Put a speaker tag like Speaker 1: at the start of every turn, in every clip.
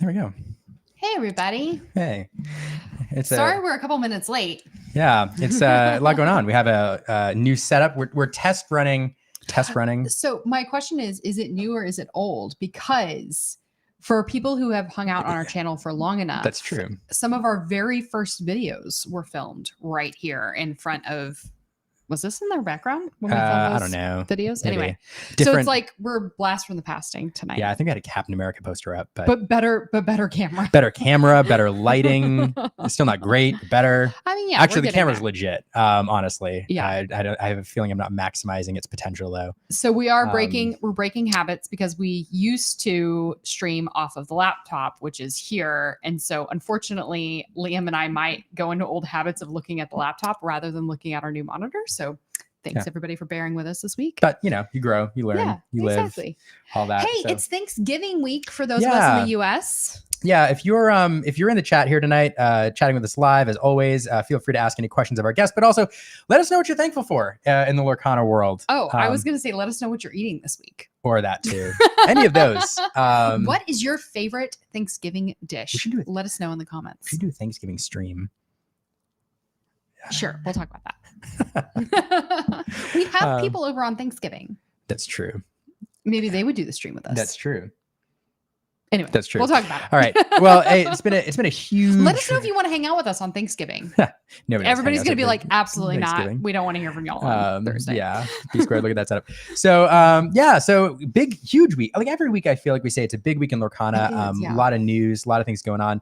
Speaker 1: There we go.
Speaker 2: Hey, everybody.
Speaker 1: Hey.
Speaker 2: Sorry we're a couple minutes late.
Speaker 1: Yeah, it's a lot going on. We have a new setup. We're test running.
Speaker 2: So my question is it new or is it old? Because for people who have hung out on our channel for long enough,
Speaker 1: That's true.
Speaker 2: Some of our very first videos were filmed right here in front of. Was this in their background when we filmed those
Speaker 1: I don't know.
Speaker 2: videos?
Speaker 1: Maybe.
Speaker 2: Anyway,
Speaker 1: Different.
Speaker 2: so it's like we're blast from the pasting tonight.
Speaker 1: Yeah, I think I had a Captain America poster up,
Speaker 2: but better camera.
Speaker 1: Better camera, better lighting. It's still not great, but better.
Speaker 2: I mean, yeah.
Speaker 1: Actually, the camera's legit. Honestly,
Speaker 2: yeah.
Speaker 1: I have a feeling I'm not maximizing its potential though.
Speaker 2: So we are we're breaking habits because we used to stream off of the laptop, which is here, and so unfortunately, Liam and I might go into old habits of looking at the laptop rather than looking at our new monitors. So thanks everybody for bearing with us this week.
Speaker 1: But you grow, you learn, you live, all that.
Speaker 2: Hey,
Speaker 1: so.
Speaker 2: It's Thanksgiving week for those of us in the US.
Speaker 1: Yeah, if you're in the chat here tonight, chatting with us live, as always, feel free to ask any questions of our guests, but also let us know what you're thankful for in the Lorcana world.
Speaker 2: Oh, I was going to say, let us know what you're eating this week.
Speaker 1: Or that too. Any of those.
Speaker 2: What is your favorite Thanksgiving dish? Let us know in the comments.
Speaker 1: We should do a Thanksgiving stream.
Speaker 2: Sure, we'll talk about that. We have people over on Thanksgiving.
Speaker 1: That's true.
Speaker 2: Maybe they would do the stream with us.
Speaker 1: That's true.
Speaker 2: Anyway,
Speaker 1: that's true.
Speaker 2: We'll talk about it.
Speaker 1: All right. Well, hey, it's been a huge.
Speaker 2: Let us know if you want to hang out with us on Thanksgiving. Everybody's going to be like, absolutely not. We don't want to hear from y'all on Thursday.
Speaker 1: Yeah. B squared. Look at that setup. So, so big, huge week. Like every week, I feel like we say it's a big week in Lorcana. A lot of news, a lot of things going on.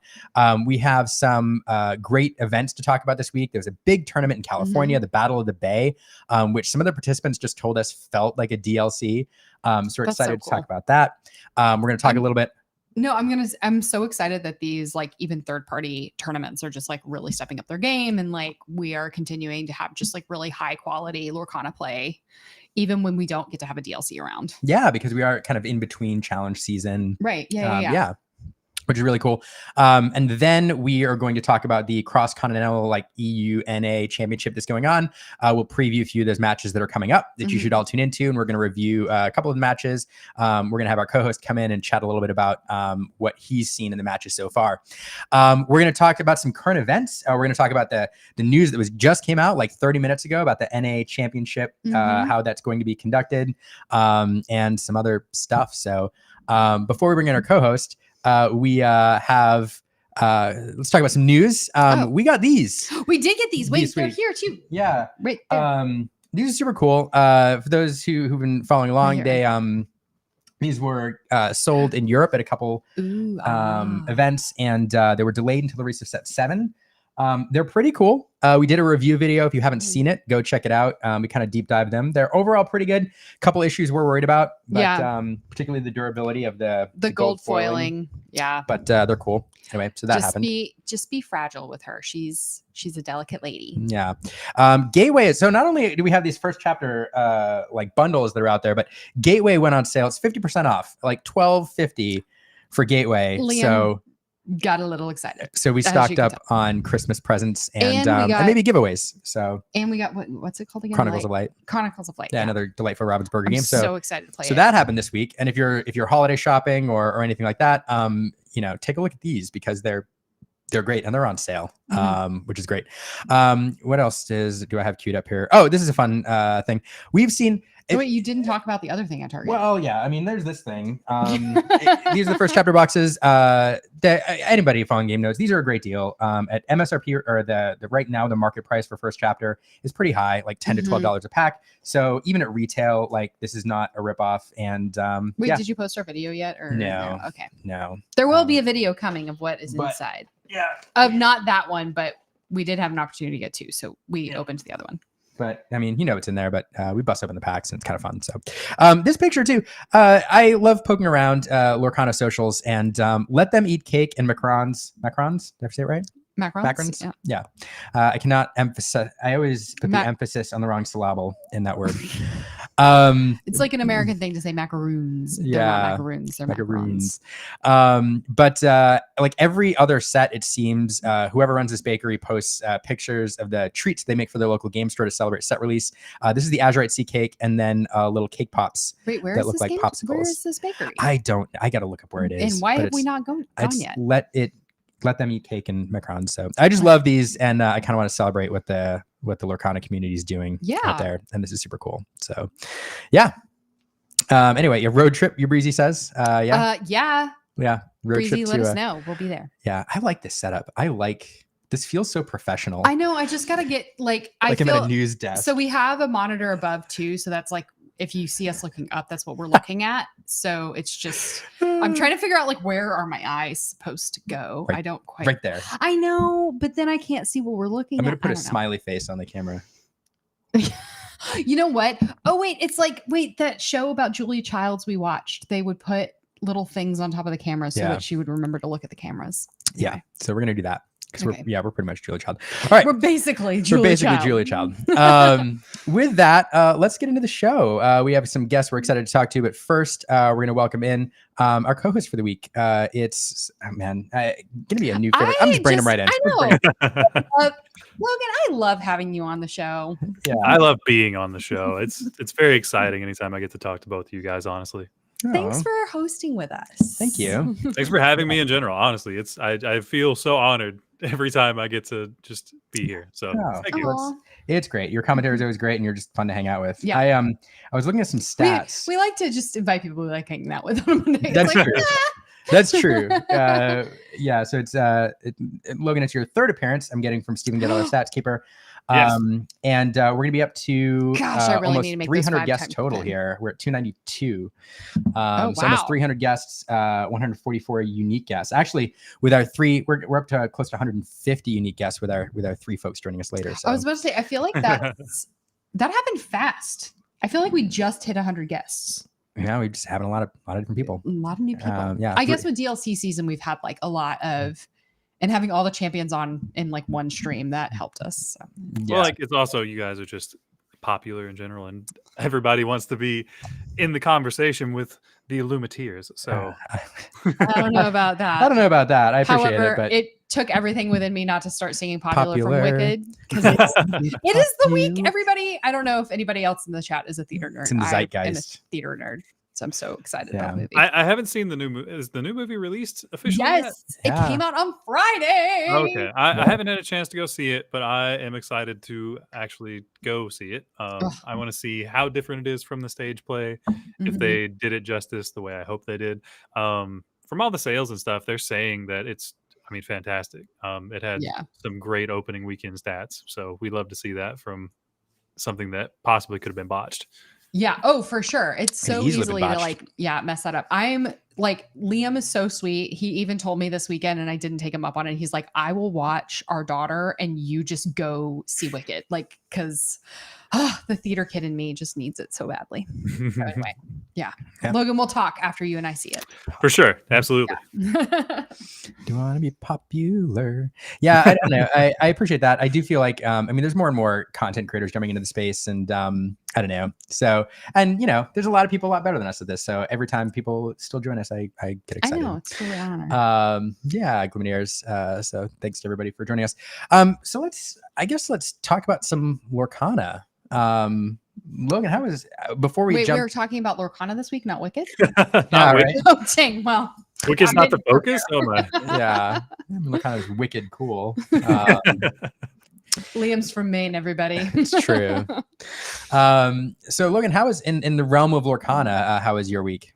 Speaker 1: We have some great events to talk about this week. There's a big tournament in California, the Battle of the Bay, which some of the participants just told us felt like a DLC. So we're excited to talk about that. We're going to talk a little bit.
Speaker 2: No, I'm so excited that these like even third-party tournaments are just like really stepping up their game, and like we are continuing to have just like really high quality Lorcana play, even when we don't get to have a DLC around.
Speaker 1: Yeah, because we are kind of in between challenge season.
Speaker 2: Right. Yeah.
Speaker 1: Which is really cool. And then we are going to talk about the Cross Continental like EUNA championship that's going on. We'll preview a few of those matches that are coming up that you should all tune into. And we're going to review a couple of the matches. We're going to have our co-host come in and chat a little bit about what he's seen in the matches so far. We're going to talk about some current events. We're going to talk about the news that was just came out like 30 minutes ago about the NA championship, how that's going to be conducted, and some other stuff. So before we bring in our co-host, we have let's talk about some news. We got these.
Speaker 2: We did get these. Wait, they're here too.
Speaker 1: Yeah.
Speaker 2: Right.
Speaker 1: These are super cool. For those who've been following along, these were sold in Europe at a couple events, and they were delayed until the release of set 7. They're pretty cool. We did a review video. If you haven't seen it, go check it out. We kind of deep dive them. They're overall pretty good. Couple issues we're worried about, but particularly the durability of the
Speaker 2: gold foiling. Yeah,
Speaker 1: but they're cool. Anyway, so that happened.
Speaker 2: Just be fragile with her. She's a delicate lady.
Speaker 1: Yeah. Gateway. So not only do we have these first chapter like bundles that are out there, but Gateway went on sale. It's 50% off, like $12.50 for Gateway.
Speaker 2: Liam
Speaker 1: so
Speaker 2: got a little excited.
Speaker 1: So we stocked up on Christmas presents and maybe giveaways.
Speaker 2: And we got what's it called again?
Speaker 1: Chronicles of Light.
Speaker 2: Chronicles of Light.
Speaker 1: Yeah, another delightful Ravensburger game.
Speaker 2: So excited to play it.
Speaker 1: So that happened this week. And if you're holiday shopping or anything like that, take a look at these because they're great and they're on sale, which is great. What else do I have queued up here? Oh, this is a fun thing. We've seen.
Speaker 2: Wait, you didn't talk about the other thing at Target.
Speaker 1: Well, yeah. I mean, there's this thing. These are the first chapter boxes. That anybody following game knows these are a great deal. At MSRP or the right now the market price for first chapter is pretty high, like $10 to $12 a pack. So even at retail, like this is not a ripoff. And
Speaker 2: wait, did you post our video yet? Or
Speaker 1: no?
Speaker 2: Okay,
Speaker 1: no.
Speaker 2: There will be a video coming of what is inside.
Speaker 1: Yeah.
Speaker 2: Of not that one, but we did have an opportunity to get two, so we opened the other one.
Speaker 1: But I mean, it's in there, but we bust open the packs and it's kind of fun. So this picture too, I love poking around Lorcana socials and let them eat cake and macarons. Macarons? Did I say it right?
Speaker 2: Macarons?
Speaker 1: Yeah. I cannot emphasize. I always put the emphasis on the wrong syllable in that word.
Speaker 2: It's like an American thing to say macaroons. They're
Speaker 1: Yeah.
Speaker 2: not macaroons. They're macarons.
Speaker 1: But like every other set, it seems whoever runs this bakery posts pictures of the treats they make for their local game store to celebrate set release. This is the Azurite Sea Cake, and then little cake pops
Speaker 2: Wait, where
Speaker 1: that
Speaker 2: is
Speaker 1: look
Speaker 2: this
Speaker 1: like
Speaker 2: game?
Speaker 1: popsicles.
Speaker 2: Where is this bakery?
Speaker 1: I gotta look up where it is.
Speaker 2: And why
Speaker 1: but
Speaker 2: have we not gone yet?
Speaker 1: Let them eat cake and macarons. So I just love these, and I kind of want to celebrate what the Lorcana community is doing out there, and this is super cool. So, yeah. Anyway, your road trip, your Breezy says, yeah, road
Speaker 2: Breezy,
Speaker 1: trip
Speaker 2: let
Speaker 1: to,
Speaker 2: us know. We'll be there.
Speaker 1: Yeah, I like this setup. This feels so professional.
Speaker 2: I know. I just gotta get
Speaker 1: I'm at a news desk.
Speaker 2: So we have a monitor above too. So that's like, if you see us looking up, that's what we're looking at. So it's just, I'm trying to figure out like, where are my eyes supposed to go? I don't quite.
Speaker 1: Right there.
Speaker 2: I know, but then I can't see what we're looking at.
Speaker 1: I'm going to put a smiley face on the camera.
Speaker 2: You know what? Oh, wait. It's like, that show about Julia Childs we watched, they would put little things on top of the camera so that she would remember to look at the cameras.
Speaker 1: Yeah. So we're going to do that.
Speaker 2: Okay.
Speaker 1: We're pretty much Julia Child. All right.
Speaker 2: We're basically Julia Child.
Speaker 1: With that, let's get into the show. We have some guests we're excited to talk to, but first, we're going to welcome in our co-host for the week. It's going to be a new favorite. I'm just bringing him right in.
Speaker 2: I know. Logan, I love having you on the show.
Speaker 3: Yeah, I love being on the show. It's very exciting anytime I get to talk to both of you guys, honestly.
Speaker 2: Thanks for hosting with us.
Speaker 1: Thank you.
Speaker 3: Thanks for having me in general. Honestly, I feel so honored every time I get to just be here. So thank you.
Speaker 1: It's great. Your commentary is always great, and you're just fun to hang out with.
Speaker 2: Yeah.
Speaker 1: I was looking at some stats.
Speaker 2: We like to just invite people we like hanging out with on Monday.
Speaker 1: That's true. That's true. Yeah. So it's Logan, it's your third appearance I'm getting from Stephen Gettle, our stats keeper. And we're gonna be up to
Speaker 2: I really
Speaker 1: almost
Speaker 2: need to make
Speaker 1: 300 guests total here. We're at 292. So almost 300 guests, 144 unique guests. Actually, with our three, we're up to close to 150 unique guests with our three folks joining us later. So
Speaker 2: I was about to say, I feel like that happened fast. I feel like we just hit 100 guests.
Speaker 1: Yeah, we're just having a lot of different people.
Speaker 2: A lot of new people.
Speaker 1: I
Speaker 2: guess with DLC season, we've had like a lot of, and having all the champions on in like one stream, that helped us. So.
Speaker 3: Well, like it's also, you guys are just popular in general, and everybody wants to be in the conversation with the Illumineers. So
Speaker 2: I don't know about that.
Speaker 1: I appreciate it, but
Speaker 2: it took everything within me not to start singing popular. From Wicked, because it is the week. Everybody, I don't know if anybody else in the chat is a theater nerd.
Speaker 1: It's in the zeitgeist.
Speaker 2: I'm a theater nerd. So I'm so excited about the movie.
Speaker 3: I haven't seen the new movie. Is the new movie released officially?
Speaker 2: Yes, it came out on Friday.
Speaker 3: Okay, I haven't had a chance to go see it, but I am excited to actually go see it. I want to see how different it is from the stage play, if they did it justice the way I hope they did. From all the sales and stuff, they're saying that it's, fantastic. It had some great opening weekend stats, so we'd love to see that from something that possibly could have been botched.
Speaker 2: Yeah. Oh, for sure. It's so easily to mess that up. I'm like, Liam is so sweet. He even told me this weekend, and I didn't take him up on it. He's like, I will watch our daughter and you just go see Wicked. Like, cause the theater kid in me just needs it so badly. So anyway, yeah. Logan, we'll talk after you and I see it.
Speaker 3: For sure. Absolutely.
Speaker 1: Yeah. Do you want to be popular? Yeah, I don't know. I appreciate that. I do feel like, there's more and more content creators jumping into the space, and I don't know. So, and there's a lot of people a lot better than us at this. So every time people still join us, I get excited.
Speaker 2: I know, it's really an honor.
Speaker 1: Glumineers. So thanks to everybody for joining us. So let's talk about some Lorcana. Logan, how is before we jump?
Speaker 2: We were talking about Lorcana this week, not Wicked.
Speaker 3: Right.
Speaker 2: Oh, dang. Well,
Speaker 3: Wicked's not the focus. Oh my.
Speaker 1: Yeah, Lorcana's wicked cool.
Speaker 2: Liam's from Maine, everybody.
Speaker 1: It's true. So Logan, how is in the realm of Lorcana? How is your week?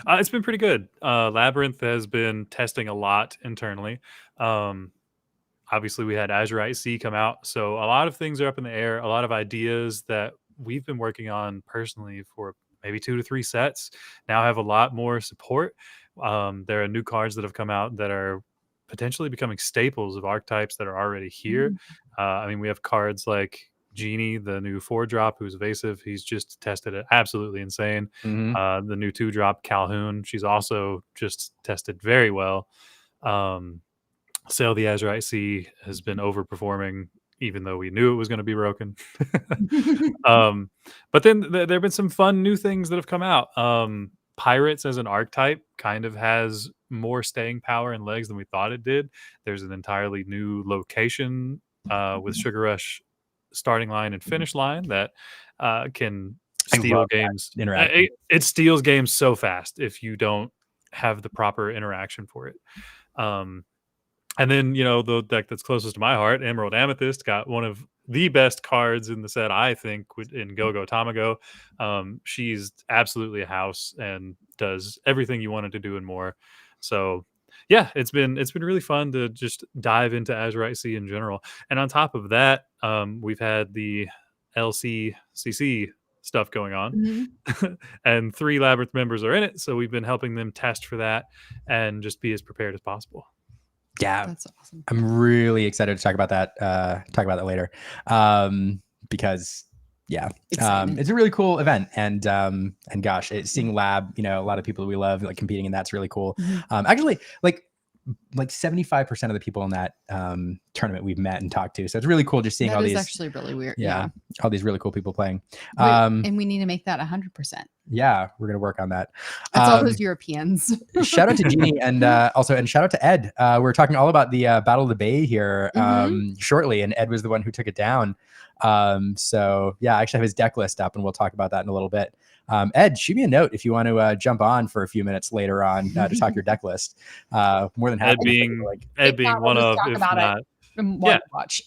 Speaker 3: It's been pretty good. Labyrinth has been testing a lot internally. Obviously, we had Azurite Sea come out, so a lot of things are up in the air. A lot of ideas that we've been working on personally for maybe 2 to 3 sets now have a lot more support. There are new cards that have come out that are potentially becoming staples of archetypes that are already here. We have cards like Genie, the new 4-drop, who's evasive. He's just tested it absolutely insane. The new 2-drop Calhoun, she's also just tested very well. Sail the Azurite Sea has been overperforming, even though we knew it was going to be broken. But But then there have been some fun new things that have come out. Pirates as an archetype kind of has more staying power and legs than we thought it did. There's an entirely new location with Sugar Rush starting line and finish line that can
Speaker 1: I
Speaker 3: steal
Speaker 1: love that
Speaker 3: games.
Speaker 1: interaction.
Speaker 3: It steals games so fast if you don't have the proper interaction for it. And then, the deck that's closest to my heart, Emerald Amethyst, got one of the best cards in the set, I think, in Go-Go Tamago. She's absolutely a house and does everything you wanted to do and more. So, yeah, it's been really fun to just dive into Azurite Sea in general. And on top of that, we've had the LCCC stuff going on.
Speaker 2: Mm-hmm.
Speaker 3: And 3 Labyrinth members are in it, so we've been helping them test for that and just be as prepared as possible.
Speaker 1: Yeah,
Speaker 2: That's awesome.
Speaker 1: I'm really excited to talk about that later, because it's a really cool event, and gosh, seeing Lab, a lot of people we love like competing, and that's really cool.
Speaker 2: Mm-hmm.
Speaker 1: Actually, like 75% of the people in that tournament we've met and talked to, so it's really cool just seeing
Speaker 2: That
Speaker 1: all
Speaker 2: is
Speaker 1: these
Speaker 2: actually really weird.
Speaker 1: yeah, all these really cool people playing.
Speaker 2: And we need to make that 100%.
Speaker 1: Yeah, we're gonna work on that.
Speaker 2: That's all those Europeans.
Speaker 1: Shout out to Jeannie and shout out to Ed. We're talking all about the Battle of the Bay here shortly, and Ed was the one who took it down. So yeah, I actually have his deck list up, and we'll talk about that in a little bit. Ed, shoot me a note if you want to jump on for a few minutes later on to talk your deck list. More than happy.
Speaker 3: Ed being one of, if not,
Speaker 2: watch.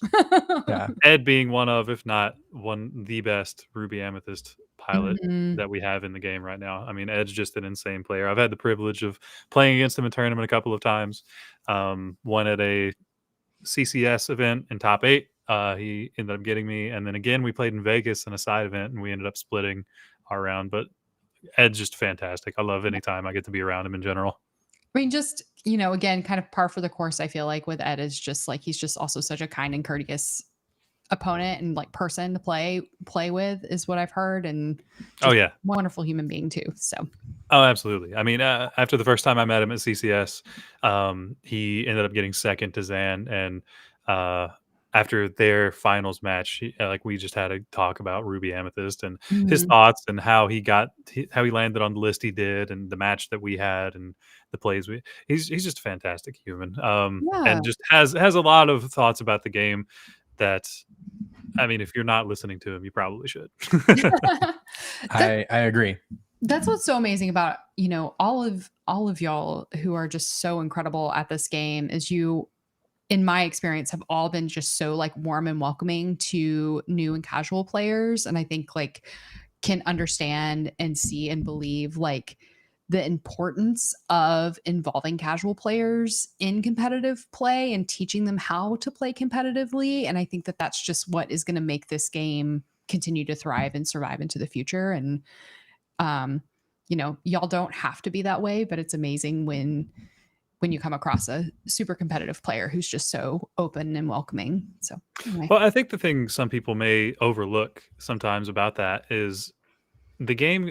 Speaker 3: Ed being one of, if not the best Ruby Amethyst pilot that we have in the game right now. I mean, Ed's just an insane player. I've had the privilege of playing against him in tournament a couple of times. One at a CCS event in top 8. He ended up getting me, and then again we played in Vegas in a side event, and we ended up splitting our round. But Ed's just fantastic. I love any time I get to be around him in general.
Speaker 2: I mean, just, again, kind of par for the course, I feel like, with Ed, is just like he's just also such a kind and courteous opponent and like person to play with, is what I've heard. And wonderful human being too. So
Speaker 3: absolutely. I mean, after the first time I met him at CCS, he ended up getting second to Zan, and after their finals match, we just had a talk about Ruby Amethyst and his thoughts and how he landed on the list he did, and the match that we had, and the plays he's just a fantastic human. And just has a lot of thoughts about the game that, I mean, if you're not listening to him, you probably should.
Speaker 1: I agree.
Speaker 2: That's what's so amazing about, all of y'all who are just so incredible at this game, is you, in my experience, have all been just so like warm and welcoming to new and casual players. And I think like can understand and see and believe like the importance of involving casual players in competitive play and teaching them how to play competitively. And I think that that's just what is going to make this game continue to thrive and survive into the future. And, y'all don't have to be that way, but it's amazing when you come across a super competitive player who's just so open and welcoming. So, anyway.
Speaker 3: Well, I think the thing some people may overlook sometimes about that is the game,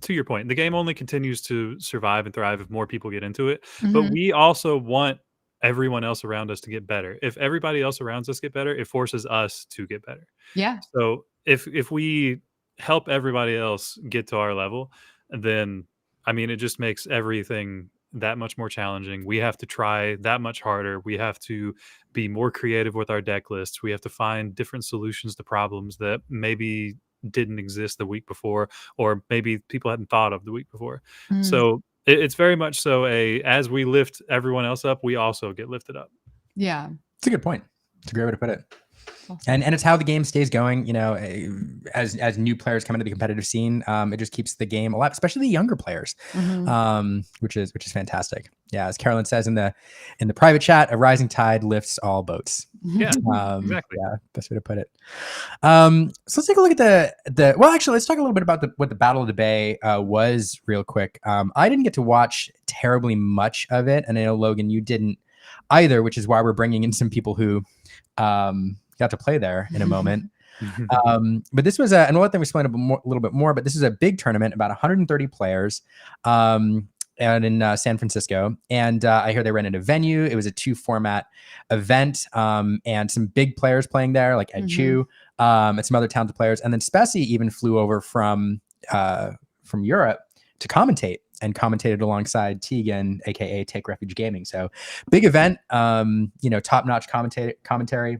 Speaker 3: to your point, the game only continues to survive and thrive if more people get into it. But we also want everyone else around us to get better. If everybody else around us get better, it forces us to get better.
Speaker 2: Yeah.
Speaker 3: So if we help everybody else get to our level, then, I mean, it just makes everything that much more challenging. We have to try that much harder. We have to be more creative with our deck lists. We have to find different solutions to problems that maybe didn't exist the week before, or maybe people hadn't thought of the week before. So it's very much so as we lift everyone else up, we also get lifted up.
Speaker 2: Yeah.
Speaker 1: It's a good point. It's a great way to put it. And it's how the game stays going, as new players come into the competitive scene. It just keeps the game alive, especially the younger players, which is fantastic. Yeah, as Carolyn says in the private chat, a rising tide lifts all boats.
Speaker 3: Yeah, exactly.
Speaker 1: Yeah, best way to put it. So let's take a look at let's talk a little bit about what the Battle of the Bay was real quick. I didn't get to watch terribly much of it, and I know, Logan, you didn't either, which is why we're bringing in some people who got to play there in a moment. But this was and we'll let them explain a little bit more, but this is a big tournament, about 130 players, and in San Francisco. And I hear they ran into a venue. It was a 2 format event, and some big players playing there, like Ed Chu. and some other talented players. And then Spessy even flew over from Europe to commentate and commentated alongside Tegan, aka Take Refuge Gaming. So big event, top-notch commentary,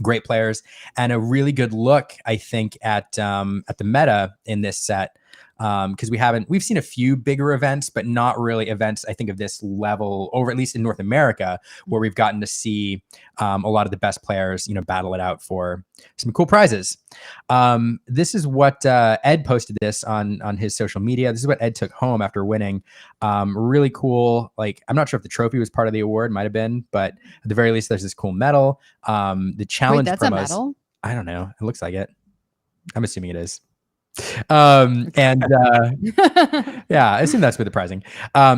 Speaker 1: great players, and a really good look, I think, at the meta in this set. Because we've seen a few bigger events, but not really events, I think, of this level, over at least in North America, where we've gotten to see a lot of the best players, battle it out for some cool prizes. This is what Ed posted this on his social media. This is what Ed took home after winning. Really cool. Like, I'm not sure if the trophy was part of the award, might have been, but at the very least, there's this cool medal. The challenge
Speaker 2: Wait, that's
Speaker 1: promos.
Speaker 2: a medal?
Speaker 1: I don't know. It looks like it. I'm assuming it is. Yeah, I assume that's with the prizing.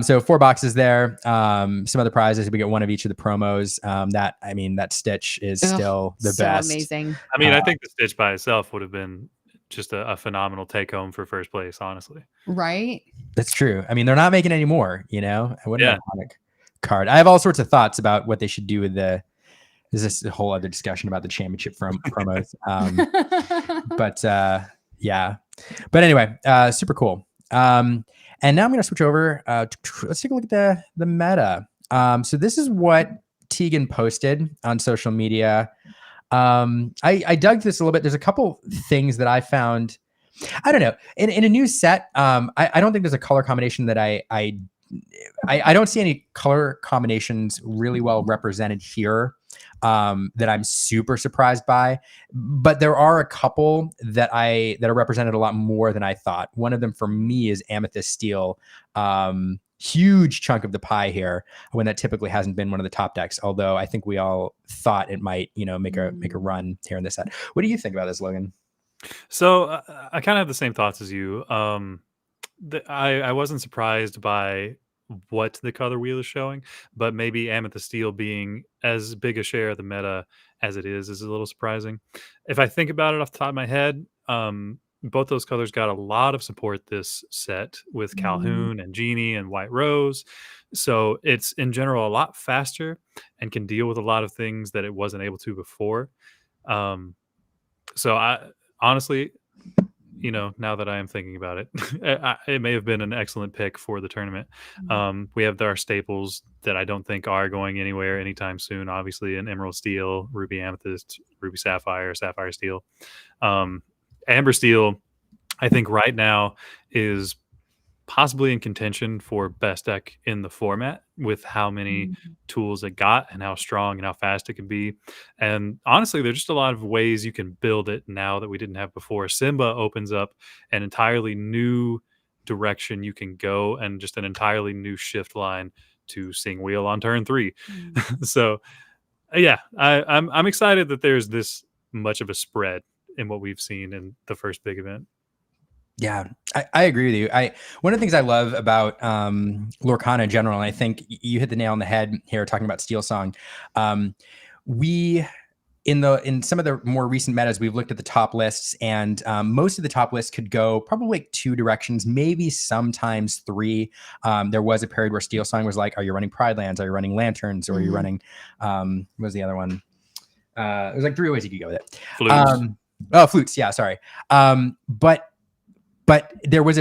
Speaker 1: So 4 boxes there. Some other prizes. We get one of each of the promos. That Stitch is still the
Speaker 2: so
Speaker 1: best.
Speaker 2: Amazing.
Speaker 3: I mean, I think the Stitch by itself would have been just a phenomenal take home for first place, honestly.
Speaker 2: Right?
Speaker 1: That's true. I mean, they're not making any more, I wouldn't have a comic card. I have all sorts of thoughts about what they should do with there's this whole other discussion about the championship promos. Yeah. But anyway, super cool. And now I'm going to switch over. Let's take a look at the meta. So this is what Tegan posted on social media. I dug this a little bit. There's a couple things that I found. I don't know. In a new set, I don't think there's a color combination that I don't see any color combinations really well represented here that I'm super surprised by, but there are a couple that are represented a lot more than I thought. One of them for me is Amethyst Steel. Huge chunk of the pie here, when that typically hasn't been one of the top decks, although I think we all thought it might, make a run here in this set. What do you think about this, Logan?
Speaker 3: So I kind of have the same thoughts as you. I wasn't surprised by what the color wheel is showing, but maybe Amethyst Steel being as big a share of the meta as it is a little surprising. If I think about it off the top of my head, both those colors got a lot of support this set with Calhoun and Genie and White Rose. So it's in general a lot faster and can deal with a lot of things that it wasn't able to before. So I honestly, now that I am thinking about it, it may have been an excellent pick for the tournament. We have our staples that I don't think are going anywhere anytime soon. Obviously, an Emerald Steel, Ruby Amethyst, Ruby Sapphire, Sapphire Steel. Amber Steel, I think right now is possibly in contention for best deck in the format with how many tools it got and how strong and how fast it can be. And honestly, there's just a lot of ways you can build it now that we didn't have before. Simba opens up an entirely new direction you can go and just an entirely new shift line to Sing Wheel on turn 3. So yeah, I'm excited that there's this much of a spread in what we've seen in the first big event.
Speaker 1: Yeah, I agree with you. One of the things I love about Lorcana in general, and I think you hit the nail on the head here talking about Steel Song. We in some of the more recent metas, we've looked at the top lists, and most of the top lists could go probably like 2 directions, maybe sometimes 3. There was a period where Steel Song was like, "Are you running Pride Lands? Are you running Lanterns? Or are you running?" What was the other one? It was like 3 ways you could go with it.
Speaker 3: Flutes.
Speaker 1: Flutes. Yeah, sorry. But there was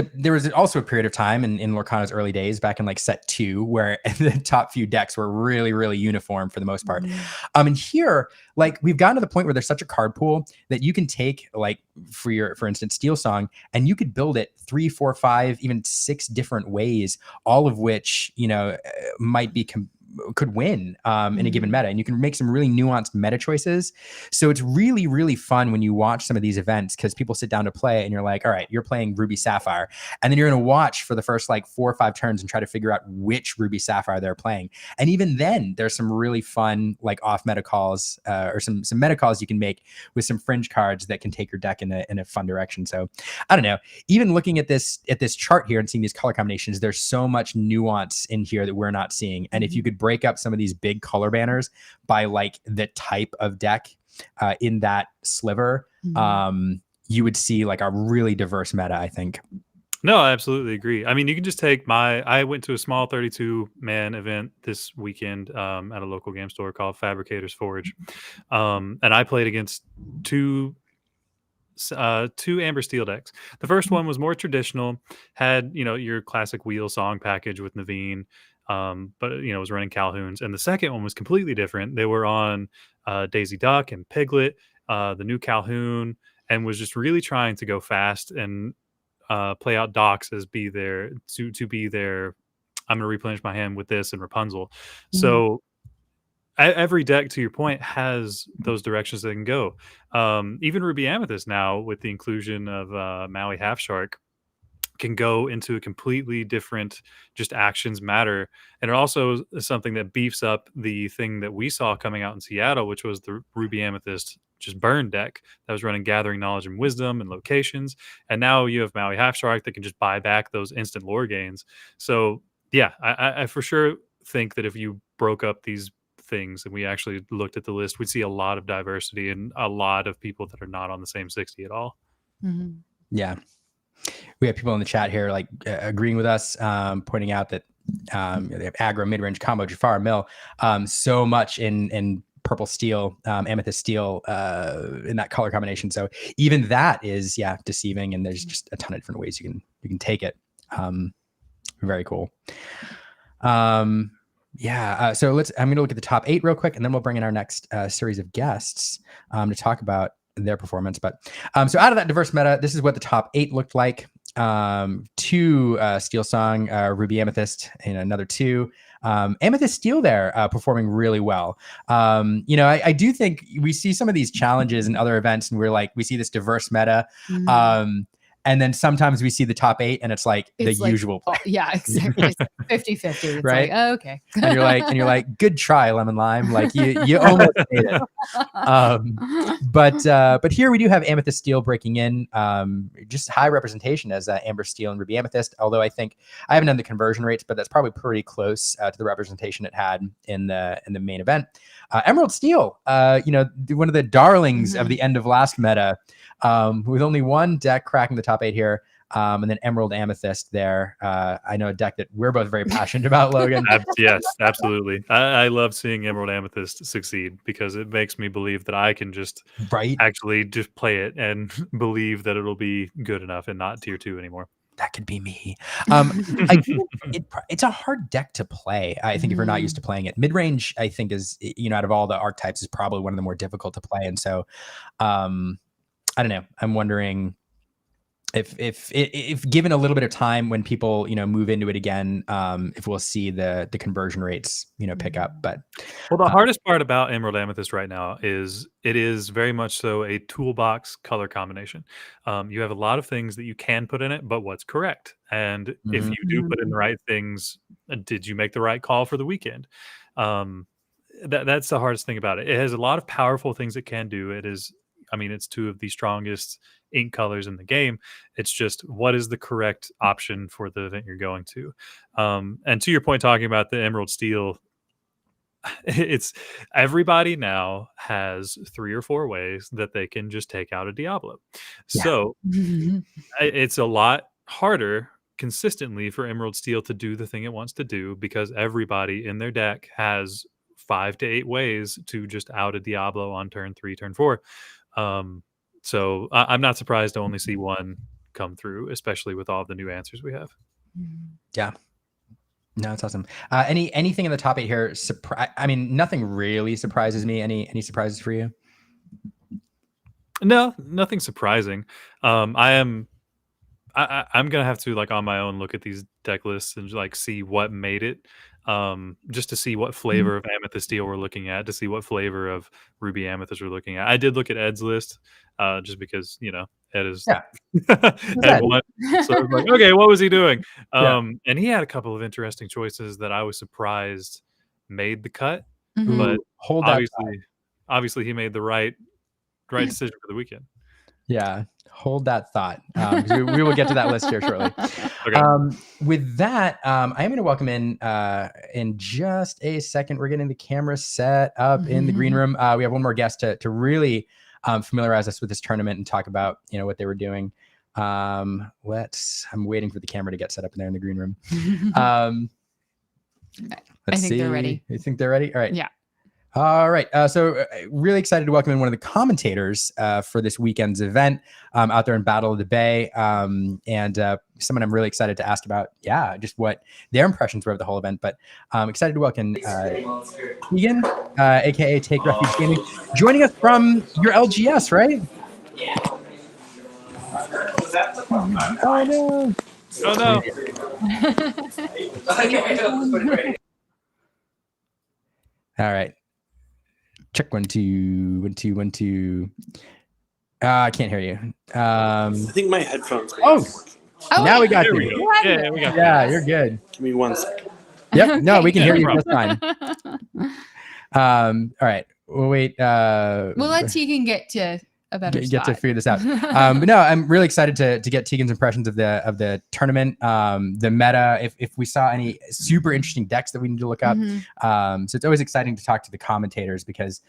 Speaker 1: also a period of time in Lorcana's early days, back in like set 2, where the top few decks were really, really uniform for the most part. And here, like, we've gotten to the point where there's such a card pool that you can take, like, for instance, Steel Song, and you could build it 3, 4, 5, even 6 different ways, all of which, might be could win in a given meta, and you can make some really nuanced meta choices. So it's really, really fun when you watch some of these events, because people sit down to play and you're like, all right, you're playing Ruby Sapphire, and then you're going to watch for the first like 4 or 5 turns and try to figure out which Ruby Sapphire they're playing. And even then there's some really fun like off meta calls or some meta calls you can make with some fringe cards that can take your deck in a fun direction. So I don't know, even looking at this chart here and seeing these color combinations, there's so much nuance in here that we're not seeing. And if you could break up some of these big color banners by like the type of deck in that sliver, you would see like a really diverse meta, I think.
Speaker 3: No, I absolutely agree. I mean, you can just take I went to a small 32-man event this weekend at a local game store called Fabricators Forge. And I played against 2 two Amber Steel decks. The first one was more traditional, had your classic wheel song package with Naveen, but was running Calhouns. And the second one was completely different. They were on Daisy Duck and Piglet, the new Calhoun, and was just really trying to go fast and play out Docs as be their to be their. I'm going to replenish my hand with this and Rapunzel. So every deck, to your point, has those directions they can go. Even Ruby Amethyst now, with the inclusion of Maui Half Shark, can go into a completely different just actions matter. And it also is something that beefs up the thing that we saw coming out in Seattle, which was the Ruby Amethyst just burn deck that was running Gathering Knowledge and Wisdom and locations. And now you have Maui Half Shark that can just buy back those instant lore gains. So yeah, I for sure think that if you broke up these things and we actually looked at the list, we'd see a lot of diversity and a lot of people that are not on the same 60 at all.
Speaker 1: Yeah. We have people in the chat here like agreeing with us, pointing out that they have aggro, mid-range combo, Jafar, Mill, so much in purple steel, amethyst steel in that color combination. So even that is deceiving, and there's just a ton of different ways you can take it. Very cool. So I'm gonna look at the top 8 real quick, and then we'll bring in our next series of guests to talk about their performance. But so out of that diverse meta, this is what the top 8 looked like. 2 Steel Song, Ruby Amethyst, and another 2 Amethyst Steel there performing really well. I do think we see some of these challenges in other events, and we see this diverse meta. And then sometimes we see the top 8 and it's like the usual play.
Speaker 2: Yeah, exactly. 50-50. It's
Speaker 1: right?
Speaker 2: Like, oh, okay.
Speaker 1: and you're like, good try, Lemon Lime. Like you almost made it. But here we do have Amethyst Steel breaking in, just high representation as Amber Steel and Ruby Amethyst. Although I think I haven't done the conversion rates, but that's probably pretty close to the representation it had in the main event. Emerald Steel, one of the darlings of the end of last meta, with only one deck cracking the top 8 here. And then Emerald Amethyst there. I know a deck that we're both very passionate about, Logan.
Speaker 3: Yes, absolutely. I love seeing Emerald Amethyst succeed because it makes me believe that I can just actually just play it and believe that it'll be good enough and not tier 2 anymore.
Speaker 1: That could be me. It's a hard deck to play, I think, if you're not used to playing it. Mid-range, I think, is, out of all the archetypes, is probably one of the more difficult to play. And so, I don't know. I'm wondering if given a little bit of time when people move into it again, if we'll see the conversion rates pick up. But
Speaker 3: the hardest part about Emerald Amethyst right now is it is very much so a toolbox color combination. You have a lot of things that you can put in it, but what's correct? And if you do put in the right things, did you make the right call for the weekend? That's the hardest thing about it. It has a lot of powerful things it can do. It's 2 of the strongest ink colors in the game. It's just, what is the correct option for the event you're going to? And to your point, talking about the Emerald Steel, it's everybody now has 3 or 4 ways that they can just take out a Diablo. Yeah. So it's a lot harder consistently for Emerald Steel to do the thing it wants to do, because everybody in their deck has 5 to 8 ways to just out a Diablo on turn 3, turn 4. So I'm not surprised to only see 1 come through, especially with all the new answers we have.
Speaker 1: Yeah. No, it's awesome. Anything in the top 8 here? Nothing really surprises me. Any surprises for you?
Speaker 3: No, nothing surprising. I'm gonna have to, on my own, look at these deck lists and see what made it. Just to see what flavor of Amethyst Steel we're looking at, to see what flavor of Ruby Amethyst we're looking at. I did look at Ed's list, just because Ed is Ed won. So I was like, okay, what was he doing? And he had a couple of interesting choices that I was surprised made the cut. But obviously he made the right decision for the weekend.
Speaker 1: Yeah, hold that thought. We will get to that list here shortly.
Speaker 3: Okay.
Speaker 1: With that, I am going to welcome in just a second. We're getting the camera set up in the green room. We have one more guest to really familiarize us with this tournament and talk about what they were doing. I'm waiting for the camera to get set up in there in the green room.
Speaker 2: I think they're ready.
Speaker 1: You think they're ready? All right.
Speaker 2: Yeah.
Speaker 1: All right. So really excited to welcome in one of the commentators for this weekend's event out there in Battle of the Bay. And someone I'm really excited to ask about, just what their impressions were of the whole event. But I'm excited to welcome Tegan, aka Take Refuge Gaming, joining us from your LGS, right? Oh no.
Speaker 3: Oh no.
Speaker 1: All right. Check 1 2 1 2 1 2. I can't hear you.
Speaker 4: I think my headphones.
Speaker 1: Oh, now we got
Speaker 3: There
Speaker 1: you.
Speaker 3: we go. Yeah, we got
Speaker 1: Yeah, you're good.
Speaker 4: Give me 1 second.
Speaker 1: Yep. No, we can hear
Speaker 3: no
Speaker 1: you just fine. All right. We'll wait.
Speaker 2: We'll let Tegan get to a better
Speaker 1: get to
Speaker 2: spot.
Speaker 1: figure this out. But no, I'm really excited to get Tegan's impressions of the tournament, the meta. If we saw any super interesting decks that we need to look up. So it's always exciting to talk to the commentators because,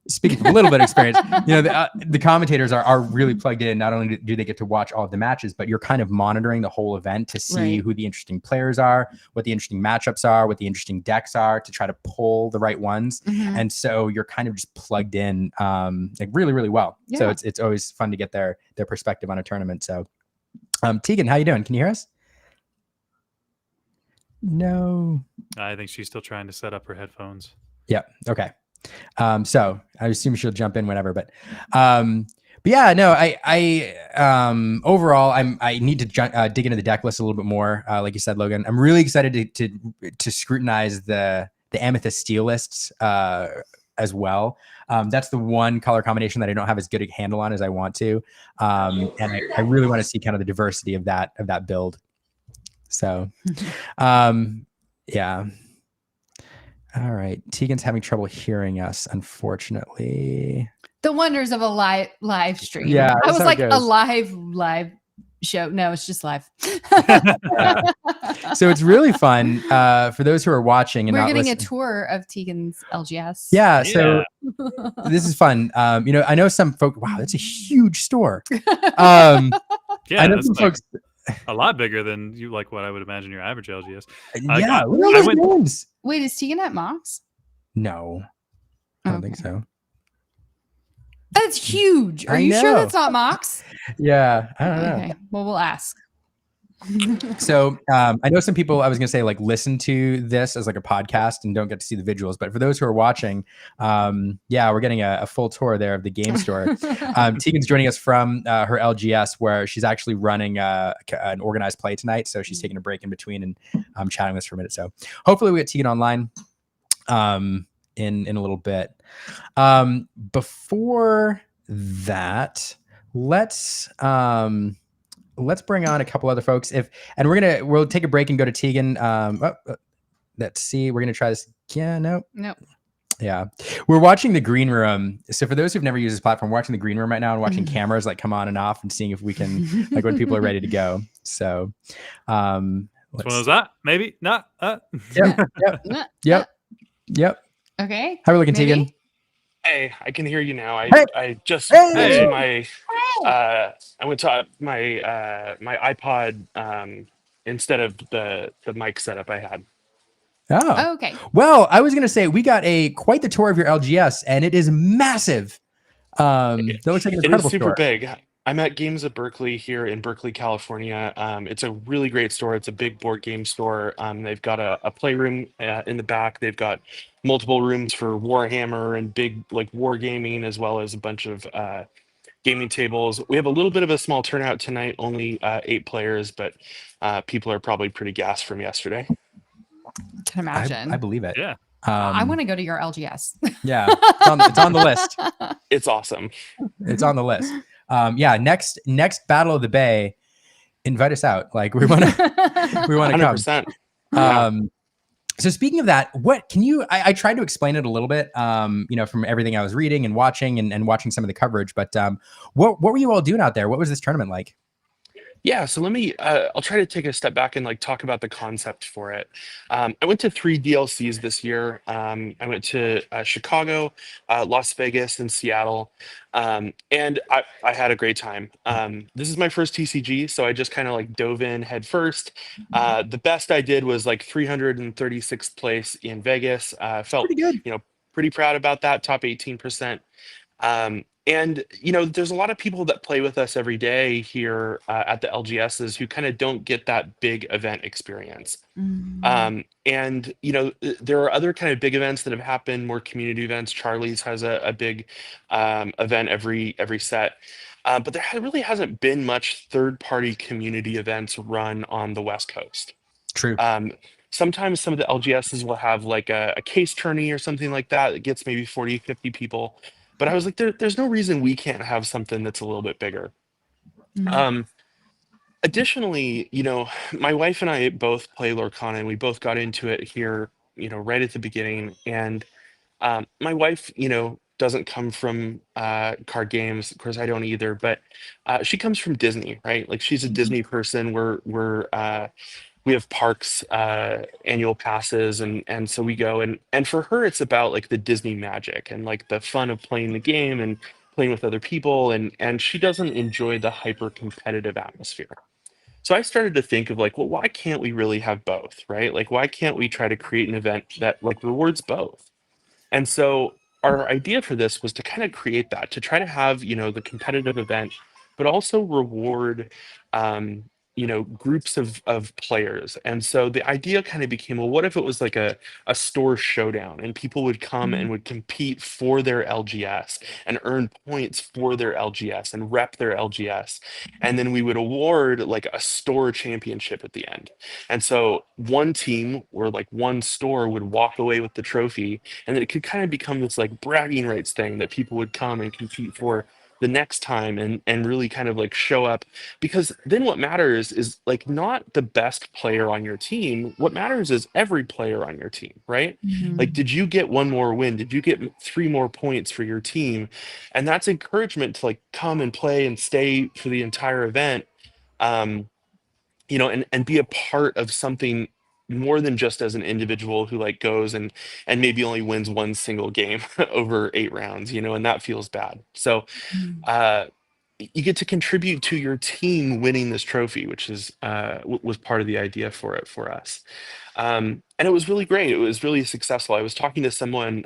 Speaker 1: speaking from a little bit of experience, the commentators are really plugged in. Not only do they get to watch all of the matches, but you're kind of monitoring the whole event to see who the interesting players are, what the interesting matchups are, what the interesting decks are, to try to pull the right ones. And so you're kind of just plugged in like really, really well.
Speaker 2: Yeah.
Speaker 1: So it's always fun to get their perspective on a tournament. So Tegan, how you doing? Can you hear us? No.
Speaker 3: I think she's still trying to set up her headphones.
Speaker 1: Yeah. Okay. So I assume she'll jump in whenever, but yeah, no, I overall, I need to dig into the deck list a little bit more. Like you said, Logan, I'm really excited to scrutinize the Amethyst Steel lists, as well. That's the one color combination that I don't have as good a handle on as I want to. And I really want to see kind of the diversity of that build. So, yeah. All right. Tegan's having trouble hearing us, unfortunately.
Speaker 2: The wonders of a live stream.
Speaker 1: Yeah,
Speaker 2: I was
Speaker 1: that's how
Speaker 2: like
Speaker 1: it
Speaker 2: a
Speaker 1: goes.
Speaker 2: live show. No, it's just live.
Speaker 1: So it's really fun for those who are watching and
Speaker 2: We're
Speaker 1: not
Speaker 2: getting
Speaker 1: listening.
Speaker 2: a tour of Tegan's LGS.
Speaker 1: Yeah, so this is fun. I know some folks. Wow, that's a huge store.
Speaker 3: Yeah,
Speaker 1: I know
Speaker 3: that's
Speaker 1: some
Speaker 3: like
Speaker 1: folks.
Speaker 3: a lot bigger than what I would imagine your average LGS.
Speaker 1: Yeah, look at
Speaker 3: I
Speaker 1: all those
Speaker 3: went-
Speaker 1: names.
Speaker 2: Wait, is Tegan at Mox?
Speaker 1: No, I don't think so.
Speaker 2: That's huge. Are
Speaker 1: I
Speaker 2: you sure
Speaker 1: know.
Speaker 2: that's not Mox?
Speaker 1: Yeah, I don't know.
Speaker 2: Okay. Well, we'll ask.
Speaker 1: So I know some people, I was going to say, like, listen to this as like a podcast and don't get to see the visuals. But for those who are watching, we're getting a full tour there of the game store. Tegan's joining us from her LGS, where she's actually running an organized play tonight. So she's taking a break in between and chatting with us for a minute. So hopefully we get Tegan online in a little bit. Before that, let's bring on a couple other folks. We'll take a break and go to Tegan. Let's see. We're gonna try this. Yeah, no. Yeah, we're watching the green room. So for those who've never used this platform, we're watching the green room right now and watching cameras like come on and off and seeing if we can like when people are ready to go. So,
Speaker 3: Which one was that? Maybe not.
Speaker 1: Yep.
Speaker 2: Okay.
Speaker 1: How are we looking,
Speaker 2: Maybe?
Speaker 1: Tegan?
Speaker 4: Hey, I can hear you now.
Speaker 1: Hey!
Speaker 4: I just
Speaker 1: Hey!
Speaker 4: went to my I went to my iPod instead of the mic setup I had.
Speaker 1: Oh.
Speaker 2: Okay.
Speaker 1: Well, I was gonna say we got quite the tour of your LGS, and it is massive. That looks like an
Speaker 4: It
Speaker 1: incredible
Speaker 4: is super
Speaker 1: store.
Speaker 4: big. I'm at Games of Berkeley here in Berkeley, California. It's a really great store. It's a big board game store. They've got a playroom in the back. They've got multiple rooms for Warhammer and big like wargaming, as well as a bunch of gaming tables. We have a little bit of a small turnout tonight, only 8 players, but people are probably pretty gassed from yesterday.
Speaker 2: Can imagine.
Speaker 1: I believe it.
Speaker 3: Yeah.
Speaker 2: I want to go to your LGS.
Speaker 1: Yeah, it's on the list.
Speaker 4: It's awesome.
Speaker 1: It's on the list. Next Battle of the Bay, invite us out. Like we want to come.
Speaker 4: 100%.
Speaker 1: So speaking of that, what can you? I tried to explain it a little bit, from everything I was reading and watching and watching some of the coverage. But what were you all doing out there? What was this tournament like?
Speaker 4: Yeah, so let me. I'll try to take a step back and like talk about the concept for it. I went to 3 DLCs this year. I went to Chicago, Las Vegas, and Seattle, and I had a great time. This is my first TCG, so I just kind of like dove in head first. The best I did was like 336th place in Vegas. Felt
Speaker 1: Pretty good.
Speaker 4: pretty proud about that, top 18%. And there's a lot of people that play with us every day here at the LGSs who kind of don't get that big event experience.
Speaker 2: Mm.
Speaker 4: And there are other kind of big events that have happened, more community events. Charlie's has a big event every set. But there really hasn't been much third-party community events run on the West Coast.
Speaker 1: True.
Speaker 4: Um, Sometimes some of the LGSs will have like a case tourney or something like that. It gets maybe 40, 50 people. But I was like, there's no reason we can't have something that's a little bit bigger.
Speaker 2: Mm.
Speaker 4: Um, Additionally, my wife and I both play Lorcana, and we both got into it here, right at the beginning. And my wife, doesn't come from card games. Of course, I don't either, but she comes from Disney, right? Like she's a Disney person. We have parks annual passes, and so we go, and for her it's about like the Disney magic and like the fun of playing the game and playing with other people, and she doesn't enjoy the hyper competitive atmosphere. So I started to think of like, well, why can't we really have both, right? Like why can't we try to create an event that like rewards both? And so our idea for this was to kind of create that, to try to have, the competitive event, but also reward, um, groups of players. And so the idea kind of became, well, what if it was like a store showdown and people would come and would compete for their LGS and earn points for their LGS and rep their LGS. And then we would award like a store championship at the end. And so one team or like one store would walk away with the trophy, and then it could kind of become this like bragging rights thing that people would come and compete for the next time, and really kind of like show up, because then what matters is like not the best player on your team. What matters is every player on your team, right? Like, did you get one more win? Did you get 3 more points for your team? And that's encouragement to like come and play and stay for the entire event. um and be a part of something more than just as an individual who like goes and maybe only wins one single game over 8 rounds, and that feels bad. So
Speaker 2: Mm.
Speaker 4: uh you get to contribute to your team winning this trophy, which is was part of the idea for it for us. And it was really great. It was really successful. I was talking to someone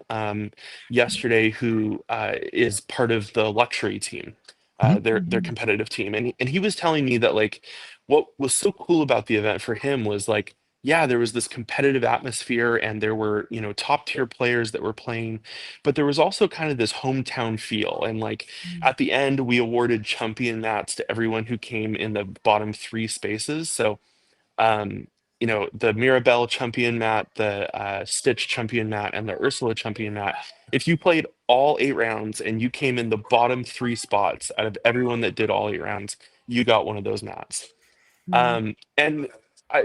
Speaker 4: yesterday who is part of the luxury team,
Speaker 1: Mhm.
Speaker 4: their competitive team, and he was telling me that like what was so cool about the event for him was like, yeah, there was this competitive atmosphere, and there were top tier players that were playing, but there was also kind of this hometown feel. And like at the end, we awarded champion mats to everyone who came in the bottom 3 spaces. So um, the Mirabelle champion mat, the Stitch champion mat, and the Ursula champion mat. If you played all 8 rounds and you came in the bottom 3 spots out of everyone that did all 8 rounds, you got one of those mats.
Speaker 2: Mm.
Speaker 4: And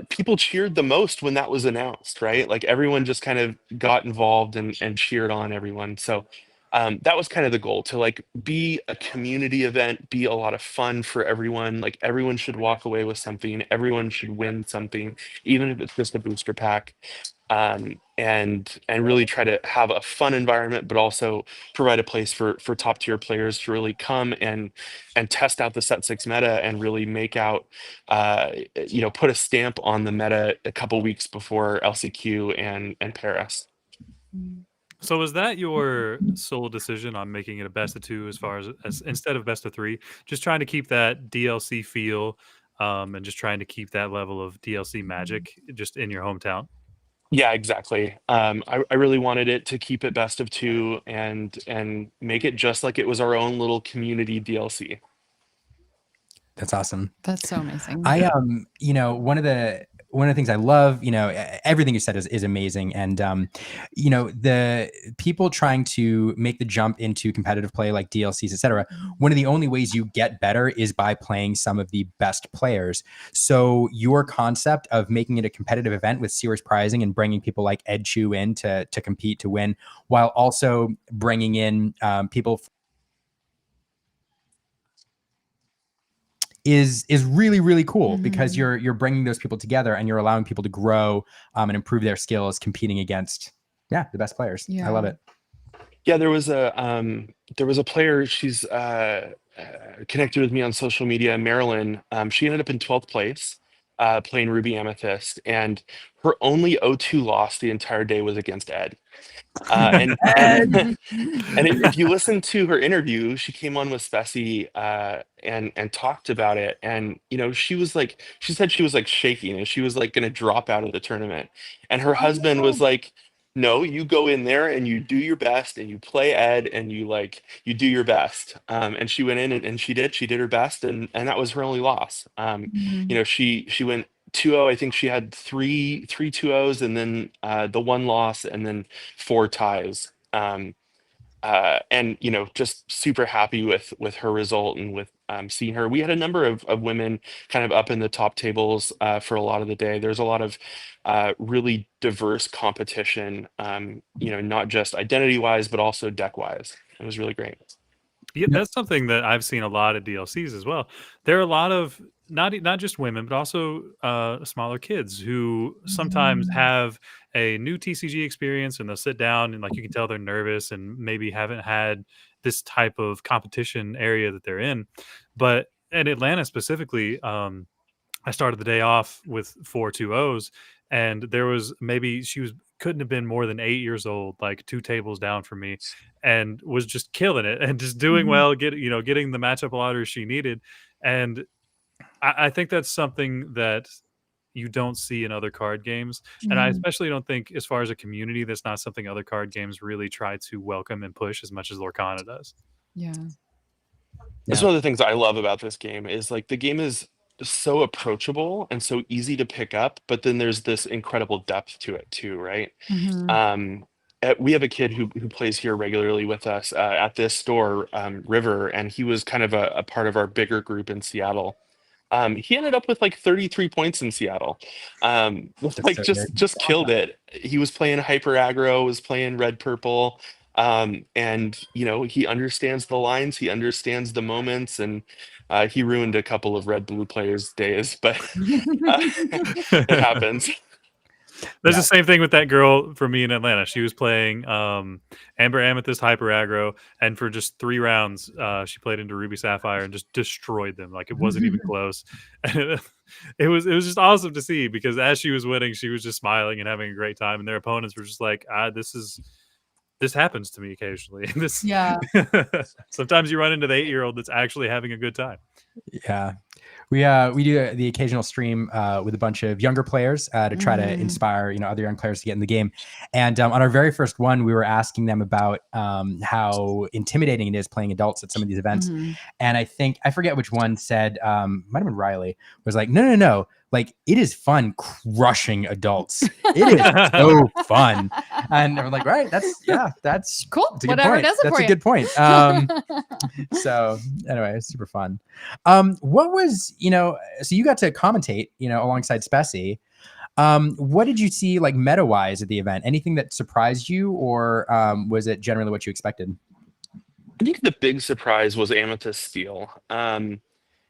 Speaker 4: people cheered the most when that was announced, right? Like everyone just kind of got involved and cheered on everyone. So that was kind of the goal, to like be a community event, be a lot of fun for everyone. Like everyone should walk away with something. Everyone should win something, even if it's just a booster pack. And really try to have a fun environment, but also provide a place for top tier players to really come and test out the set 6 meta and really make out, put a stamp on the meta a couple weeks before LCQ and Paris.
Speaker 2: Mm.
Speaker 3: So was that your sole decision on making it a best of two, as far as instead of best of three, just trying to keep that DLC feel, and just trying to keep that level of DLC magic just in your hometown?
Speaker 4: Yeah, exactly. I really wanted it to keep it best of two and make it just like it was our own little community DLC.
Speaker 1: That's awesome.
Speaker 2: That's so amazing.
Speaker 1: I one of the things I love, everything you said is amazing. And the people trying to make the jump into competitive play like DLCs, etc. One of the only ways you get better is by playing some of the best players. So your concept of making it a competitive event with serious prizing and bringing people like Ed Chu in to compete to win, while also bringing in people is really, really cool because
Speaker 2: Mhm.
Speaker 1: you're bringing those people together and you're allowing people to grow and improve their skills competing against the best players. I love
Speaker 2: Yeah.
Speaker 1: it.
Speaker 4: Yeah, there was a player. She's connected with me on social media, Marilyn. She ended up in 12th place playing Ruby Amethyst, and her only O2 loss the entire day was against Ed. And and if you listen to her interview, she came on with Spessy and talked about it. And you know, she said she was like shaking and she was like going to drop out of the tournament. And her
Speaker 2: Oh
Speaker 4: husband
Speaker 2: my
Speaker 4: was
Speaker 2: God.
Speaker 4: like, "No, you go in there and you do your best and you play Ed and you do your best." And she went in and she did her best and that was her only loss. You
Speaker 2: Mhm.
Speaker 4: know, she went 2-0. I think she had three 2-0s and then the one loss and then four ties. And you know, just super happy with her result and with seeing her. We had a number of women kind of up in the top tables for a lot of the day. There's a lot of really diverse competition, you know, not just identity wise, but also deck wise. It was really great.
Speaker 3: Yeah,
Speaker 1: Yep.
Speaker 3: that's something that I've seen a lot of DLCs as well. There are a lot of not just women, but also smaller kids who sometimes
Speaker 2: Mhm.
Speaker 3: have a new TCG experience, and they'll sit down and like you can tell they're nervous and maybe haven't had this type of competition area that they're in. But in Atlanta specifically, I started the day off with 4 2-0s, and there was maybe she was couldn't have been more than 8 years old, like 2 tables down from me, and was just killing it and just doing
Speaker 2: Mhm.
Speaker 3: well, getting the matchup lottery she needed. And I think that's something that you don't see in other card games. And I
Speaker 2: Mhm.
Speaker 3: especially don't think, as far as a community, that's not something other card games really try to welcome and push as much as Lorcana does.
Speaker 2: Yeah.
Speaker 4: That's
Speaker 1: Yeah.
Speaker 4: one of the things I love about this game is like the game is so approachable and so easy to pick up, but then there's this incredible depth to it too, right?
Speaker 2: Mhm.
Speaker 4: Um, we have a kid who plays here regularly with us at this store, River, and he was kind of a part of our bigger group in Seattle. He ended up with like 33 points in Seattle.
Speaker 1: That's
Speaker 4: Like
Speaker 1: so good.
Speaker 4: just killed it. He was playing hyper aggro, was playing red purple. And you know, he understands the lines, he understands the moments, and he ruined a couple of red blue players' days, but uh, it happens.
Speaker 3: There's
Speaker 1: Yeah.
Speaker 3: the same thing with that girl for me in Atlanta. She was playing Amber Amethyst Hyper Aggro, and for just 3 rounds, she played into Ruby Sapphire and just destroyed them. Like it wasn't even close. And it was just awesome to see because as she was winning, she was just smiling and having a great time, and their opponents were just like, this happens to me occasionally. This
Speaker 2: Yeah.
Speaker 3: sometimes you run into the 8-year-old that's actually having a good time.
Speaker 1: Yeah. We do the occasional stream with a bunch of younger players to try to
Speaker 2: Mhm.
Speaker 1: inspire other young players to get in the game. And on our very first one, we were asking them about how intimidating it is playing adults at some of these events.
Speaker 2: Mhm.
Speaker 1: And I forget which one said, might have been Riley, was like, no, like it is fun crushing adults. It is so fun. And we're like, right, that's
Speaker 2: Cool.
Speaker 1: a good
Speaker 2: Whatever
Speaker 1: point.
Speaker 2: does it
Speaker 1: That's
Speaker 2: for
Speaker 1: a
Speaker 2: you.
Speaker 1: good point. So anyway, it's super fun. What was, so you got to commentate, alongside Spessy. What did you see like meta wise at the event? Anything that surprised you, or was it generally what you expected?
Speaker 4: I think the big surprise was Amethyst Steel.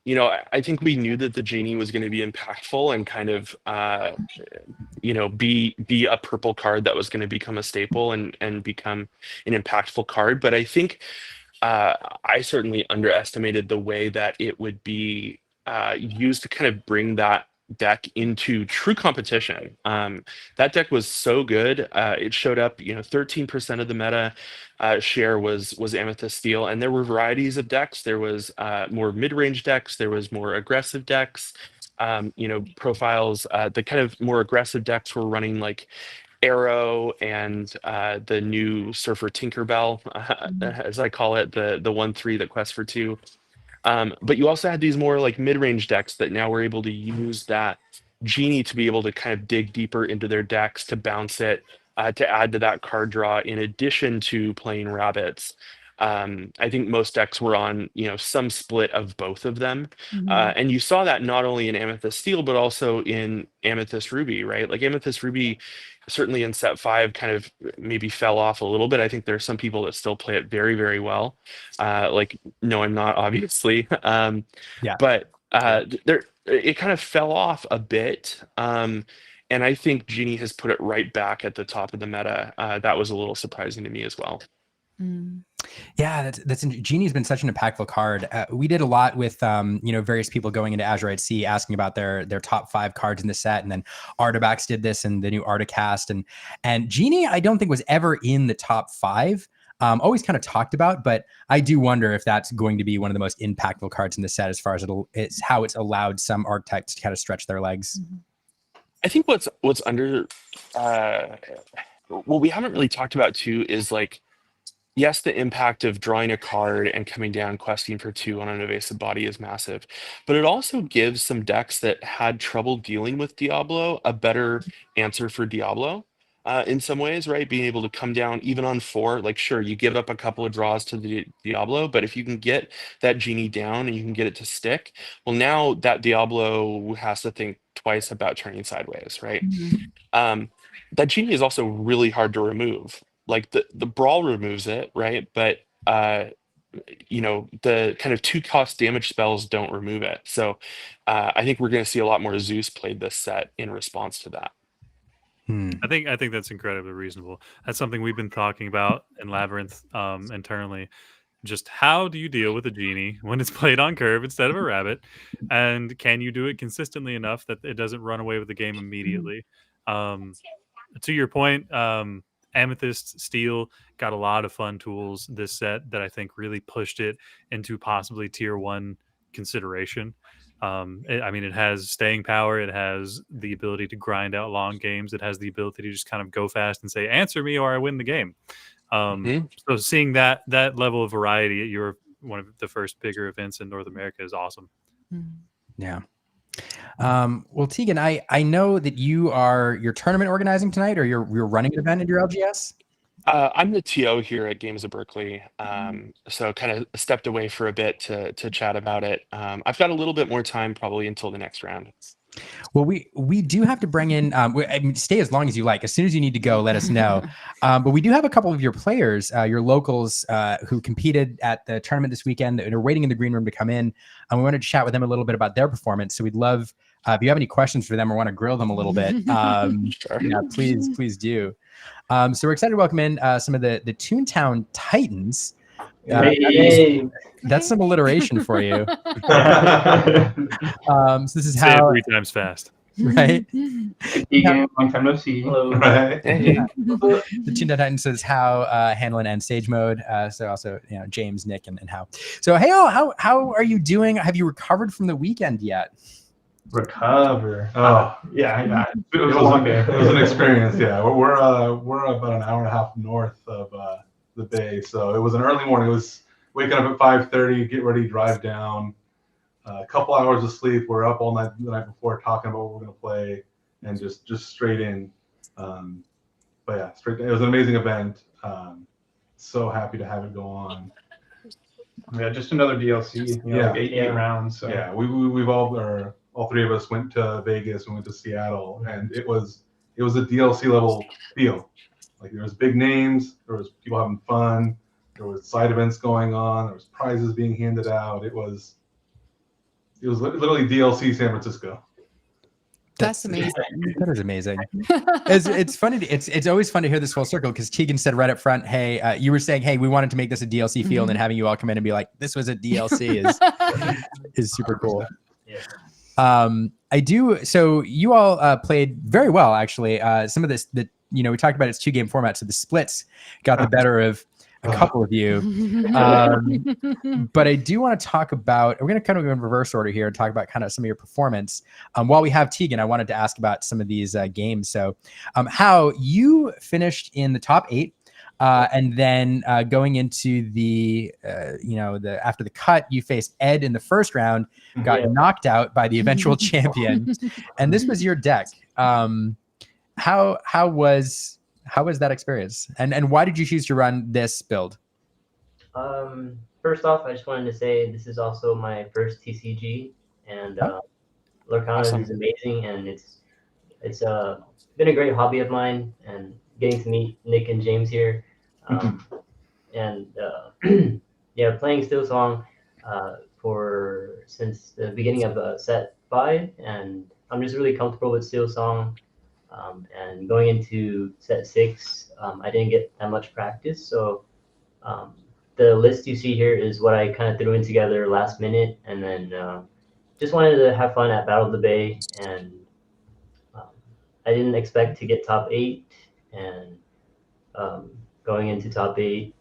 Speaker 4: You know, I think we knew that the genie was going to be impactful and kind of you know, be a purple card that was going to become a staple and become an impactful card. But I think uh, I certainly underestimated the way that it would be used to kind of bring that deck into true competition. That deck was so good. It showed up, you know, 13% of the meta share was Amethyst Steel, and there were varieties of decks. There was more mid-range decks. There was more aggressive decks. You know, profiles. The kind of more aggressive decks were running like Arrow and the new Surfer Tinkerbell,
Speaker 2: Mhm.
Speaker 4: as I call it, the 1/3 that quests for two. But you also had these more like mid-range decks that now were able to use that genie to be able to kind of dig deeper into their decks to bounce it, to add to that card draw in addition to playing rabbits. I think most decks were on, you know, some split of both of them.
Speaker 2: Mhm.
Speaker 4: And you saw that not only in Amethyst Steel, but also in Amethyst Ruby, right? Like Amethyst Ruby, certainly in set five, kind of maybe fell off a little bit. I think there are some people that still play it very, very well. Like no, I'm not obviously.
Speaker 1: Yeah.
Speaker 4: But there it kind of fell off a bit. And I think Genie has put it right back at the top of the meta. That was a little surprising to me as well.
Speaker 2: Mm.
Speaker 1: Yeah, Genie's been such an impactful card. We did a lot with various people going into Azurite Sea asking about their top 5 cards in the set, and then Artibax did this and the new Articast, and Genie I don't think was ever in the top 5. Always kind of talked about, but I do wonder if that's going to be one of the most impactful cards in the set as far as it's how it's allowed some archetypes to kind of stretch their legs.
Speaker 4: I think what's under what we haven't really talked about too is like, yes, the impact of drawing a card and coming down questing for 2 on an evasive body is massive, but it also gives some decks that had trouble dealing with Diablo a better answer for Diablo. In some ways, right? Being able to come down even on 4, like sure, you give up a couple of draws to the Diablo, but if you can get that Genie down and you can get it to stick, well, now that Diablo has to think twice about turning sideways, right? That Genie is also really hard to remove. Like the Brawl removes it, right? But the kind of 2-cost damage spells don't remove it. So I think we're going to see a lot more Zeus played this set in response to that.
Speaker 3: I think that's incredibly reasonable. That's something we've been talking about in Labyrinth internally. Just how do you deal with a Genie when it's played on curve instead of a rabbit, and can you do it consistently enough that it doesn't run away with the game immediately? To your point, Amethyst Steel got a lot of fun tools this set that I think really pushed it into possibly tier 1 consideration. It has staying power. It has the ability to grind out long games. It has the ability to just kind of go fast and say, answer me or I win the game. So seeing that level of variety at one of the first bigger events in North America is awesome.
Speaker 1: Yeah. Well, Tegan, I know that you're tournament organizing tonight, or you're running an event at your LGS.
Speaker 4: I'm the TO here at Games of Berkeley, so kind of stepped away for a bit to chat about it. I've got a little bit more time probably until the next round.
Speaker 1: Well, we do have to bring in, stay as long as you like. As soon as you need to go, let us know. But we do have a couple of your players, your locals who competed at the tournament this weekend and are waiting in the green room to come in. And we wanted to chat with them a little bit about their performance. So we'd love, if you have any questions for them or want to grill them a little bit,
Speaker 4: Sure.
Speaker 1: yeah, please do. So we're excited to welcome in some of the Toontown Titans. That's some alliteration for you. So this is
Speaker 3: Say it
Speaker 1: how
Speaker 3: 3 times fast.
Speaker 1: right.
Speaker 5: Tegan, long time no see. Hello. Right.
Speaker 4: Hey.
Speaker 1: The Toontown Titans is how Hanlon and Sage Mode. So also James, Nick, and how. So hey, how are you doing? Have you recovered from the weekend yet?
Speaker 5: Recover. Oh yeah. It was an experience. Yeah, we're about an hour and a half north of the bay, so it was an early morning. It was waking up at 5:30, get ready, drive down. A couple hours of sleep. We're up all night the night before talking about what we're going to play, and just straight in. But yeah, straight. It was an amazing event. So happy to have it go on.
Speaker 6: Yeah, just another DLC. Like eight rounds. So.
Speaker 5: Yeah, we've all 3 of us went to Vegas and went to Seattle, and it was a DLC level feel. Like there was big names, there was people having fun, there was side events going on, there was prizes being handed out. It was literally DLC San Francisco.
Speaker 2: That's amazing.
Speaker 1: That is amazing. It's funny. It's always fun to hear this full circle, because Tegan said right up front, hey, you were saying, hey, we wanted to make this a DLC feel, and then having you all come in and be like, this was a DLC is super cool.
Speaker 5: Yeah.
Speaker 1: I do. So you all played very well, actually. Some of this, we talked about its 2-game format. So the splits got the better of a couple of you. But I do want to talk about, we're going to kind of go in reverse order here and talk about kind of some of your performance. While we have Tegan, I wanted to ask about some of these games. So how you finished in the top 8. And then going into the after the cut, you faced Ed in the first round, got knocked out by the eventual champion, and this was your deck. How was that experience, and why did you choose to run this build?
Speaker 7: First off, I just wanted to say this is also my first TCG, and Lorcana is amazing, and it's been a great hobby of mine, and getting to meet Nick and James here. And playing Steel Song, since the beginning of set 5, and I'm just really comfortable with Steel Song. And going into set 6, I didn't get that much practice, so the list you see here is what I kind of threw in together last minute, and then just wanted to have fun at Battle of the Bay, and I didn't expect to get top 8, and going into top 8,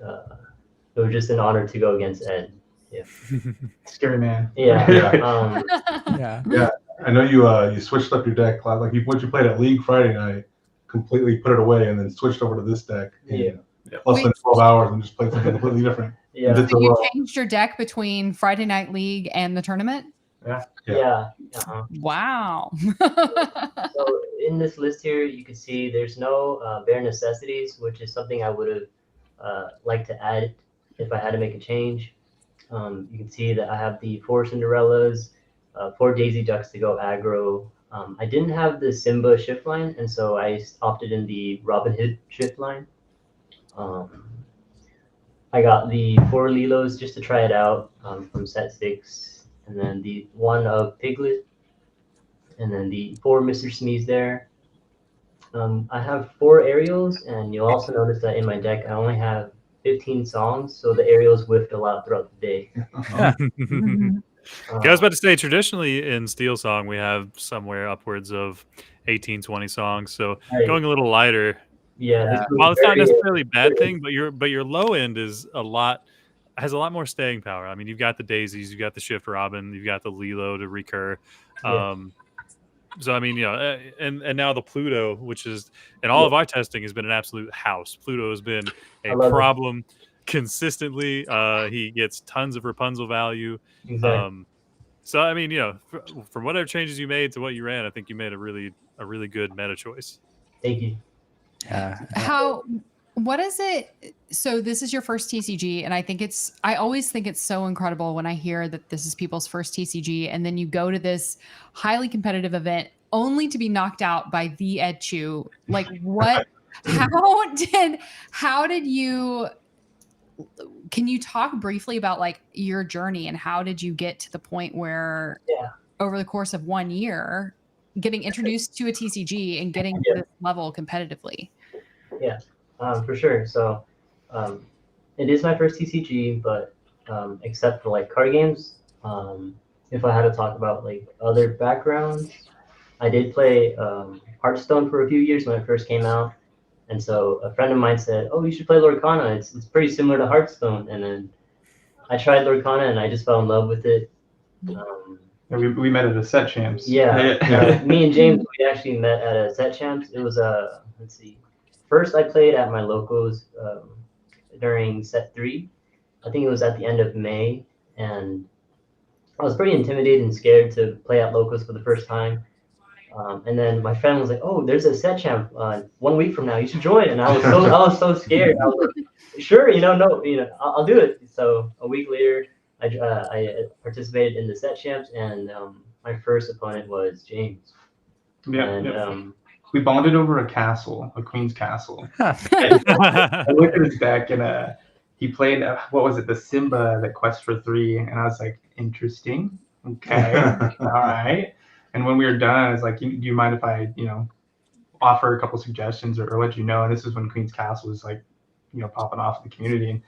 Speaker 7: it was just an honor to go against Ed. Yeah.
Speaker 6: Scary man.
Speaker 7: Yeah.
Speaker 1: Yeah.
Speaker 5: I know you switched up your deck. Like what you played at League Friday night, completely put it away, and then switched over to this deck in less than 12 hours and just played something completely different.
Speaker 7: Yeah.
Speaker 5: And did
Speaker 2: So
Speaker 5: so
Speaker 2: you
Speaker 5: well.
Speaker 2: changed your deck between Friday Night League and the tournament?
Speaker 7: Yeah.
Speaker 2: Wow.
Speaker 7: So in this list here, you can see there's no bare necessities, which is something I would have liked to add if I had to make a change. You can see that I have the 4 Cinderellas, 4 Daisy Ducks to go aggro. I didn't have the Simba shift line, and so I opted in the Robin Hood shift line. I got the 4 Lilos just to try it out from set 6, and then the 1 of Piglet, and then the 4 Mr. Sneeze there. I have 4 aerials, and you'll also notice that in my deck I only have 15 songs, so the aerials whiffed a lot throughout the day.
Speaker 3: I was about to say, traditionally in Steel Song, we have somewhere upwards of 18, 20 songs. So going a little lighter, while it's not necessarily a bad thing, but your low end is has a lot more staying power. I mean, you've got the daisies, you've got the shift robin, you've got the Lilo to recur. So I mean, and now the Pluto, which is in all of our testing has been an absolute house. Pluto has been a problem consistently. He gets tons of Rapunzel value.
Speaker 7: Exactly.
Speaker 3: So I mean, from whatever changes you made to what you ran, I think you made a really good meta choice.
Speaker 7: Thank you.
Speaker 2: What is it? So this is your first TCG, and I always think it's so incredible when I hear that this is people's first TCG, and then you go to this highly competitive event only to be knocked out by the Ed Chu. Like what? How did you? Can you talk briefly about like your journey and how did you get to the point where over the course of 1 year, getting introduced to a TCG and getting to this level competitively?
Speaker 7: Yeah. For sure. So it is my first TCG, but except for like card games, if I had to talk about like other backgrounds, I did play Hearthstone for a few years when it first came out. And so a friend of mine said, "Oh, you should play Lorcana. It's pretty similar to Hearthstone." And then I tried Lorcana and I just fell in love with it.
Speaker 6: We met at a set champs.
Speaker 7: Me and James, we actually met at a set champs. It was let's see. First, I played at my locals during set 3. I think it was at the end of May, and I was pretty intimidated and scared to play at locals for the first time. And then my friend was like, "Oh, there's a set champ 1 week from now. You should join." And I was so scared. I was like, "Sure, I'll do it." So a week later, I participated in the set champs, and my first opponent was James.
Speaker 6: We bonded over a castle, a queen's castle. I looked at his deck, and he played, what was it, the Simba, the Quest for 3, and I was like, interesting. Okay, all right. And when we were done, I was like, do you mind if I, offer a couple suggestions or let you know? And this is when Queen's Castle was like, popping off in the community. And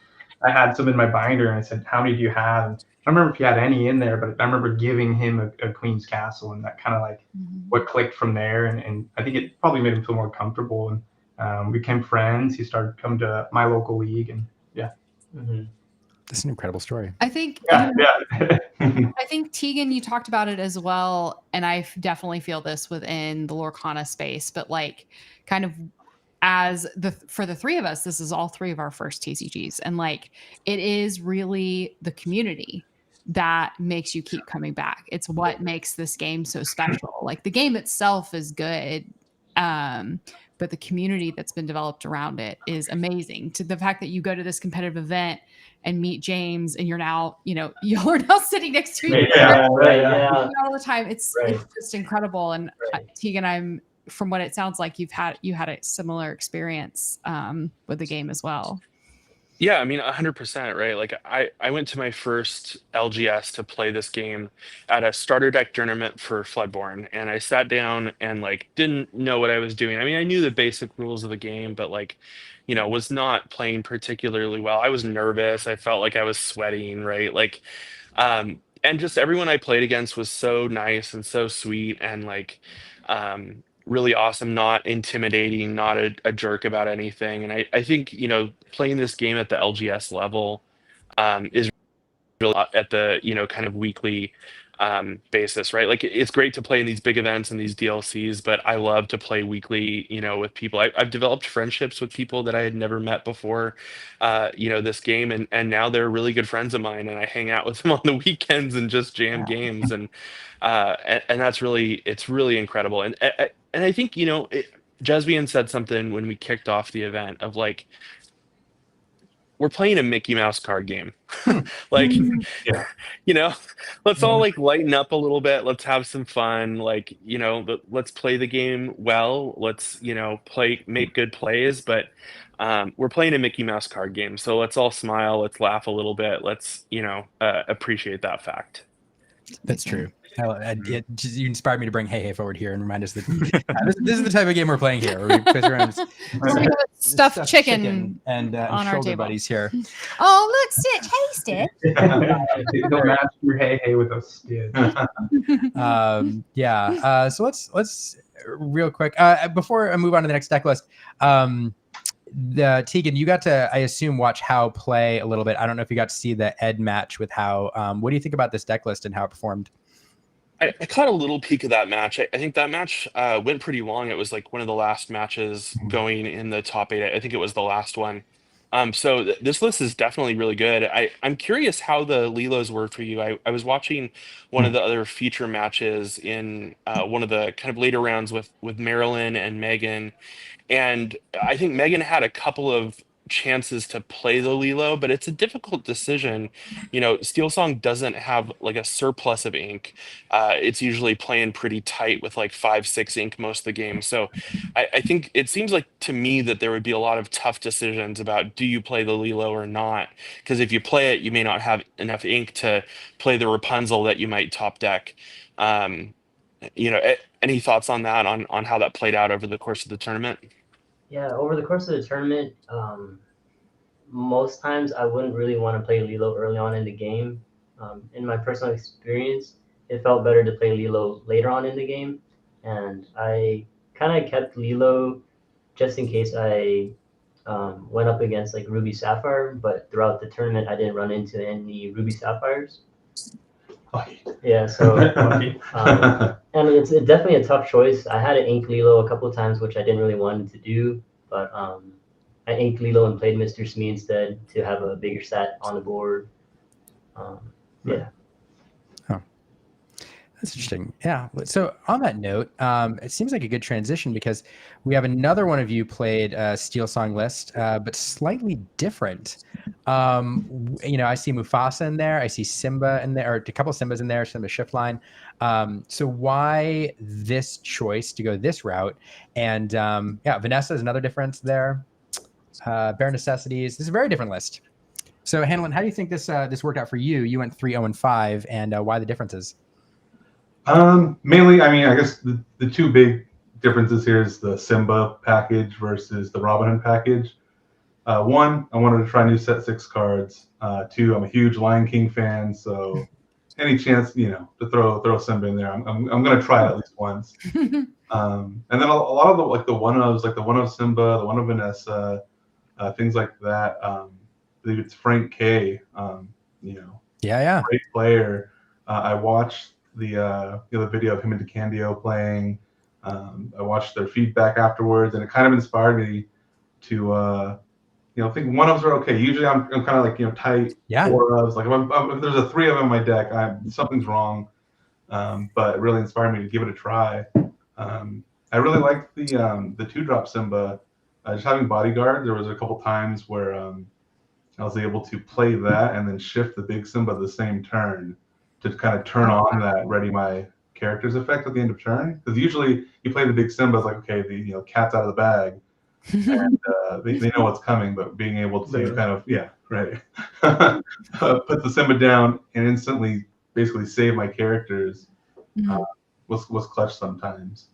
Speaker 6: I had some in my binder, and I said, "How many do you have?" And I don't remember if he had any in there, but I remember giving him a Queen's Castle, and that kind of like what clicked from there. And I think it probably made him feel more comfortable. And we became friends. He started coming to my local league, and
Speaker 1: That's an incredible story.
Speaker 2: I think, I think Tegan, you talked about it as well, and I definitely feel this within the Lorcana space. But like, kind of for the 3 of us, this is all 3 of our first TCGs, and like, it is really the community that makes you keep coming back. It's what makes this game so special. Like the game itself is good, but the community that's been developed around it is amazing. To the fact that you go to this competitive event and meet James, and you're now, you're now sitting next to each other all the time. It's just incredible. And Tegan, from what it sounds like, you had a similar experience with the game as well.
Speaker 4: Yeah, I mean, 100%, right? Like I went to my first LGS to play this game at a starter deck tournament for Floodborne, and I sat down and like didn't know what I was doing. I mean, I knew the basic rules of the game, but like, was not playing particularly well. I was nervous. I felt like I was sweating, right? Like, and just everyone I played against was so nice and so sweet and like, really awesome, not intimidating, not a jerk about anything. And I think, playing this game at the LGS level is really at the, kind of weekly basis, right? Like it's great to play in these big events and these DLCs, but I love to play weekly, with people. I've developed friendships with people that I had never met before, this game, and now they're really good friends of mine, and I hang out with them on the weekends and just jam games, and that's it's really incredible. And I think, Jesvian said something when we kicked off the event of like, we're playing a Mickey Mouse card game. Like,
Speaker 5: Yeah.
Speaker 4: let's all like lighten up a little bit. Let's have some fun. Like, let's play the game well. Let's, make good plays. But we're playing a Mickey Mouse card game. So let's all smile. Let's laugh a little bit. Let's, appreciate that fact.
Speaker 1: That's true. You inspired me to bring Hey forward here and remind us that this is the type of game we're playing here. Where we play around
Speaker 2: Stuffed chicken
Speaker 1: and
Speaker 2: on our
Speaker 1: shoulder
Speaker 2: table.
Speaker 1: buddies here.
Speaker 2: Oh, look, Stitch, taste it.
Speaker 6: Don't match your hey with a Stitch.
Speaker 1: So let's real quick before I move on to the next deck list. Tegan, you got to, I assume, watch How play a little bit. I don't know if you got to see the Ed match with How. What do you think about this deck list and how it performed?
Speaker 4: I caught a little peek of that match. I think that match went pretty long. It was like one of the last matches going in the top 8. I think it was the last one. So this list is definitely really good. I'm curious how the Lilos were for you. I was watching one of the other feature matches in one of the kind of later rounds with Marilyn and Megan. And I think Megan had a couple of chances to play the Lilo, but it's a difficult decision. Steel Song doesn't have like a surplus of ink. It's usually playing pretty tight with like 5-6 ink most of the game. So I think it seems like to me that there would be a lot of tough decisions about, do you play the Lilo or not? Because if you play it, you may not have enough ink to play the Rapunzel that you might top deck. Any thoughts on that, on how that played out over the course of the tournament?
Speaker 7: Yeah, over the course of the tournament, most times I wouldn't really want to play Lilo early on in the game. In my personal experience, it felt better to play Lilo later on in the game, and I kind of kept Lilo just in case I went up against like Ruby Sapphire, but throughout the tournament I didn't run into any Ruby Sapphires. Yeah, so and it's definitely a tough choice. I had to ink Lilo a couple of times, which I didn't really want to do, but I inked Lilo and played Mr. Smee instead to have a bigger stat on the board. Yeah.
Speaker 1: Oh, that's interesting. Yeah. So on that note, it seems like a good transition because we have another one of you played Steel Song list, but slightly different. I see Mufasa in there. I see Simba in there, or a couple of Simbas in there, Simba shift line. So why this choice to go this route? And Vanessa is another difference there. Bare Necessities. This is a very different list. So Hanlon, how do you think this worked out for you? You went 3-0-5, and why the differences?
Speaker 5: Mainly, I mean, I guess the two big differences here is the Simba package versus the Robin Hood package. One, I wanted to try new set 6 cards. Two, I'm a huge Lion King fan, so any chance, to throw Simba in there, I'm gonna try it at least once. And then a lot of the one-ofs, like the one of Simba, the one of Vanessa, things like that. I believe it's Frank K. Great player. I watched the video of him and DeCandio playing. I watched their feedback afterwards, and it kind of inspired me to think one-ofs are okay. Usually I'm kind of like tight 4-ofs. Like if there's a 3 of them in my deck, something's wrong. But it really inspired me to give it a try. I really liked the 2-drop Simba. Just having Bodyguard, there was a couple times where I was able to play that and then shift the big Simba the same turn to kind of turn on that ready my characters effect at the end of turn. Because usually you play the big Simba, it's like, okay, the cat's out of the bag. and they know what's coming, but being able to kind of put the Simba down and instantly basically save my characters was clutch sometimes.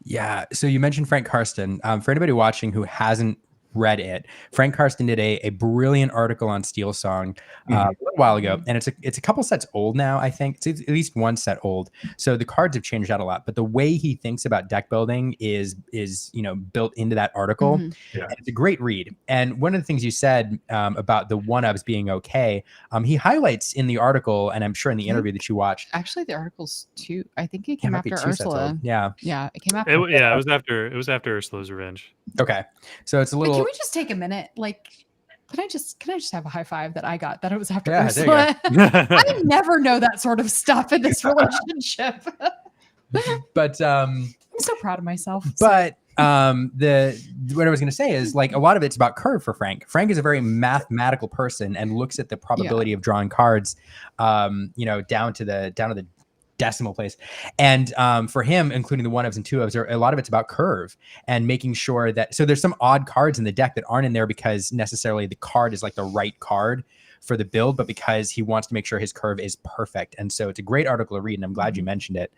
Speaker 1: Yeah. So you mentioned Frank Karsten. For anybody watching who hasn't read it, Frank Karsten did a brilliant article on Steel Song a little while ago, and it's a couple sets old now. I think it's at least one set old. So the cards have changed out a lot, but the way he thinks about deck building is built into that article. And it's a great read. And one of the things you said about the 1-ups being okay, he highlights in the article, and I'm sure in the interview that you watched.
Speaker 2: Actually, the article's two. I think it came after Ursula.
Speaker 1: Yeah,
Speaker 2: it came after.
Speaker 3: It was after Ursula's Revenge.
Speaker 1: Okay, so it's a little.
Speaker 2: Wait, can we just take a minute? Like, can I just have a high five that I got that it was after
Speaker 1: Yeah,
Speaker 2: Ursula? I never know that sort of stuff in this relationship.
Speaker 1: But
Speaker 2: I'm so proud of myself.
Speaker 1: But what I was going to say is, like, a lot of it's about curve for Frank. Frank is a very mathematical person and looks at the probability of drawing cards, down to the decimal place. And for him, including the 1-ups and 2-ups, a lot of it's about curve and making sure that, so there's some odd cards in the deck that aren't in there because necessarily the card is like the right card for the build, but because he wants to make sure his curve is perfect. And so it's a great article to read, and I'm glad you mentioned it.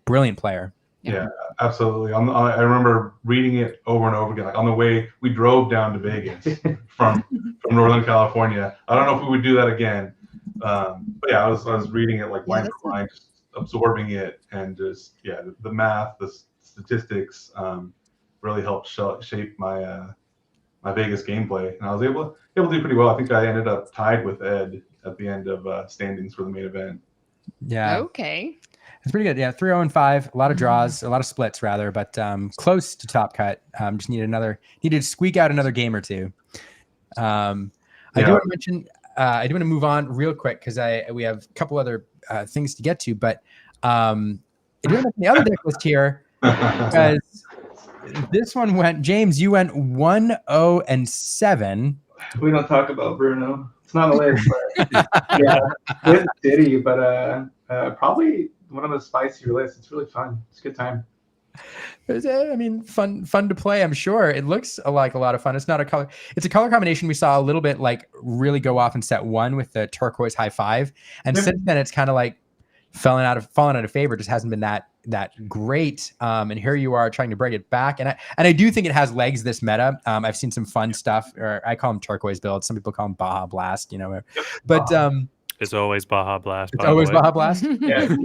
Speaker 1: Brilliant player.
Speaker 5: Yeah, absolutely. I remember reading it over and over again. Like on the way, we drove down to Vegas from Northern California. I don't know if we would do that again. But yeah, I was reading it like line for line, just absorbing it, and just the math, the statistics really helped shape my my Vegas gameplay, and I was able to do pretty well. I think I ended up tied with Ed at the end of standings for the main event.
Speaker 1: Yeah.
Speaker 2: Okay.
Speaker 1: It's pretty good. Yeah, 3-0-5, a lot of draws, a lot of splits rather, but close to top cut. Just needed to squeak out another game or two. I do want to mention. I do want to move on real quick because we have a couple other things to get to, but I do want to mention the other deck list here because this one went. James, you went 1-0-7.
Speaker 6: We don't talk about Bruno. It's not a list, but good city, but probably one of the spicier lists. It's really fun. It's a good time.
Speaker 1: I mean, fun to play. I'm sure it looks like a lot of fun. It's not a color. It's a color combination we saw a little bit like really go off in set 1 with the turquoise high 5, and since then it's kind of like fallen out of favor. It just hasn't been that great. And here you are trying to bring it back, and I do think it has legs this meta. I've seen some fun stuff, or I call them turquoise builds. Some people call them Baja Blast, but
Speaker 3: it's always Baja Blast.
Speaker 1: It's always Baja Blast.
Speaker 6: Yeah.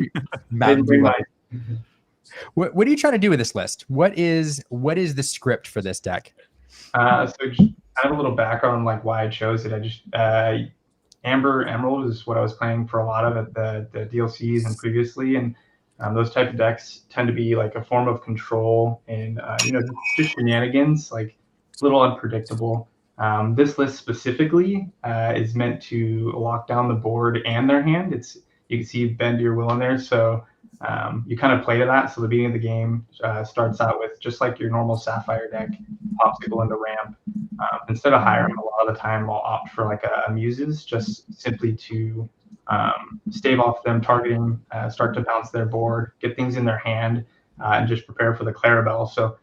Speaker 1: What are you trying to do with this list? What is the script for this deck?
Speaker 6: So just kind of a little background on like why I chose it. I just Amber Emerald is what I was playing for a lot of at the DLCs and previously, and those type of decks tend to be like a form of control and just shenanigans, like a little unpredictable. This list specifically is meant to lock down the board and their hand. You can see bend your will in there, so you kind of play to that. So the beginning of the game starts out with just like your normal Sapphire deck, Popsicle into ramp. Instead of hiring, a lot of the time I'll opt for like a Muses, just simply to stave off them targeting, start to bounce their board, get things in their hand, and just prepare for the Clarabelle. So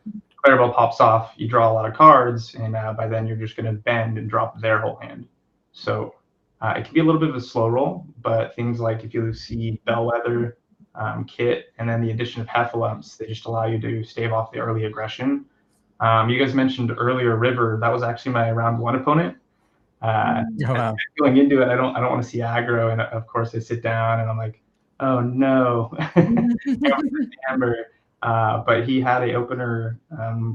Speaker 6: Clarabelle pops off, you draw a lot of cards, and by then you're just going to bend and drop their whole hand. So it can be a little bit of a slow roll, but things like if you see Bellwether, Kit, and then the addition of Heffalumps, they just allow you to stave off the early aggression. You guys mentioned earlier River. That was actually my round 1 opponent. Wow. Going into it, I don't want to see aggro, and of course I sit down and I'm like, oh no, Amber. But he had a opener,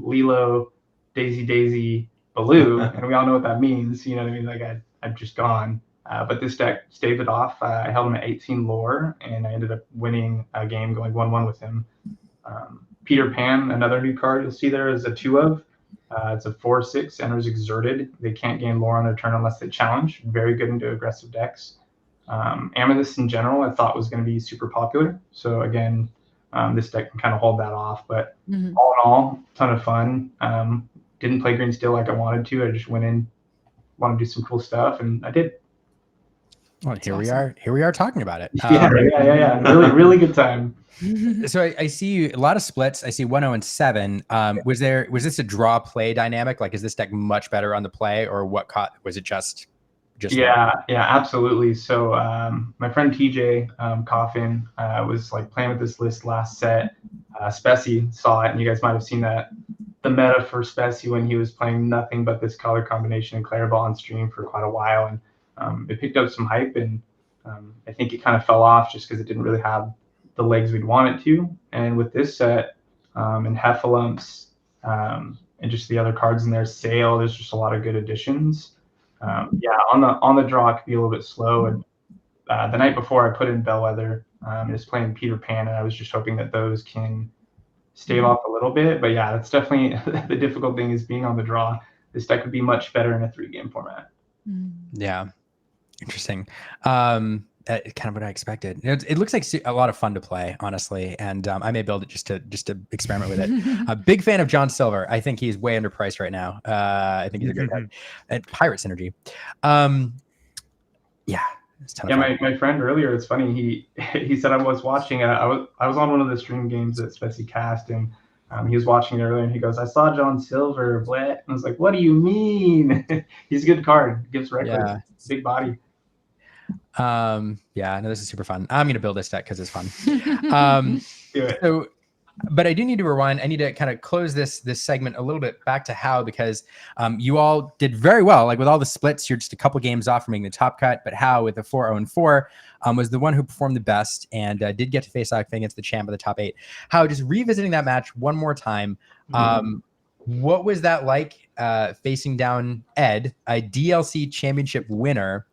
Speaker 6: Lilo, Daisy, Baloo, and we all know what that means. You know what I mean? Like I've just gone. But this deck staved it off. I held him at 18 lore, and I ended up winning a game going 1-1 with him. Peter Pan, another new card you'll see there is a 2-of. It's a 4/6, enters Exerted. They can't gain lore on their turn unless they challenge. Very good into aggressive decks. Amethyst in general I thought was going to be super popular. So again, this deck can kind of hold that off. But all in all, ton of fun. Didn't play green steel like I wanted to. I just went in, wanted to do some cool stuff, and I did.
Speaker 1: Well, here we are talking about it.
Speaker 6: Yeah. Really good time.
Speaker 1: So I see a lot of splits. I see 1-0 and 7. Was this a draw play dynamic? Like, is this deck much better on the play, or what was it just
Speaker 6: Yeah, absolutely. So my friend TJ Coffin was like playing with this list last set. Speci saw it, and you guys might have seen that the meta for Speci when he was playing nothing but this color combination and Clairball on stream for quite a while, and it picked up some hype, and I think it kind of fell off just because it didn't really have the legs we'd want it to. And with this set and Heffalumps and just the other cards in there, Sail, there's just a lot of good additions. On the draw it could be a little bit slow. And the night before I put in Bellwether, just playing Peter Pan, and I was just hoping that those can stave off a little bit. But yeah, that's definitely the difficult thing is being on the draw. This deck would be much better in a 3-game format.
Speaker 1: Yeah, interesting. Kind of what I expected. It looks like a lot of fun to play, honestly, and I may build it just to experiment with it. A big fan of John Silver. I think he's way underpriced right now. I think he's a great guy. And Pirate Synergy.
Speaker 6: My friend earlier, it's funny. He said I was watching. I was on one of the stream games that Speci cast, and he was watching it earlier, and he goes, "I saw John Silver." What? And I was like, "What do you mean?" He's a good card. Gives record. Big body.
Speaker 1: No, this is super fun. I'm gonna build this deck because it's fun.
Speaker 6: Do it.
Speaker 1: So, but I do need to rewind. I need to kind of close this segment a little bit back to How, because you all did very well. Like with all the splits, you're just a couple games off from making the top cut. But How, with the 4-0-4, was the one who performed the best and did get to face off against the champ of the top 8. How, just revisiting that match one more time. What was that like facing down Ed, a DLC championship winner?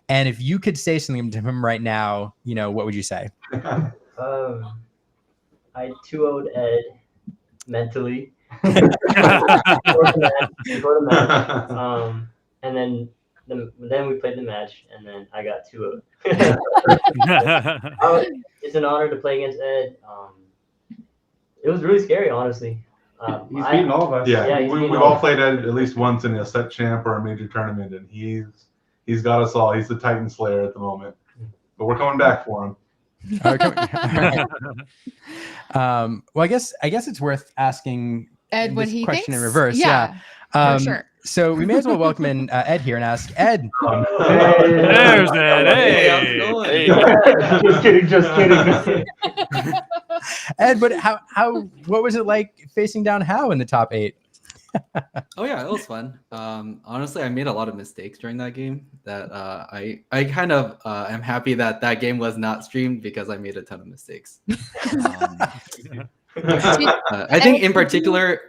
Speaker 1: And if you could say something to him right now, what would you say?
Speaker 7: I 2-0'd Ed mentally before the match. And then we played the match, and then I got 2-0'd. It's an honor to play against Ed. It was really scary, honestly.
Speaker 6: He's beaten all of us.
Speaker 5: Yeah, we've all played Ed at least once in a set champ or a major tournament, and he's got us all. He's the Titan Slayer at the moment, but we're coming back for him.
Speaker 1: Well, I guess it's worth asking
Speaker 2: Ed what
Speaker 1: this
Speaker 2: he
Speaker 1: question
Speaker 2: thinks?
Speaker 1: in reverse.
Speaker 2: For sure.
Speaker 1: So we may as well welcome in Ed here and ask Ed.
Speaker 3: There's Ed. Hey.
Speaker 6: Just kidding.
Speaker 1: Ed, but what was it like facing down How in the top 8?
Speaker 8: Oh yeah, it was fun. Honestly, I made a lot of mistakes during that game that I kind of am happy that game was not streamed because I made a ton of mistakes. I think in particular,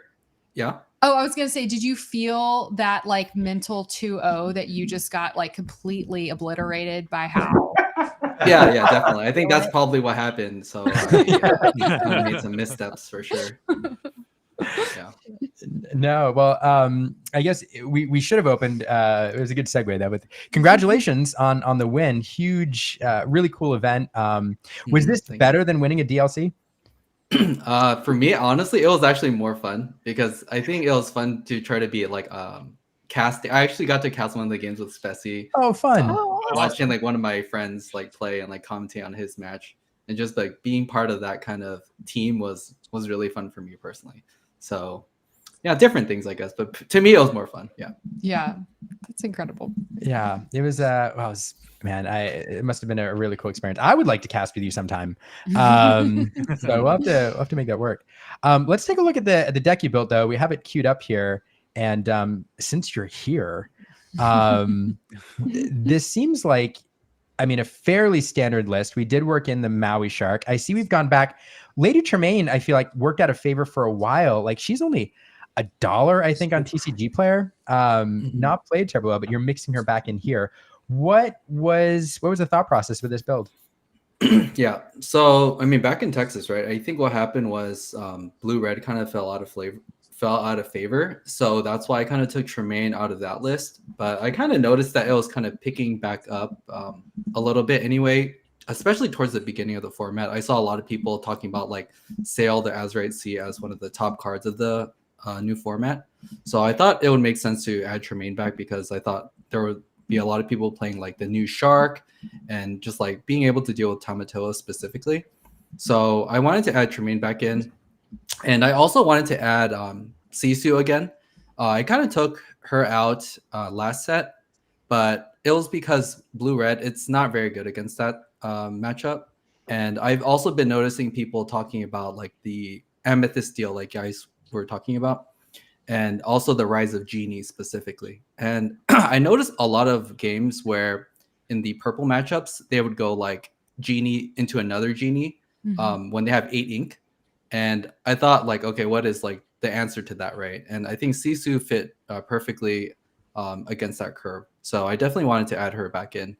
Speaker 8: yeah.
Speaker 2: Oh, I was gonna say, did you feel that like mental 2-0 that you just got like completely obliterated by How?
Speaker 8: Yeah, definitely. I think that's probably what happened. So I made some missteps for sure. Yeah.
Speaker 1: No, well, I guess we should have opened. It was a good segue though. But congratulations on the win! Huge, really cool event. Was this better than winning a DLC?
Speaker 8: For me, honestly, it was actually more fun because I think it was fun to try to be like casting. I actually got to cast one of the games with Speci.
Speaker 1: Oh, fun!
Speaker 8: Watching like one of my friends like play and like commentate on his match, and just like being part of that kind of team was really fun for me personally. So yeah, different things, I guess. But to me, it was more fun. Yeah,
Speaker 2: that's incredible.
Speaker 1: Yeah, it was. It must have been a really cool experience. I would like to cast with you sometime. So we'll have to make that work. Let's take a look at the deck you built, though. We have it queued up here, and since you're here, this seems like, a fairly standard list. We did work in the Maui Shark. I see we've gone back. Lady Tremaine, I feel like worked out of favor for a while. Like she's only $1, I think, on TCG Player. Not played terribly well, but you're mixing her back in here. What was the thought process with this build?
Speaker 8: Yeah. So back in Texas, right? I think what happened was blue red kind of fell out of favor. So that's why I kind of took Tremaine out of that list. But I kind of noticed that it was kind of picking back up a little bit anyway, especially towards the beginning of the format. I saw a lot of people talking about like Sail the Azurite Sea as one of the top cards of the new format. So I thought it would make sense to add Tremaine back because I thought there would be a lot of people playing like the new Shark and just like being able to deal with Tamatoa specifically. So I wanted to add Tremaine back in, and I also wanted to add Sisu again. I kind of took her out last set, but it was because blue red. It's not very good against that matchup, and I've also been noticing people talking about like the Amethyst deal, like guys were talking about, and also the rise of Genie specifically. And I noticed a lot of games where in the purple matchups they would go like Genie into another Genie when they have 8 ink. And I thought like, okay, what is like the answer to that, right? And I think Sisu fit perfectly against that curve. So I definitely wanted to add her back in.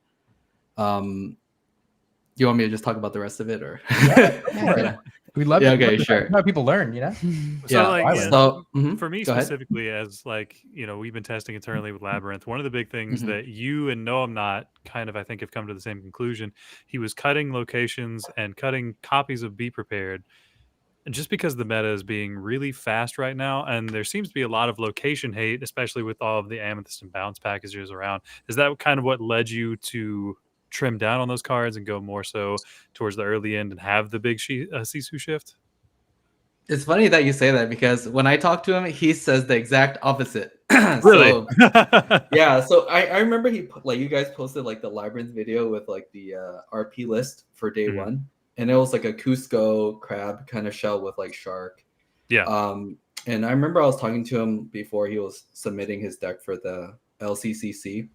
Speaker 8: You want me to just talk about the rest of it, or?
Speaker 1: Yeah. We love it.
Speaker 8: Okay, sure.
Speaker 1: How people learn, you know?
Speaker 3: So
Speaker 8: Yeah,
Speaker 3: like
Speaker 8: so
Speaker 3: for me
Speaker 8: go ahead.
Speaker 3: specifically, as like we've been testing internally with Labyrinth. One of the big things that you and No I'm Not kind of I think have come to the same conclusion. He was cutting locations and cutting copies of Be Prepared, just because the meta is being really fast right now, and there seems to be a lot of location hate, especially with all of the Amethyst and Bounce packages around. Is that kind of what led you to trim down on those cards and go more so towards the early end and have the big Sisu shift?
Speaker 8: It's funny that you say that because when I talk to him, he says the exact opposite.
Speaker 3: Really?
Speaker 8: So, yeah. So I remember like you guys posted like the Labyrinth video with like the RP list for day one, and it was like a Cusco crab kind of shell with like shark.
Speaker 3: Yeah.
Speaker 8: And I remember I was talking to him before he was submitting his deck for the LCCC,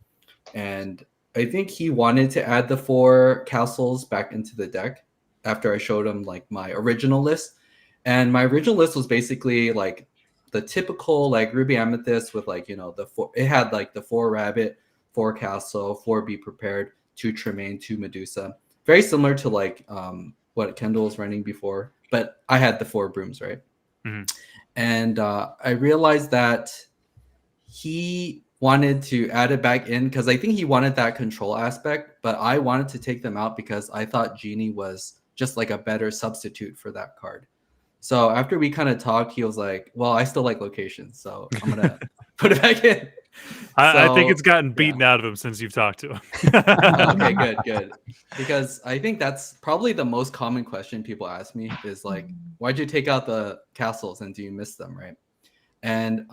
Speaker 8: and I think he wanted to add the 4 castles back into the deck after I showed him like my original list. And my original list was basically like the typical like Ruby Amethyst with like, it had like the 4 rabbit, 4 castle, 4 Be Prepared, 2 Tremaine, 2 Medusa. Very similar to like what Kendall was running before, but I had the 4 brooms, right? And I realized that he wanted to add it back in because I think he wanted that control aspect, but I wanted to take them out because I thought Genie was just like a better substitute for that card. So after we kind of talked, he was like, well, I still like locations, so I'm going to put it back in.
Speaker 3: I think it's gotten beaten out of him since you've talked to him.
Speaker 8: Okay, good. Because I think that's probably the most common question people ask me is like, why'd you take out the castles and do you miss them, right? And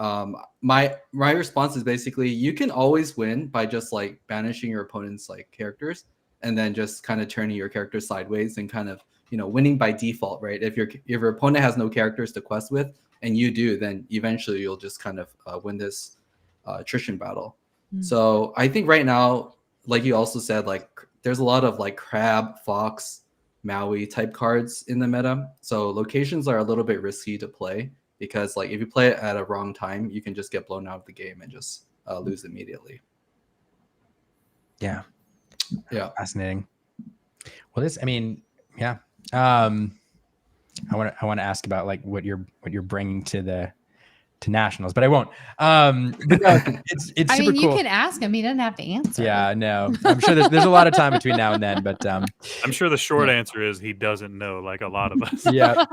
Speaker 8: my response is basically, you can always win by just like banishing your opponent's like characters and then just kind of turning your character sideways and kind of winning by default, right? If your opponent has no characters to quest with and you do, then eventually you'll just kind of win this attrition battle. So I think right now, like you also said, like there's a lot of like crab, fox, Maui type cards in the meta. So locations are a little bit risky to play because like if you play it at a wrong time, you can just get blown out of the game and just lose immediately.
Speaker 1: Yeah. Fascinating. Well, yeah. I want to ask about like what you're bringing to nationals, but I won't. But no, it's super cool.
Speaker 2: You can ask him; he doesn't have to answer.
Speaker 1: Yeah, no, I'm sure there's a lot of time between now and then, but I'm
Speaker 3: sure the short answer is he doesn't know, like a lot of us.
Speaker 8: Yeah.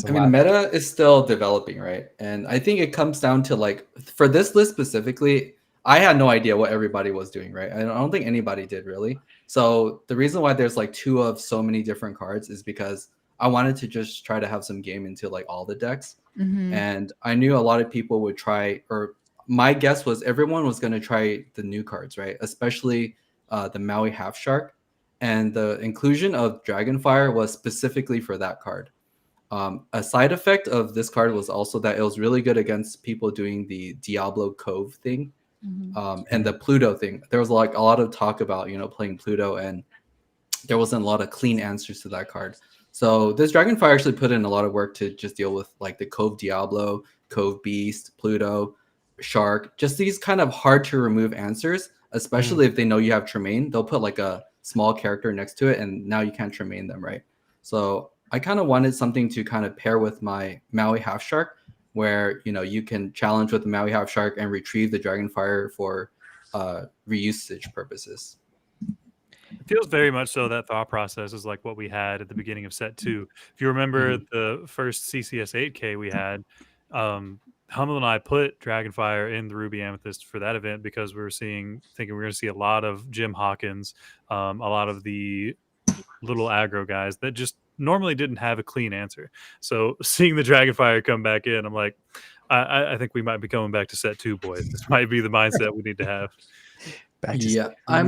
Speaker 8: Meta is still developing, right? And I think it comes down to like for this list specifically, I had no idea what everybody was doing, right? I don't think anybody did really. So the reason why there's like 2 of so many different cards is because I wanted to just try to have some game into like all the decks. And I knew a lot of people would try, or my guess was everyone was going to try the new cards, right? Especially the Maui Half Shark. And the inclusion of Dragonfire was specifically for that card. A side effect of this card was also that it was really good against people doing the Diablo Cove thing. And the Pluto thing. There was like a lot of talk about playing Pluto, and there wasn't a lot of clean answers to that card. So this Dragonfire actually put in a lot of work to just deal with like the Cove Diablo, Cove Beast, Pluto, Shark, just these kind of hard to remove answers, especially if they know you have Tremaine. They'll put like a small character next to it and now you can't Tremaine them, right? So I kind of wanted something to kind of pair with my Maui Half Shark, where you can challenge with the Maui Half Shark and retrieve the Dragonfire for reusage purposes.
Speaker 3: It feels very much so that thought process is like what we had at the beginning of set 2. If you remember the first CCS 8K we had, Hummel and I put Dragonfire in the Ruby Amethyst for that event because we were thinking we were going to see a lot of Jim Hawkins, a lot of the little aggro guys that just normally didn't have a clean answer. So seeing the Dragonfire come back in, I'm like, I think we might be coming back to set 2, boys. This might be the mindset we need to have.
Speaker 8: Yeah, I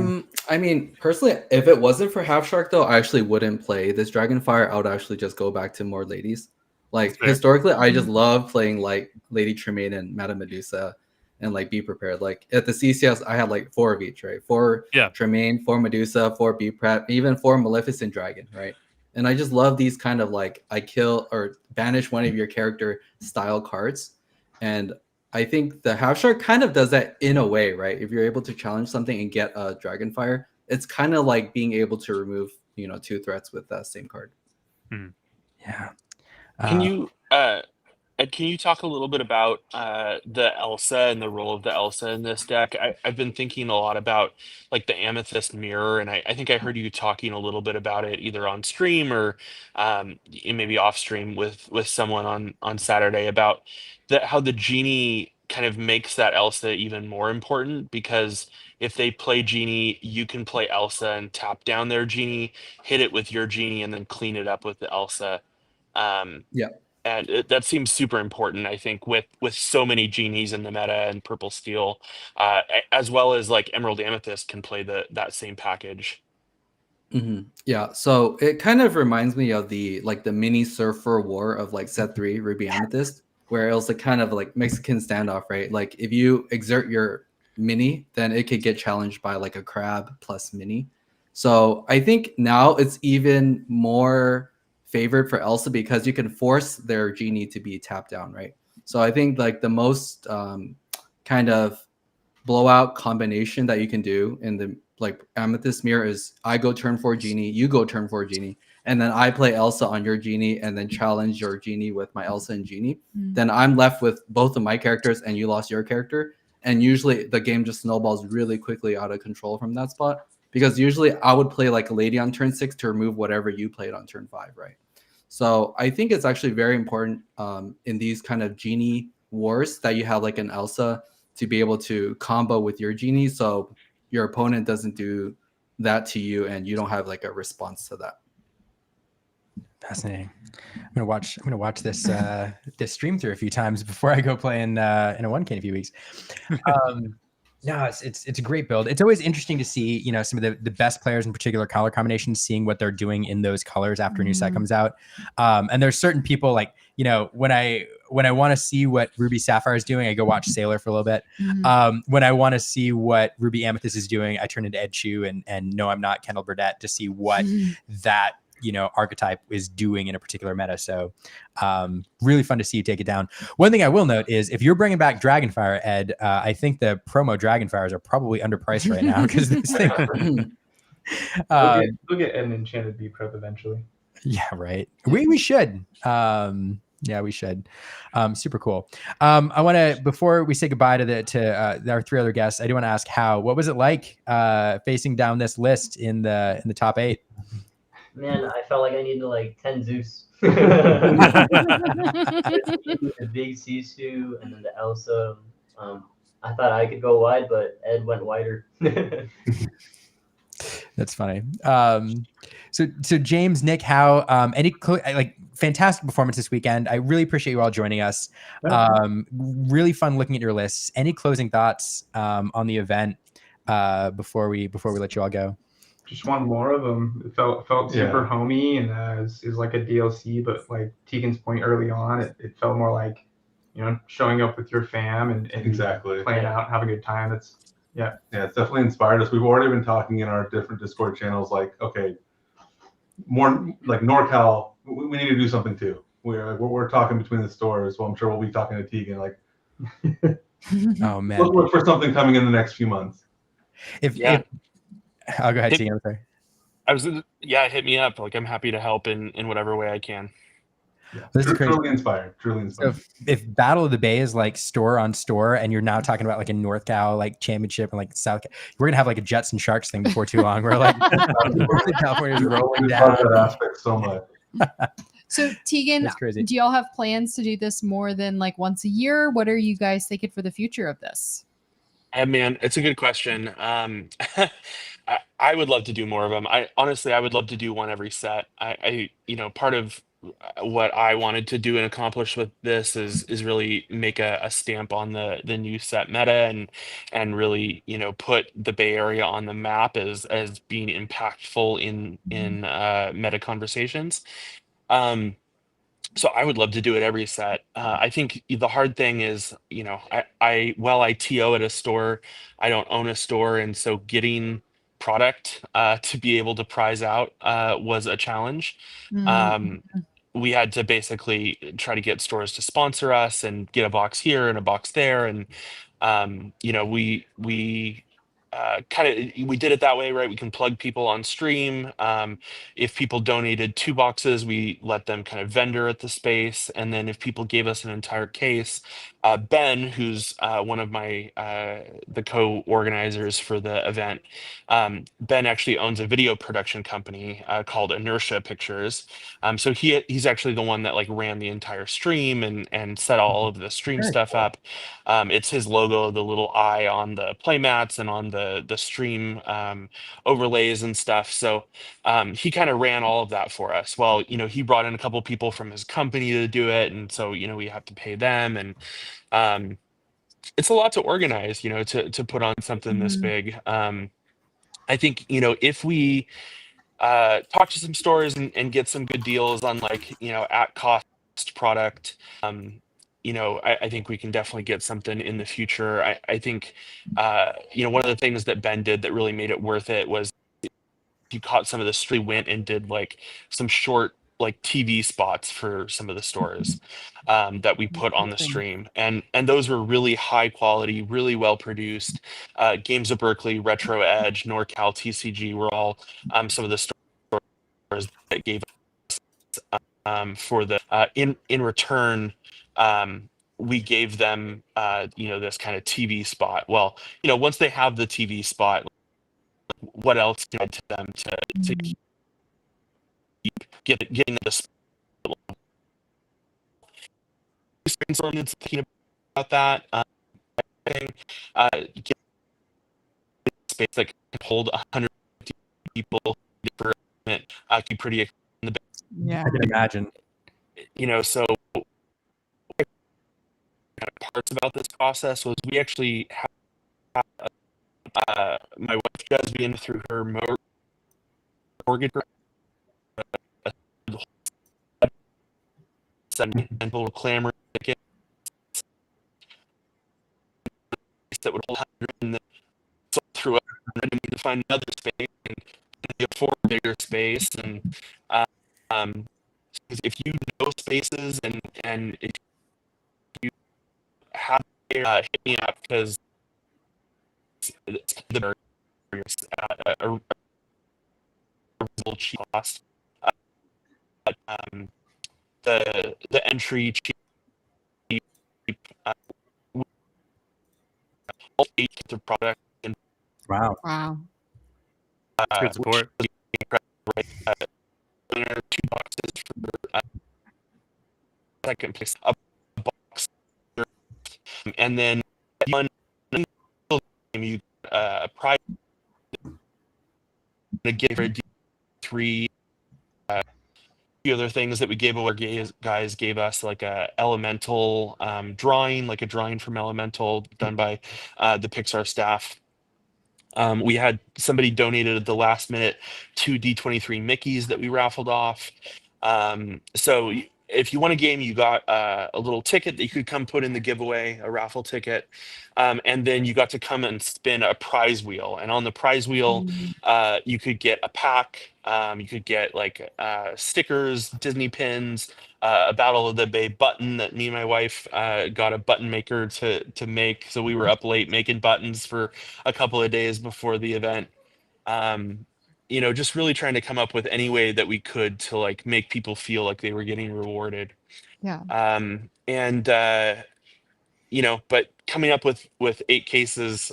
Speaker 8: mean, personally, if it wasn't for Half Shark, though, I actually wouldn't play this Dragonfire. I would actually just go back to more ladies. Like historically, I just love playing like Lady Tremaine and Madame Medusa, and like Be Prepared. Like at the CCS, I had like 4 of each, right? 4 Tremaine, 4 Medusa, 4 Be Prep, even 4 Maleficent Dragon, right? And I just love these kind of like I kill or banish one of your character style cards, and I think the Half Shark kind of does that in a way, right? If you're able to challenge something and get a Dragonfire, it's kind of like being able to remove, 2 threats with that same card.
Speaker 1: Yeah.
Speaker 4: Can you Ed, can you talk a little bit about the Elsa and the role of the Elsa in this deck? I've been thinking a lot about like the Amethyst Mirror, and I think I heard you talking a little bit about it either on stream or maybe off stream with someone on Saturday about how the genie kind of makes that Elsa even more important, because if they play genie, you can play Elsa and tap down their genie, hit it with your genie, and then clean it up with the Elsa.
Speaker 8: Yeah.
Speaker 4: And that seems super important, I think, with so many genies in the meta and Purple Steel, as well as like Emerald Amethyst can play that same package.
Speaker 8: Yeah, so it kind of reminds me of the mini Surfer War of like set 3 Ruby Amethyst, where it was like kind of like Mexican standoff, right? Like if you exert your mini, then it could get challenged by like a crab plus mini. So I think now it's even more favored for Elsa because you can force their genie to be tapped down, right? So I think like the most kind of blowout combination that you can do in the like Amethyst Mirror is I go turn 4 genie, you go turn 4 genie, and then I play Elsa on your genie and then challenge your genie with my Elsa and genie. Then I'm left with both of my characters and you lost your character. And usually the game just snowballs really quickly out of control from that spot, because usually I would play like a lady on turn 6 to remove whatever you played on turn 5, right? So I think it's actually very important in these kind of genie wars that you have like an Elsa to be able to combo with your genie, so your opponent doesn't do that to you and you don't have like a response to that.
Speaker 1: Fascinating. I'm gonna watch this this stream through a few times before I go play in a 1K in a few weeks. No, it's a great build. It's always interesting to see, some of the best players in particular color combinations, seeing what they're doing in those colors after a new set comes out. And there's certain people like, when I want to see what Ruby Sapphire is doing, I go watch Sailor for a little bit. When I want to see what Ruby Amethyst is doing, I turn into Ed Chu and No, I'm Not Kendall Burdett to see what that archetype is doing in a particular meta. So really fun to see you take it down. One thing I will note is if you're bringing back Dragonfire, Ed, I think the promo Dragonfires are probably underpriced right now because this thing.
Speaker 6: We'll get an enchanted Be Prep eventually.
Speaker 1: Yeah, right. We should. Yeah, we should. Super cool. I want to, before we say goodbye to our 3 other guests, I do want to ask what was it like facing down this list in the top 8?
Speaker 7: Man, I felt like I needed like 10 Zeus. The big Sisu and then the Elsa. I thought I could go wide, but Ed went wider.
Speaker 1: That's funny. So James, Nick, how any fantastic performance this weekend. I really appreciate you all joining us. Really fun looking at your lists. Any closing thoughts on the event before we let you all go?
Speaker 6: Just one more of them. It felt super homey, and is like a DLC, but like Tegan's point early on, it felt more like showing up with your fam and
Speaker 5: exactly
Speaker 6: playing out, having a good time. It's
Speaker 5: definitely inspired us. We've already been talking in our different Discord channels, like, okay, more like NorCal, we need to do something too. We're talking between the stores, so I'm sure we'll be talking to Tegan like,
Speaker 1: oh man,
Speaker 5: look for something coming in the next few months.
Speaker 1: I'll go ahead, Tegan.
Speaker 4: Hit me up. Like, I'm happy to help in whatever way I can.
Speaker 5: Yeah, this is truly inspired.
Speaker 1: So if Battle of the Bay is like store on store, and you're now talking about like a North Cal like championship and like South, we're gonna have like a Jets and Sharks thing before too long. We're like California's rolling down.
Speaker 5: That aspect so much.
Speaker 2: So Tegan, do y'all have plans to do this more than like once a year? What are you guys thinking for the future of this?
Speaker 4: Man, it's a good question. I would love to do more of them. I honestly, I would love to do one every set. Part of what I wanted to do and accomplish with this is really make a stamp on the new set meta and really put the Bay Area on the map as being impactful in meta conversations. So I would love to do it every set. I think the hard thing is, I TO at a store, I don't own a store, and so getting product to be able to prize out was a challenge. Um, we had to basically try to get stores to sponsor us and get a box here and a box there, and we we did it that way, right? We can plug people on stream. If people donated 2 boxes, we let them kind of vendor at the space, and then if people gave us an entire case, Ben, who's one of my the co-organizers for the event, Ben actually owns a video production company called Inertia Pictures. So he's actually the one that like ran the entire stream and set all of the stream
Speaker 2: Very
Speaker 4: stuff
Speaker 2: cool.
Speaker 4: up. It's his logo, the little eye on the playmats and on the stream overlays and stuff. So he kind of ran all of that for us. Well, he brought in a couple people from his company to do it, and so we have to pay them, and it's a lot to organize, to put on something this big. I think if we talk to some stores and get some good deals on like at cost product, I think we can definitely get something in the future. I think one of the things that Ben did that really made it worth it was you caught some of the street, went and did like some short like TV spots for some of the stores that we put on the stream, and those were really high quality, really well produced. Games of Berkeley, Retro Edge, NorCal, TCG were all some of the stores that gave us for the in return. We gave them this kind of TV spot. Well, once they have the TV spot, what else can I to them to keep getting the brainstorming thinking about that get space that can hold 150 people for keep pretty in the
Speaker 2: Yeah.
Speaker 1: I can imagine.
Speaker 4: so parts about this process was we actually have my wife Jasmine through her mortgage central clamor ticket that would hold 100 and then through it and need to find another space and afford a bigger space, and if you know spaces and if you have hit me up because the barriers at a reasonable cheap cost. The entry cheap the product and
Speaker 1: Wow.
Speaker 3: Good support.
Speaker 4: Right, 2 boxes for second place, a box, and then one you prize to give for D3. Few other things that we gave away, guys gave us like a elemental drawing, like a drawing from Elemental done by the Pixar staff. We had somebody donated at the last minute 2 D23 Mickeys that we raffled off. So if you won a game, you got a little ticket that you could come put in the giveaway, a raffle ticket. And then you got to come and spin a prize wheel. And on the prize wheel, you could get a pack. You could get like stickers, Disney pins, a Battle of the Bay button that me and my wife got a button maker to make. So we were up late making buttons for a couple of days before the event. Just really trying to come up with any way that we could to like make people feel like they were getting rewarded.
Speaker 2: Yeah.
Speaker 4: But coming up with 8 cases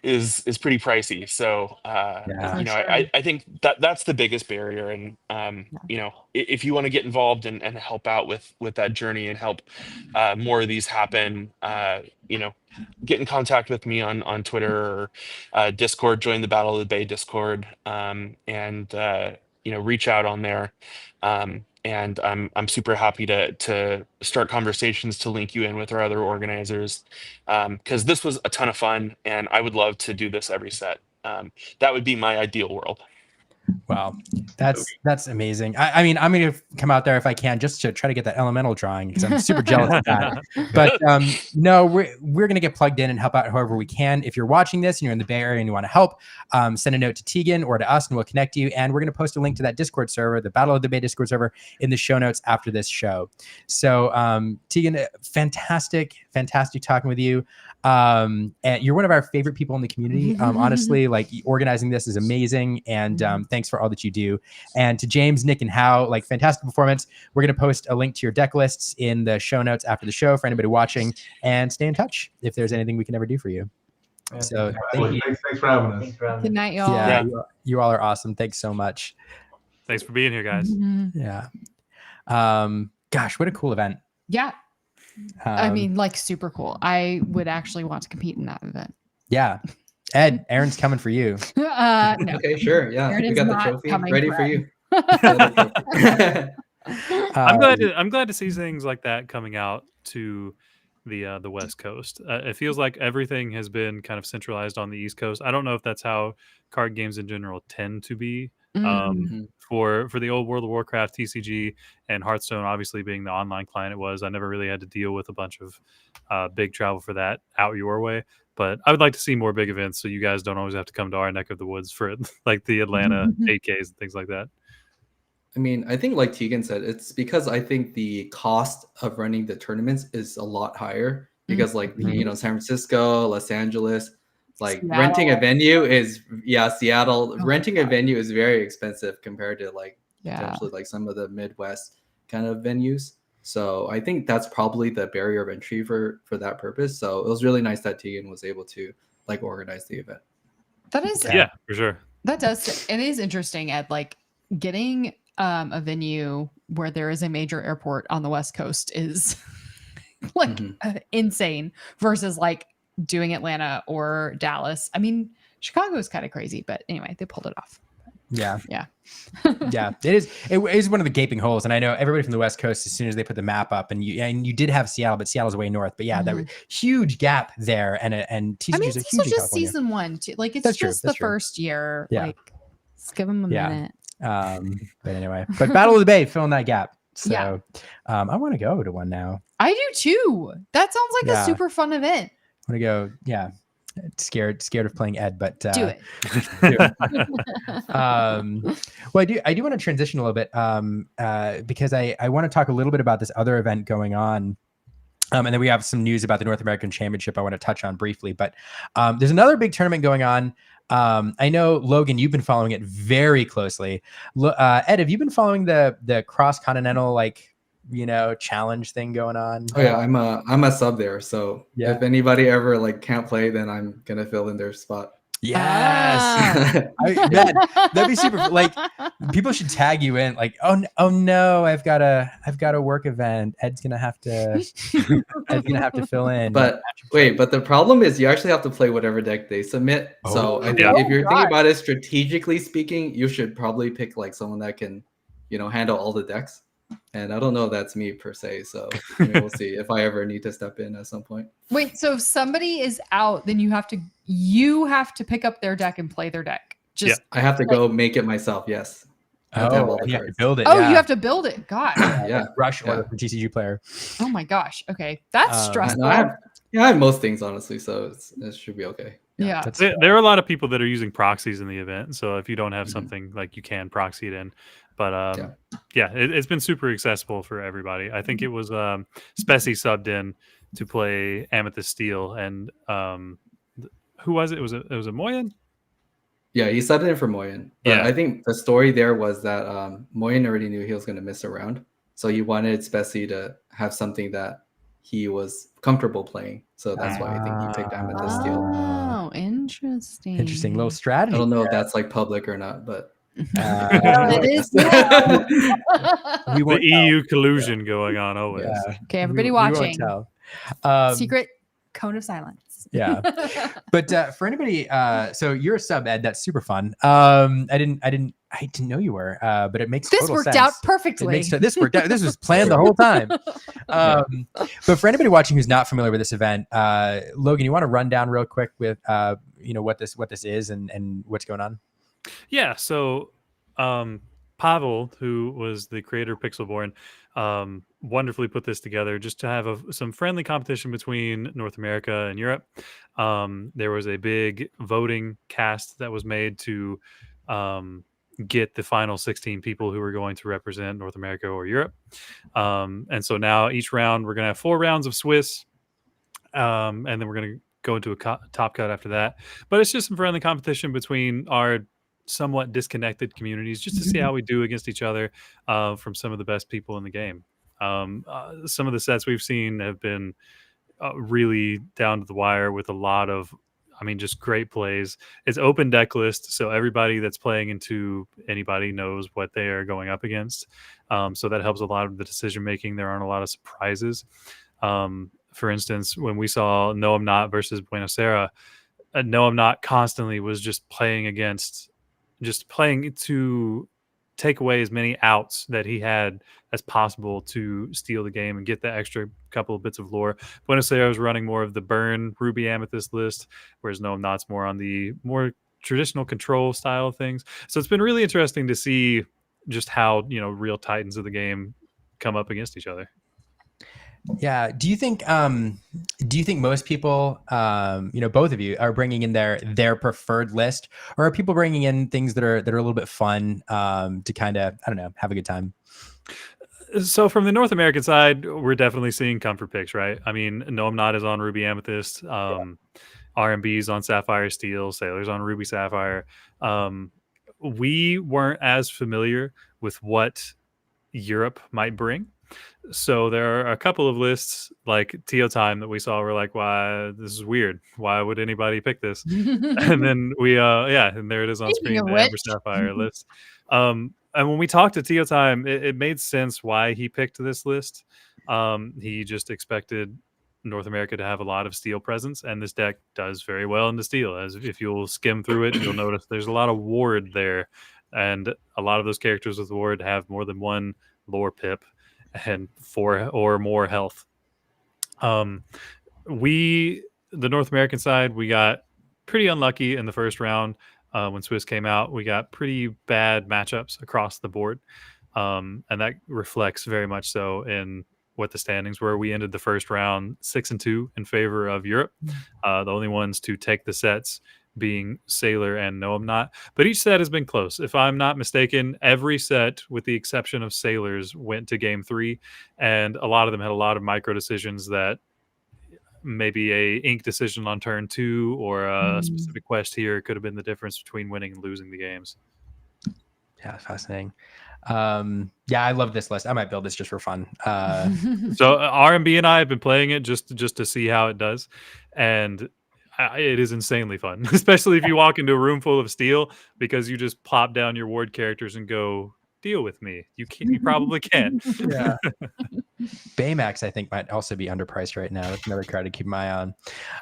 Speaker 4: is pretty pricey. So
Speaker 1: Yeah.
Speaker 4: you know,
Speaker 2: For
Speaker 4: I think that's the biggest barrier. And you know, if you want to get involved and help out with that journey and help more of these happen, you know, get in contact with me on Twitter or Discord. Join the Battle of the Bay Discord, and you know, reach out on there. And I'm super happy to start conversations to link you in with our other organizers, because this was a ton of fun, and I would love to do this every set. That would be my ideal world.
Speaker 1: Wow, that's amazing. I mean, I'm going to come out there if I can just to try to get that elemental drawing because I'm super jealous of that. But no, we're going to get plugged in and help out however we can. If you're watching this and you're in the Bay Area and you want to help, send a note to Tegan or to us and we'll connect you. And we're going to post a link to that Discord server, the Battle of the Bay Discord server, in the show notes after this show. So Tegan, fantastic talking with you. And you're one of our favorite people in the community. Honestly, like organizing this is amazing. And thanks for all that you do. And to James, Nick, and Hal, like fantastic performance. We're going to post a link to your deck lists in the show notes after the show for anybody watching, and stay in touch if there's anything we can ever do for you. So thank you.
Speaker 5: Thanks for having us.
Speaker 7: Thanks for having
Speaker 2: Good
Speaker 7: me.
Speaker 2: night, y'all.
Speaker 1: Yeah, you all are awesome. Thanks so much.
Speaker 3: Thanks for being here, guys.
Speaker 1: Yeah. Gosh, what a cool event.
Speaker 2: Yeah. I mean, like super cool. I would actually want to compete in that event.
Speaker 1: Yeah. Ed, Aaron's coming for you.
Speaker 2: No.
Speaker 8: Okay, sure. Yeah,
Speaker 2: Aaron
Speaker 8: we
Speaker 2: is
Speaker 8: got the
Speaker 2: not
Speaker 8: trophy
Speaker 2: coming
Speaker 8: ready
Speaker 2: for
Speaker 8: for
Speaker 2: Ed.
Speaker 8: you.
Speaker 3: I'm glad to see things like that coming out to the West Coast. It feels like everything has been kind of centralized on the East Coast. I don't know if that's how card games in general tend to be. For the old World of Warcraft, TCG, and Hearthstone, obviously being the online client it was, I never really had to deal with a bunch of big travel for that out your way. But I would like to see more big events so you guys don't always have to come to our neck of the woods for like the Atlanta 8Ks and things like that.
Speaker 8: I mean, I think like Tegan said, it's because I think the cost of running the tournaments is a lot higher because like, you know, San Francisco, Los Angeles, like
Speaker 2: Seattle.
Speaker 8: renting a venue is, Seattle,
Speaker 2: Oh
Speaker 8: renting a venue is very expensive compared to like
Speaker 2: Yeah.
Speaker 8: potentially like some of the Midwest kind of venues. So I think that's probably the barrier of entry for that purpose. So it was really nice that Tegan was able to like organize the event.
Speaker 2: That is,
Speaker 3: Yeah, for sure.
Speaker 2: that does. It is interesting, Ed, like getting a venue where there is a major airport on the West Coast is like insane versus like doing Atlanta or Dallas. I mean, Chicago is kind of crazy, but anyway, they pulled it off.
Speaker 1: Yeah.
Speaker 2: Yeah.
Speaker 1: Yeah. It is one of the gaping holes. And I know everybody from the West Coast, as soon as they put the map up, and you did have Seattle, but Seattle's way north. But yeah, that was huge gap there. And TCG
Speaker 2: I mean,
Speaker 1: is a
Speaker 2: it's
Speaker 1: huge
Speaker 2: also
Speaker 1: in
Speaker 2: just
Speaker 1: California.
Speaker 2: season one, too. Like it's
Speaker 1: That's true,
Speaker 2: just
Speaker 1: that's
Speaker 2: the
Speaker 1: true.
Speaker 2: first year.
Speaker 1: Yeah.
Speaker 2: Like, let's give them a
Speaker 1: Yeah.
Speaker 2: minute.
Speaker 1: But anyway, but Battle of the Bay filling that gap. So
Speaker 2: Yeah.
Speaker 1: I want to go to one now.
Speaker 2: I do too. That sounds like
Speaker 1: Yeah.
Speaker 2: a super fun event.
Speaker 1: I want to go. Yeah. Scared of playing Ed, but
Speaker 2: Do it.
Speaker 1: do it. Well, I do want to transition a little bit because I want to talk a little bit about this other event going on. And then we have some news about the North American Championship I want to touch on briefly. But there's another big tournament going on. I know, Logan, you've been following it very closely. Ed, have you been following the Cross Continental challenge thing going on?
Speaker 8: Oh yeah, I'm a sub there. So
Speaker 1: Yeah.
Speaker 8: if anybody ever like can't play, then I'm gonna fill in their spot.
Speaker 1: Yes. That'd be super. Like, people should tag you in. Like, oh no, I've got a work event. Ed's gonna have to fill in.
Speaker 8: But wait, but the problem is you actually have to play whatever deck they submit. So I think if you're thinking about it strategically speaking, you should probably pick like someone that can, handle all the decks. And I don't know if that's me per se. So we'll see if I ever need to step in at some point.
Speaker 2: Wait, so if somebody is out, then you have to pick up their deck and play their deck. Just
Speaker 8: I have to go make it myself. Yes. I have to have all the
Speaker 1: you have to
Speaker 8: cards.
Speaker 1: build it.
Speaker 2: you
Speaker 1: yeah.
Speaker 2: have to build it. God.
Speaker 8: Yeah.
Speaker 1: Rush order for TCG player.
Speaker 2: Oh my gosh. Okay. That's stressful.
Speaker 8: I have most things honestly, so it should be okay.
Speaker 2: Yeah.
Speaker 3: There are a lot of people that are using proxies in the event. So if you don't have something, like, you can proxy it in. But it's been super accessible for everybody. I think it was Spessy subbed in to play Amethyst Steel, and who was it? It was a Moyen.
Speaker 8: Yeah, he subbed in for Moyen. But I think the story there was that Moyen already knew he was going to miss a round, so he wanted Spessy to have something that he was comfortable playing. So that's why I think he picked Amethyst Steel.
Speaker 2: Oh, interesting. Interesting.
Speaker 1: Interesting little
Speaker 8: I
Speaker 1: strategy.
Speaker 8: don't know if that's like public or not, but
Speaker 2: It is now.
Speaker 1: We
Speaker 3: The
Speaker 1: won't
Speaker 3: EU collusion going on always.
Speaker 1: Yeah.
Speaker 2: Okay, everybody
Speaker 1: We won't
Speaker 2: watching.
Speaker 1: tell.
Speaker 2: Secret cone of silence.
Speaker 1: Yeah. But for anybody, so you're a sub, Ed. That's super fun. I didn't know you were, but it makes
Speaker 2: This
Speaker 1: total
Speaker 2: worked
Speaker 1: sense.
Speaker 2: out
Speaker 1: It
Speaker 2: perfectly.
Speaker 1: makes this worked out. This was planned the whole time. But for anybody watching who's not familiar with this event, Logan, you want to run down real quick with what this is and what's going on?
Speaker 3: Yeah, so Pavel, who was the creator of Pixelborn, wonderfully put this together just to have some friendly competition between North America and Europe. There was a big voting cast that was made to get the final 16 people who were going to represent North America or Europe. And so now each round, we're going to have 4 rounds of Swiss, and then we're going to go into a top cut after that. But it's just some friendly competition between our somewhat disconnected communities just to see how we do against each other from some of the best people in the game. Some of the sets we've seen have been really down to the wire with a lot of, just great plays. It's open deck list, so everybody that's playing into anybody knows what they are going up against. So that helps a lot of the decision making. There aren't a lot of surprises. For instance, when we saw No I'm Not versus Buenos Aires, No I'm Not constantly was just playing to take away as many outs that he had as possible to steal the game and get the extra couple of bits of lore. Buenos Aires running more of the burn Ruby Amethyst list, whereas No I'm Not's more on the more traditional control style of things. So it's been really interesting to see just how, real titans of the game come up against each other.
Speaker 1: Yeah. Do you think most people, both of you are bringing in their preferred list, or are people bringing in things that are a little bit fun, to kind of, I don't know, have a good time?
Speaker 3: So from the North American side, we're definitely seeing comfort picks, right? No I'm Not is on Ruby Amethyst, RMB's on Sapphire Steel, Sailor's on Ruby Sapphire. We weren't as familiar with what Europe might bring. So there are a couple of lists like Teo Time that we saw. We're like, why, this is weird. Why would anybody pick this? And then and there it is on screen, the Amber Sapphire list. And when we talked to Teo Time, it made sense why he picked this list. He just expected North America to have a lot of steel presence, and this deck does very well into steel. As if you'll skim through it, you'll notice there's a lot of ward there, and a lot of those characters with ward have more than one lore pip and 4 or more health. The North American side, we got pretty unlucky in the first round. When Swiss came out, we got pretty bad matchups across the board. And that reflects very much so in what the standings were. We ended the first round 6-2 in favor of Europe. The only ones to take the sets being Sailor and No I'm Not. But each set has been close. If I'm not mistaken, every set, with the exception of Sailor's, went to game 3. And a lot of them had a lot of micro decisions that maybe a ink decision on turn 2 or a specific quest here could have been the difference between winning and losing the games.
Speaker 1: Yeah, fascinating. I love this list. I might build this just for fun.
Speaker 3: So RMB and I have been playing it just to see how it does, and it is insanely fun, especially if you walk into a room full of steel, because you just plop down your ward characters and go, deal with me. You probably can't.
Speaker 1: Yeah. Baymax, I think, might also be underpriced right now. That's another card to keep my eye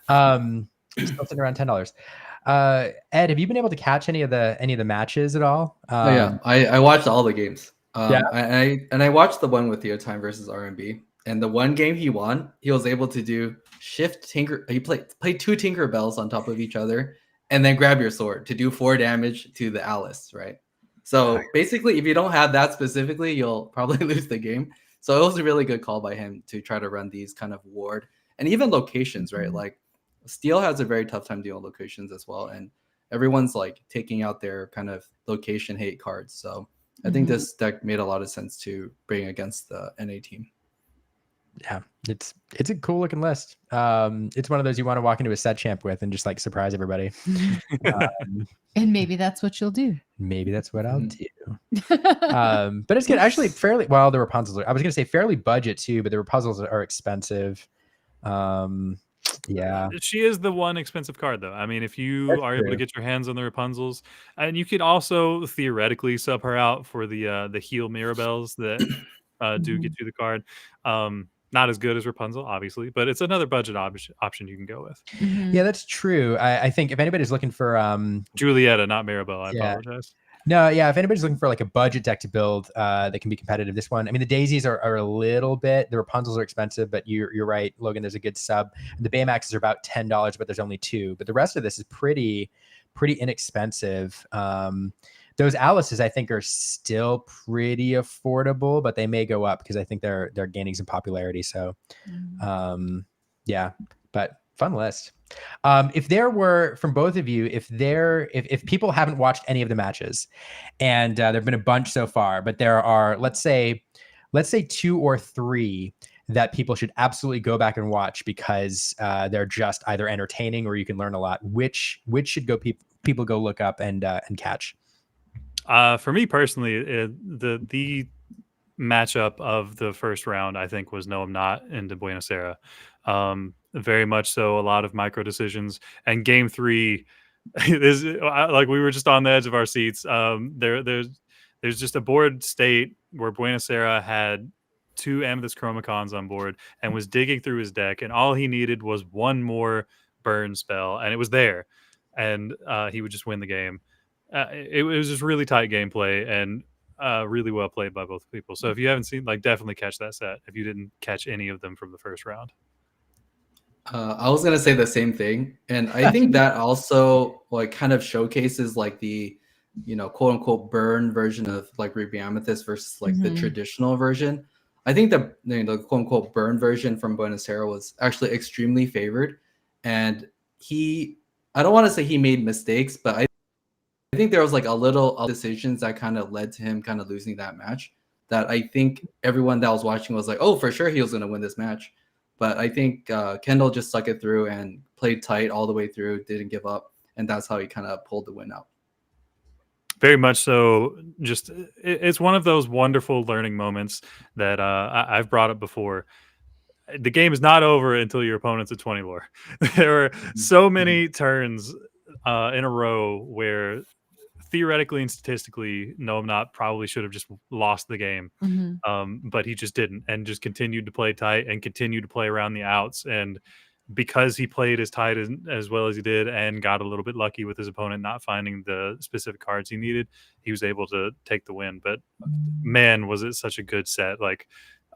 Speaker 1: on. Still sitting around $10. Ed, have you been able to catch any of the matches at all?
Speaker 8: I watched all the games.
Speaker 1: Yeah.
Speaker 8: I watched the one with Theo Time versus RMB, and the one game he won, he was able to do shift tinker. He played 2 Tinker Bells on top of each other, and then grab your sword to do 4 damage to the Alice, right? So basically, if you don't have that specifically, you'll probably lose the game. So it was a really good call by him to try to run these kind of ward and even locations, right? Like Steel has a very tough time dealing with locations as well, and everyone's like taking out their kind of location hate cards. So I think this deck made a lot of sense to bring against the NA team.
Speaker 1: Yeah, it's a cool looking list. It's one of those you want to walk into a set champ with and just like surprise everybody.
Speaker 2: And maybe that's what you'll do.
Speaker 1: Maybe that's what I'll do. But it's good. Actually, fairly well. The Rapunzels I was going to say fairly budget too, but the Rapunzels are expensive. Yeah,
Speaker 3: She is the one expensive card, though. I mean, if you
Speaker 1: that's
Speaker 3: are able to
Speaker 1: true.
Speaker 3: get your hands on the Rapunzels, and you could also theoretically sub her out for the heal Mirabelles that do get
Speaker 2: Mhm.
Speaker 3: you the card. Not as good as Rapunzel, obviously, but it's another budget option you can go with.
Speaker 2: Mhm.
Speaker 1: Yeah, that's true. I think if anybody's looking for
Speaker 3: Julieta, not Mirabelle. I
Speaker 1: yeah.
Speaker 3: apologize.
Speaker 1: No, yeah. If anybody's looking for like a budget deck to build that can be competitive, this one. I mean, the daisies are a little bit. The Rapunzels are expensive, but you're right, Logan. There's a good sub. The Baymaxes are about $10, but there's only 2. But the rest of this is pretty inexpensive. Those Alices, I think, are still pretty affordable, but they may go up because I think they're gaining some popularity. So, yeah. But fun list. If there were, from both of you, if people haven't watched any of the matches, and there've been a bunch so far, but there are, let's say 2 or 3 that people should absolutely go back and watch because they're just either entertaining or you can learn a lot. Which should people go look up and catch?
Speaker 3: For me personally, the matchup of the first round, I think, was No I'm Not into Buenos Aires. Very much so, a lot of micro decisions. And game 3 is like we were just on the edge of our seats. There's just a board state where Buenos Aires had 2 Amethyst Chromacons on board and was digging through his deck, and all he needed was one more burn spell, and it was there, and he would just win the game. It was just really tight gameplay and really well played by both people. So if you haven't seen, like, definitely catch that set if you didn't catch any of them from the first round.
Speaker 8: I was gonna say the same thing, and I think that also like kind of showcases like the, quote unquote burn version of like Ruby Amethyst versus like the traditional version. I think the quote unquote burn version from Buenos Aires was actually extremely favored, and I don't want to say he made mistakes, but I think there was like a little decisions that kind of led to him kind of losing that match. That I think everyone that was watching was like, oh, for sure he was gonna win this match. But I think Kendall just stuck it through and played tight all the way through, didn't give up. And that's how he kind of pulled the win out.
Speaker 3: Very much so. Just it's one of those wonderful learning moments that I've brought up before. The game is not over until your opponent's at 20 lore. There were so many turns in a row where theoretically and statistically, No I'm Not probably should have just lost the game. But he just didn't, and just continued to play tight and continued to play around the outs. And because he played as tight as well as he did and got a little bit lucky with his opponent not finding the specific cards he needed, he was able to take the win. But man, was it such a good set. Like,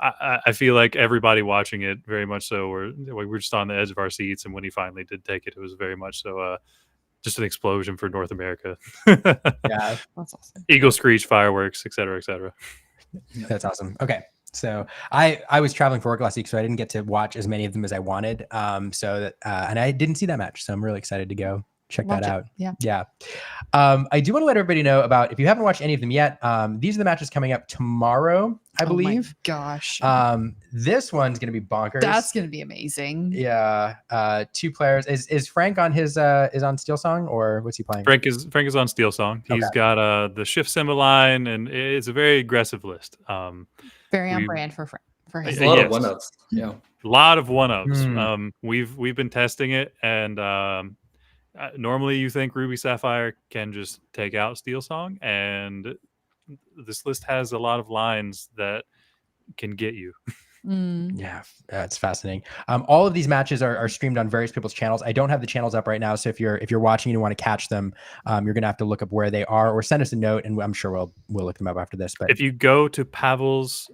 Speaker 3: I feel like everybody watching it very much so we're just on the edge of our seats. And when he finally did take it, it was very much so just an explosion for North America.
Speaker 1: Yeah,
Speaker 2: That's awesome.
Speaker 3: Eagle Screech, fireworks, etc., etc.
Speaker 1: That's awesome. Okay. So I was traveling for work last week, so I didn't get to watch as many of them as I wanted. And I didn't see that match, so I'm really excited to go check that out.
Speaker 2: Yeah.
Speaker 1: I do want to let everybody know about, if you haven't watched any of them yet, these are the matches coming up tomorrow, I believe.
Speaker 2: Oh my gosh.
Speaker 1: This one's going to be bonkers.
Speaker 2: That's going to be amazing.
Speaker 1: Yeah. 2 players. Is Frank on his is on Steel Song, or what's he playing?
Speaker 3: Frank is on Steel Song. He's got the shift symbol line, and it's a very aggressive list.
Speaker 2: Very on brand for him.
Speaker 8: It's a lot of one-ups. Yeah.
Speaker 3: A lot of one-ups. We've been testing it, and normally you think Ruby Sapphire can just take out Steel Song, and this list has a lot of lines that can get you.
Speaker 1: Yeah, it's fascinating. All of these matches are streamed on various people's channels. I don't have the channels up right now, so if you're watching and you want to catch them, you're gonna have to look up where they are, or send us a note, and I'm sure we'll look them up after this. But
Speaker 3: if you go to Pavel's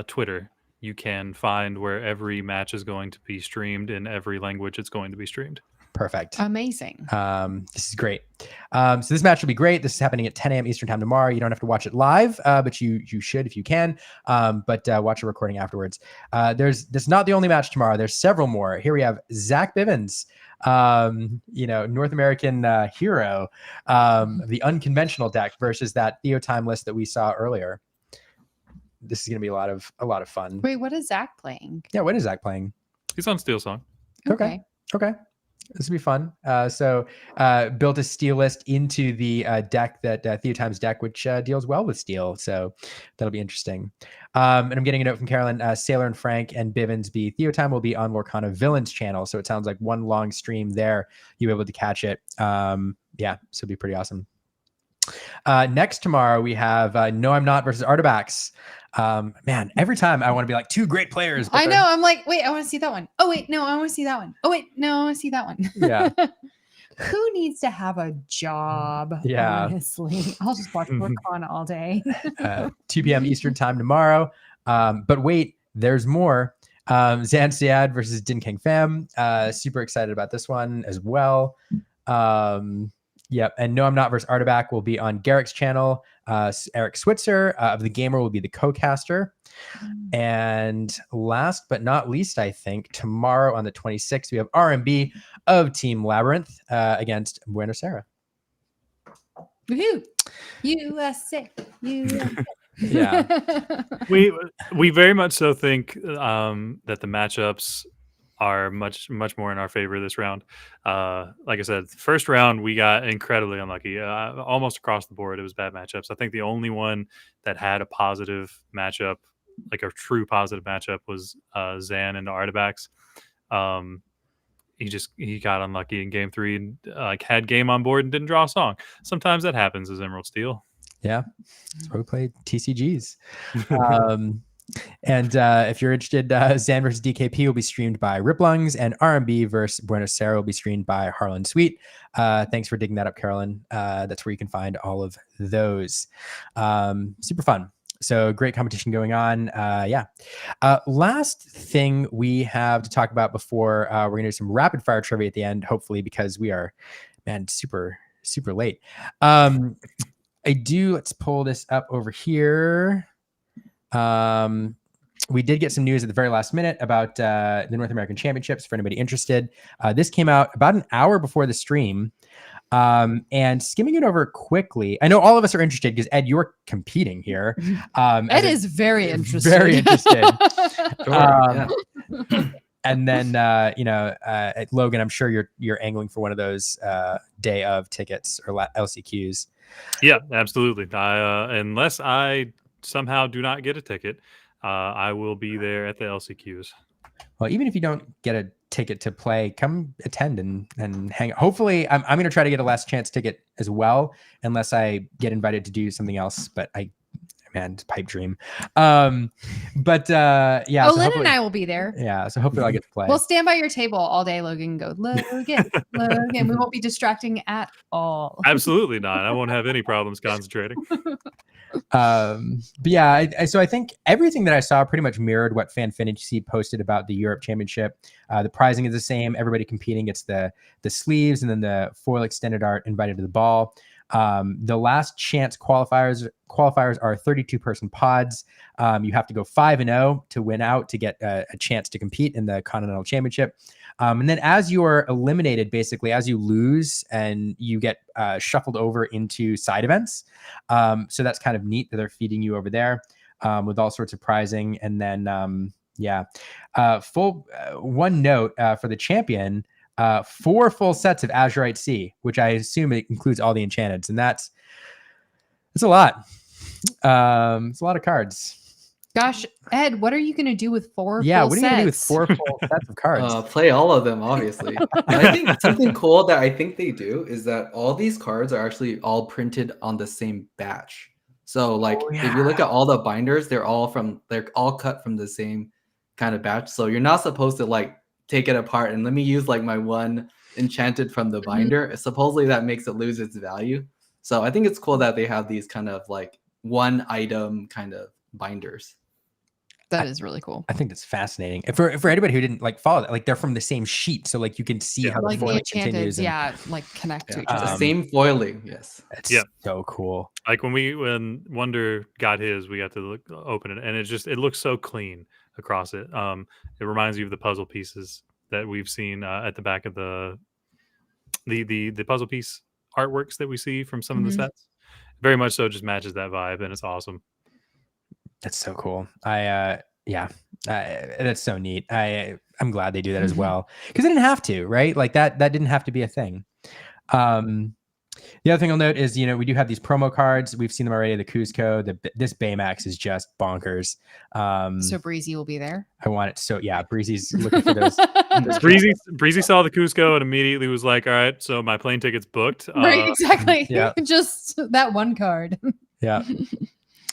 Speaker 3: Twitter, you can find where every match is going to be streamed in every language it's going to be streamed.
Speaker 1: Perfect.
Speaker 2: Amazing.
Speaker 1: This is great. So this match will be great. This is happening at 10 a.m. Eastern time tomorrow. You don't have to watch it live, but you should if you can. But watch a recording afterwards. This is not the only match tomorrow. There's several more. Here we have Zach Bivens, North American hero, the unconventional deck versus that Theotime list that we saw earlier. This is going to be a lot of fun.
Speaker 2: Wait, what is Zach playing?
Speaker 1: Yeah, what is Zach playing?
Speaker 3: He's on Steel Song.
Speaker 1: Okay. This will be fun. Built a steel list into the deck that Theotime's deck, which deals well with steel. So that'll be interesting. And I'm getting a note from Carolyn. Sailor and Frank and Bivens B. Theotime will be on Lorcana Villains channel. So it sounds like one long stream there. You'll be able to catch it. Yeah, so it'll be pretty awesome. Next tomorrow we have No I'm Not versus Artabax. Man, every time I want to be like two great players.
Speaker 2: I know. I'm like, wait, I want to see that one. Oh wait, no, I want to see that one. Oh wait, no, I want to see that one.
Speaker 1: Yeah.
Speaker 2: Who needs to have a job?
Speaker 1: Yeah.
Speaker 2: Honestly, I'll just watch Lorcana all day.
Speaker 1: 2 p.m. Eastern time tomorrow. But wait, there's more. Zan Syad versus Din King Fam. Super excited about this one as well. Yep. And No I'm Not versus Artabac will be on Garrick's channel. Eric Switzer of The Gamer will be the co-caster. And last but not least, I think tomorrow on the 26th, we have RMB of Team Labyrinth against Buenos Aires.
Speaker 2: Woohoo! USA.
Speaker 1: Yeah.
Speaker 3: We very much so think that the matchups are much more in our favor this round. Like I said, first round we got incredibly unlucky. Almost across the board, it was bad matchups. I think the only one that had a positive matchup, like a true positive matchup, was Zan and the Artabax. He got unlucky in game 3 and had game on board and didn't draw a song. Sometimes that happens as Emerald Steel.
Speaker 1: Yeah, that's why we play TCGs. And if you're interested, Zan versus DKP will be streamed by Riplungs, and RMB versus Buenos Aires will be streamed by Harlan Sweet. Thanks for digging that up, Carolyn. That's where you can find all of those. Super fun. So great competition going on. Yeah. Last thing we have to talk about before we're going to do some rapid fire trivia at the end, hopefully, because we are, man, super late. Let's pull this up over here. We did get some news at the very last minute about the North American Championships for anybody interested. This came out about an hour before the stream. And skimming it over quickly, I know all of us are interested because Ed, you're competing here.
Speaker 2: Ed is very interested.
Speaker 1: Very interested.
Speaker 8: Yeah.
Speaker 1: And then, Logan, I'm sure you're angling for one of those day of tickets or LCQs.
Speaker 3: Yeah, absolutely. Unless I somehow do not get a ticket, I will be there at the LCQs.
Speaker 1: Well, even if you don't get a ticket to play, come attend and hang out. Hopefully, I'm going to try to get a last chance ticket as well, unless I get invited to do something else. But it's a pipe dream. Yeah.
Speaker 2: Oh, Lynn and I will be there.
Speaker 1: Yeah. So hopefully I'll get to play.
Speaker 2: We'll stand by your table all day, Logan. Go, Logan. We won't be distracting at all.
Speaker 3: Absolutely not. I won't have any problems concentrating.
Speaker 1: But yeah, so I think everything that I saw pretty much mirrored what Fanfinity posted about the Europe Championship. The prizing is the same. Everybody competing gets the sleeves and then the foil extended art invited to the ball. The last chance qualifiers are 32-person pods. You have to go 5-0 to win out to get a chance to compete in the Continental Championship. And then as you are eliminated, basically, as you lose and you get shuffled over into side events. So that's kind of neat that they're feeding you over there with all sorts of prizing. And then, one note for the champion, 4 full sets of Azurite Sea, which I assume it includes all the enchanteds. And it's a lot. It's a lot of cards.
Speaker 2: Gosh, Ed, what are you going to do with 4
Speaker 1: Yeah,
Speaker 2: full
Speaker 1: what are you going to do with 4 full sets of cards?
Speaker 8: Play all of them, obviously. I think something cool that I think they do is that all these cards are actually all printed on the same batch. So if you look at all the binders, they're all cut from the same kind of batch. So you're not supposed to take it apart and let me use my one enchanted from the binder. Supposedly that makes it lose its value. So I think it's cool that they have these kind of one item kind of binders.
Speaker 2: That is really cool.
Speaker 1: I think that's fascinating. For anybody who didn't follow that, they're from the same sheet, so you can see how the foiling continues.
Speaker 2: Connect to each other.
Speaker 8: The same foiling, yes.
Speaker 1: That's so cool.
Speaker 3: When Wonder got his, we got to open it, and it looks so clean across it. It reminds you of the puzzle pieces that we've seen at the back of the puzzle piece artworks that we see from some of the sets. Very much so, just matches that vibe, and it's awesome. That's
Speaker 1: so cool. That's so neat. I I'm glad they do that as well, because they didn't have to, right? Like that didn't have to be a thing. The other thing I'll note is, we do have these promo cards. We've seen them already. The Cusco, this Baymax is just bonkers.
Speaker 2: So Breezy will be there.
Speaker 1: I want it. So yeah, Breezy's looking for those.
Speaker 3: Breezy saw the Cusco and immediately was like, all right, so my plane ticket's booked.
Speaker 2: Right, exactly.
Speaker 1: Yeah.
Speaker 2: Just that one card.
Speaker 1: Yeah.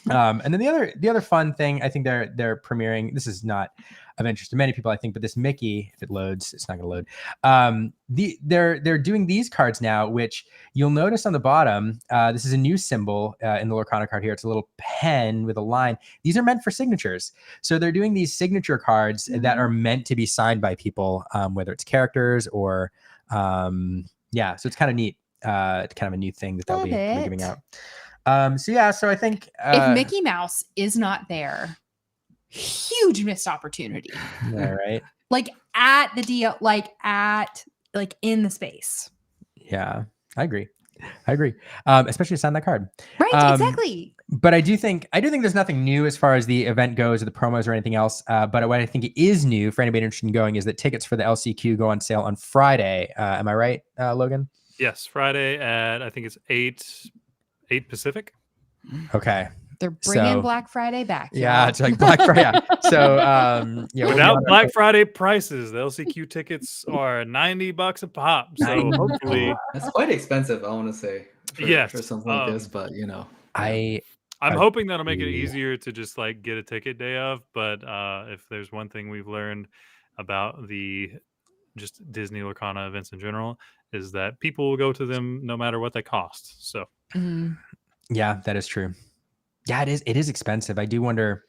Speaker 1: And then the other fun thing, I think they're premiering. This is not of interest to many people, I think, but this Mickey, if it loads, it's not going to load. They're doing these cards now, which you'll notice on the bottom. This is a new symbol in the Lorcana card here. It's a little pen with a line. These are meant for signatures. So they're doing these signature cards that are meant to be signed by people, whether it's characters or So it's kind of neat. It's kind of a new thing that they'll be giving out. So I think
Speaker 2: if Mickey Mouse is not there, huge missed opportunity.
Speaker 1: Yeah, right.
Speaker 2: Like at the deal, like in the space.
Speaker 1: Yeah, I agree. Especially to sign that card.
Speaker 2: Right, exactly.
Speaker 1: But I do think there's nothing new as far as the event goes or the promos or anything else. But what I think is new for anybody interested in going is that tickets for the LCQ go on sale on Friday. Am I right, Logan?
Speaker 3: Yes, Friday at I think it's 8 Pacific.
Speaker 1: Okay.
Speaker 2: They're bringing Black Friday back.
Speaker 1: Yeah, it's like Black Friday. Yeah. So
Speaker 3: without Black Friday prices, the LCQ tickets are $90 a pop. So hopefully
Speaker 8: that's quite expensive, I want to say. For something like this, but
Speaker 3: I'm hoping that'll make it easier to just like get a ticket day of. But if there's one thing we've learned about the just Disney Lorcana events in general, is that people will go to them no matter what they cost. So
Speaker 1: yeah, that is true. Yeah, it is expensive. I do wonder.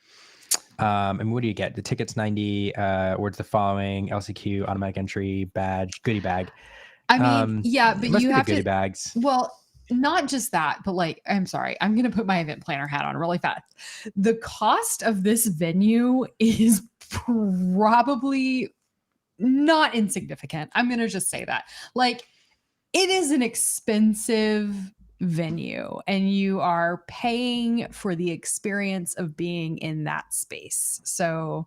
Speaker 1: What do you get? The ticket's $90. Words the following: LCQ, automatic entry, badge, goodie bag.
Speaker 2: I mean, but you have
Speaker 1: goodie
Speaker 2: to.
Speaker 1: Bags.
Speaker 2: Well, not just that, but like, I'm sorry, I'm gonna put my event planner hat on really fast. The cost of this venue is probably not insignificant. I'm gonna just say that. Like, it is an expensive venue and you are paying for the experience of being in that space. So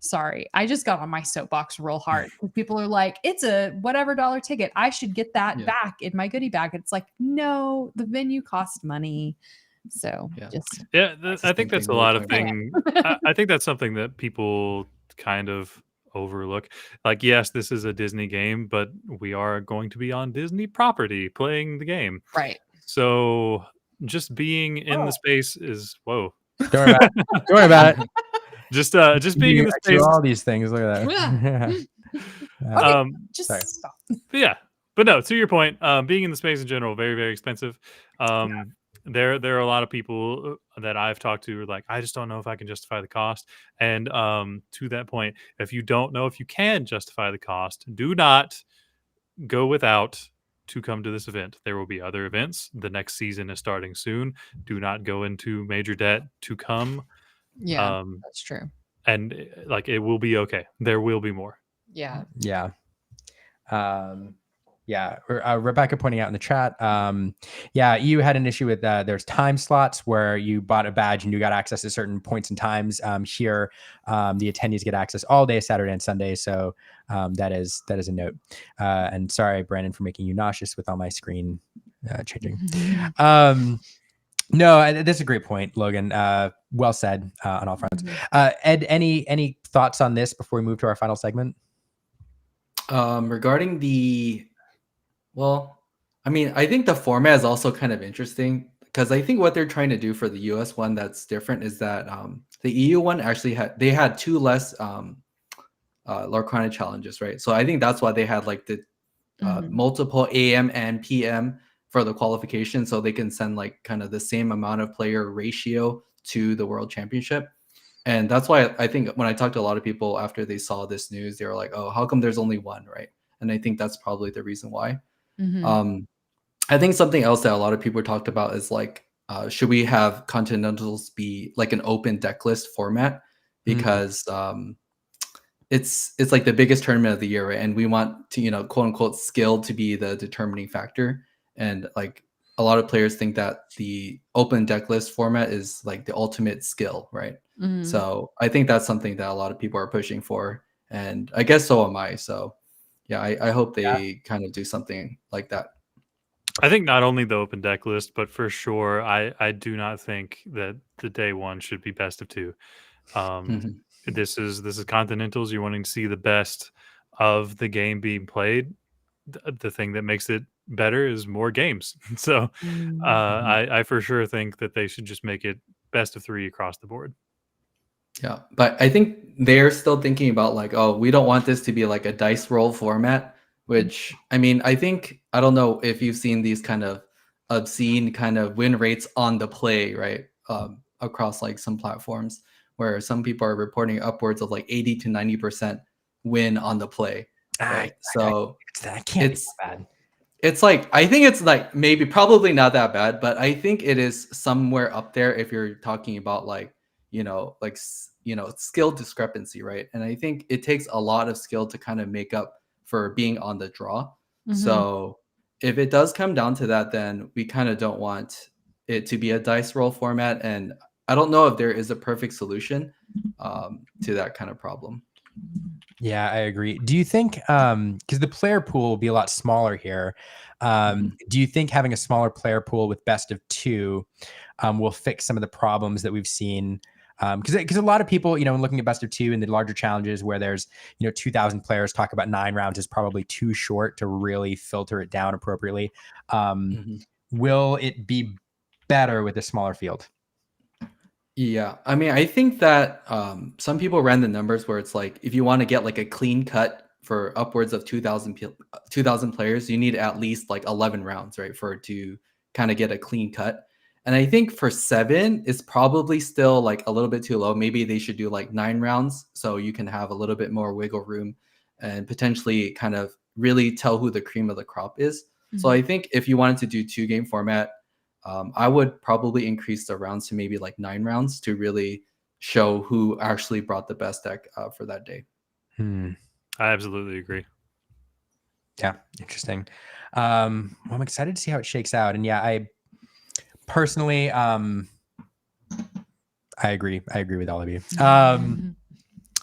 Speaker 2: sorry, I just got on my soapbox real hard. People are like, it's a whatever dollar ticket, I should get that back in my goodie bag. It's like, no, the venue costs money. So
Speaker 3: I think that's a lot of things. I think that's something that people kind of overlook. Like, yes, this is a Disney game, but we are going to be on Disney property playing the game,
Speaker 2: right?
Speaker 3: So just being in the space is
Speaker 1: Don't worry about it.
Speaker 3: Just being in the space.
Speaker 1: All these things. Look at that.
Speaker 2: Stop.
Speaker 3: But no, to your point, being in the space in general, very, very expensive. There are a lot of people that I've talked to who are like, I just don't know if I can justify the cost. And to that point, if you don't know if you can justify the cost, do not go without to come to this event. There will be other events. The next season is starting soon. Do not go into major debt to come.
Speaker 2: Yeah, that's true.
Speaker 3: And like, it will be okay. There will be more.
Speaker 2: Yeah.
Speaker 1: Rebecca pointing out in the chat. You had an issue with there's time slots where you bought a badge and you got access to certain points and times. Here, the attendees get access all day, Saturday and Sunday. So that is a note. And sorry, Brandon, for making you nauseous with all my screen changing. No, that's a great point, Logan. Well said on all fronts. Ed, any thoughts on this before we move to our final segment?
Speaker 8: Regarding I think the format is also kind of interesting because I think what they're trying to do for the US one that's different is that the EU one actually had 2 less Lorcana challenges, right? So I think that's why they had like the multiple AM and PM for the qualification, so they can send like kind of the same amount of player ratio to the World Championship. And that's why I think when I talked to a lot of people after they saw this news, they were like, oh, how come there's only one, right? And I think that's probably the reason why. I think something else that a lot of people talked about is like, should we have Continentals be like an open deck list format? Because it's like the biggest tournament of the year, right? And we want to, quote unquote, skill to be the determining factor. And like a lot of players think that the open deck list format is like the ultimate skill, right? So I think that's something that a lot of people are pushing for. and I guess so am I. So yeah, I hope they kind of do something like that.
Speaker 3: I think not only the open deck list, but for sure, I do not think that the day one should be best of two. This is Continentals. You're wanting to see the best of the game being played. The thing that makes it better is more games. So I for sure think that they should just make it best of three across the board.
Speaker 8: Yeah, but I think they're still thinking about like, oh, we don't want this to be like a dice roll format, which I mean, I don't know if you've seen these kind of obscene kind of win rates on the play, right? Across like some platforms where some people are reporting upwards of like 80 to 90% win on the play. Right? So
Speaker 1: that can't be bad.
Speaker 8: It's like, I think it's like maybe probably not that bad, but I think it is somewhere up there if you're talking about like, skill discrepancy, right? And I think it takes a lot of skill to kind of make up for being on the draw. So if it does come down to that, then we kind of don't want it to be a dice roll format. And I don't know if there is a perfect solution to that kind of problem.
Speaker 1: Yeah, I agree. Do you think, because the player pool will be a lot smaller here, do you think having a smaller player pool with best of two will fix some of the problems that we've seen? Because a lot of people, when looking at best of two and the larger challenges where there's, 2,000 players, talk about 9 rounds is probably too short to really filter it down appropriately. Will it be better with a smaller field?
Speaker 8: Yeah, I mean, I think that some people ran the numbers where it's like, if you want to get like a clean cut for upwards of 2,000 players, you need at least like 11 rounds, right, for it to kind of get a clean cut. And I think for 7, it's probably still like a little bit too low. Maybe they should do like 9 rounds so you can have a little bit more wiggle room and potentially kind of really tell who the cream of the crop is. So I think if you wanted to do 2-game format, I would probably increase the rounds to maybe like 9 rounds to really show who actually brought the best deck for that day.
Speaker 3: I absolutely agree.
Speaker 1: Yeah, interesting. Well, I'm excited to see how it shakes out. And yeah, I personally, I agree. I agree with all of you.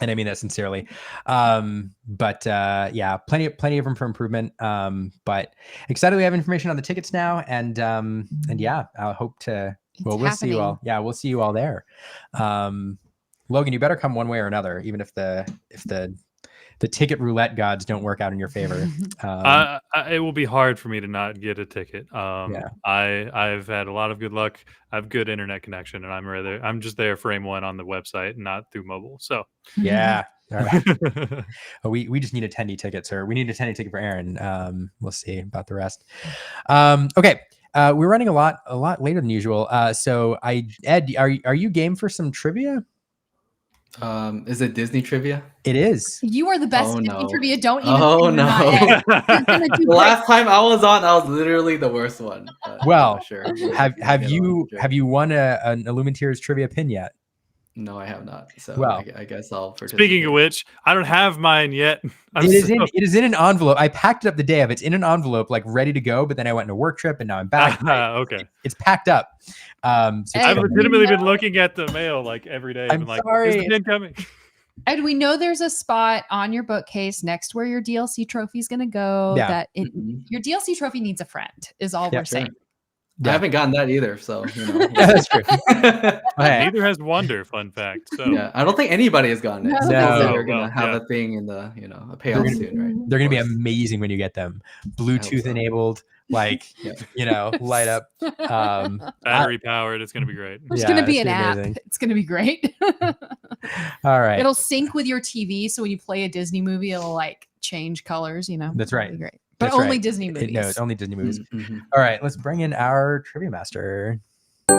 Speaker 1: And I mean that sincerely. But yeah, plenty of room for improvement. But excited we have information on the tickets now. And yeah, I hope to, we'll see you all. Yeah, we'll see you all there. Logan, you better come one way or another, even if the ticket roulette gods don't work out in your favor.
Speaker 3: It will be hard for me to not get a ticket. I've had a lot of good luck. I have good internet connection, and I'm just there frame one on the website, not through mobile. So
Speaker 1: yeah. All right. we just need attendee tickets, or we need an attendee ticket for Aaron. We'll see about the rest. Okay. We're running a lot later than usual. So Ed, are you game for some trivia?
Speaker 8: Is it Disney trivia?
Speaker 1: It is.
Speaker 2: You are the best Disney trivia. Don't even.
Speaker 8: Oh no! The last time I was on, I was literally the worst one.
Speaker 1: Well,
Speaker 8: sure.
Speaker 1: Have you won an Illuminators trivia pin yet?
Speaker 8: No, I have not. So
Speaker 1: well,
Speaker 8: I guess I'll participate.
Speaker 3: Speaking of which, I don't have mine yet.
Speaker 1: It is in an envelope. I packed it up the day of. It's in an envelope, like ready to go. But then I went on a work trip, and now I'm back.
Speaker 3: Okay,
Speaker 1: it's packed up. So
Speaker 3: I've legitimately been looking at the mail like every day.
Speaker 1: I'm
Speaker 3: like,
Speaker 1: sorry.
Speaker 3: Is the pin coming?
Speaker 2: And we know there's a spot on your bookcase next where your DLC trophy is going to go.
Speaker 1: Yeah.
Speaker 2: Your DLC trophy needs a friend. Is all we're saying.
Speaker 8: Yeah. I haven't gotten that either, so
Speaker 1: yeah, that's true.
Speaker 3: Neither has Wonder. Fun fact. So
Speaker 8: yeah, I don't think anybody has gotten it. So they're gonna have a thing in the a payout soon, right?
Speaker 1: They're gonna be amazing when you get them. Bluetooth enabled, like light up.
Speaker 3: Battery powered. It's gonna be great.
Speaker 2: There's gonna be an app. It's gonna be great.
Speaker 1: All right.
Speaker 2: It'll sync with your TV, so when you play a Disney movie, it'll like change colors.
Speaker 1: That's right.
Speaker 2: It'll be great. But
Speaker 1: That's
Speaker 2: only
Speaker 1: right.
Speaker 2: Disney movies.
Speaker 1: No, it's only Disney movies.
Speaker 8: Mm-hmm.
Speaker 1: All right, let's bring in our trivia master.
Speaker 2: Oh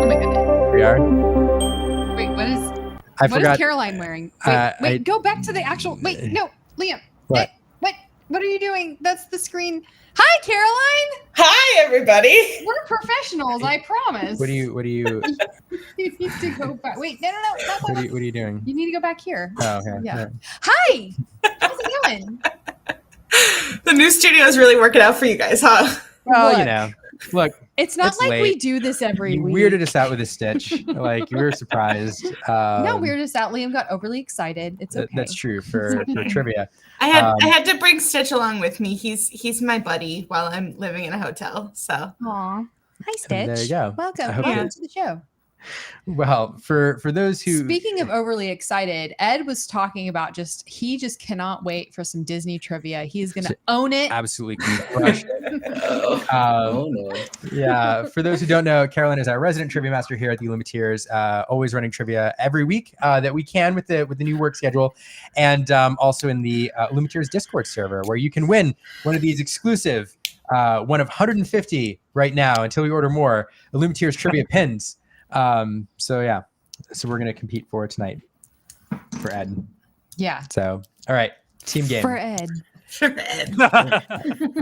Speaker 2: my goodness.
Speaker 1: We are.
Speaker 2: Wait, what is?
Speaker 1: I
Speaker 2: what
Speaker 1: forgot.
Speaker 2: is Caroline wearing? Wait, go back to the actual. Wait, no, Liam.
Speaker 1: What?
Speaker 2: What are you doing? That's the screen. Hi, Caroline.
Speaker 9: Hi, everybody.
Speaker 2: We're professionals, I promise.
Speaker 1: What do you?
Speaker 2: You need to go back. Wait, no, not that
Speaker 1: What
Speaker 2: one.
Speaker 1: are you doing?
Speaker 2: You need to go back here.
Speaker 1: Oh, okay.
Speaker 2: Yeah.
Speaker 1: Right.
Speaker 2: Hi. How's it going?
Speaker 9: The new studio is really working out for you guys, huh?
Speaker 1: Well, look,
Speaker 2: It's not
Speaker 1: It's
Speaker 2: like we
Speaker 1: late.
Speaker 2: do this every
Speaker 1: You
Speaker 2: week.
Speaker 1: weirded us out with a Stitch. Like you were surprised.
Speaker 2: No, weirded us out. Liam got overly excited. It's okay.
Speaker 1: That's true for trivia.
Speaker 9: I had to bring Stitch along with me. He's my buddy while I'm living in a hotel. So
Speaker 2: Aw. Hi, Stitch.
Speaker 1: And there you go.
Speaker 2: Welcome.
Speaker 1: I hope
Speaker 2: Welcome
Speaker 1: that-
Speaker 2: to the show.
Speaker 1: Well, for those who
Speaker 2: Speaking of overly excited, Ed was talking about he just cannot wait for some Disney trivia. He is going to own it.
Speaker 1: absolutely crush it.
Speaker 8: Oh no.
Speaker 1: Yeah, for those who don't know, Carolyn is our resident trivia master here at the Illumiteers, always running trivia every week that we can with the new work schedule, and also in the Illumiteers Discord server where you can win one of these exclusive, one of 150 right now until we order more Illumiteers trivia pins. So we're gonna compete for it tonight for Ed.
Speaker 2: Yeah.
Speaker 1: So all right, team game.
Speaker 2: For Ed.
Speaker 9: for Ed.
Speaker 8: I'll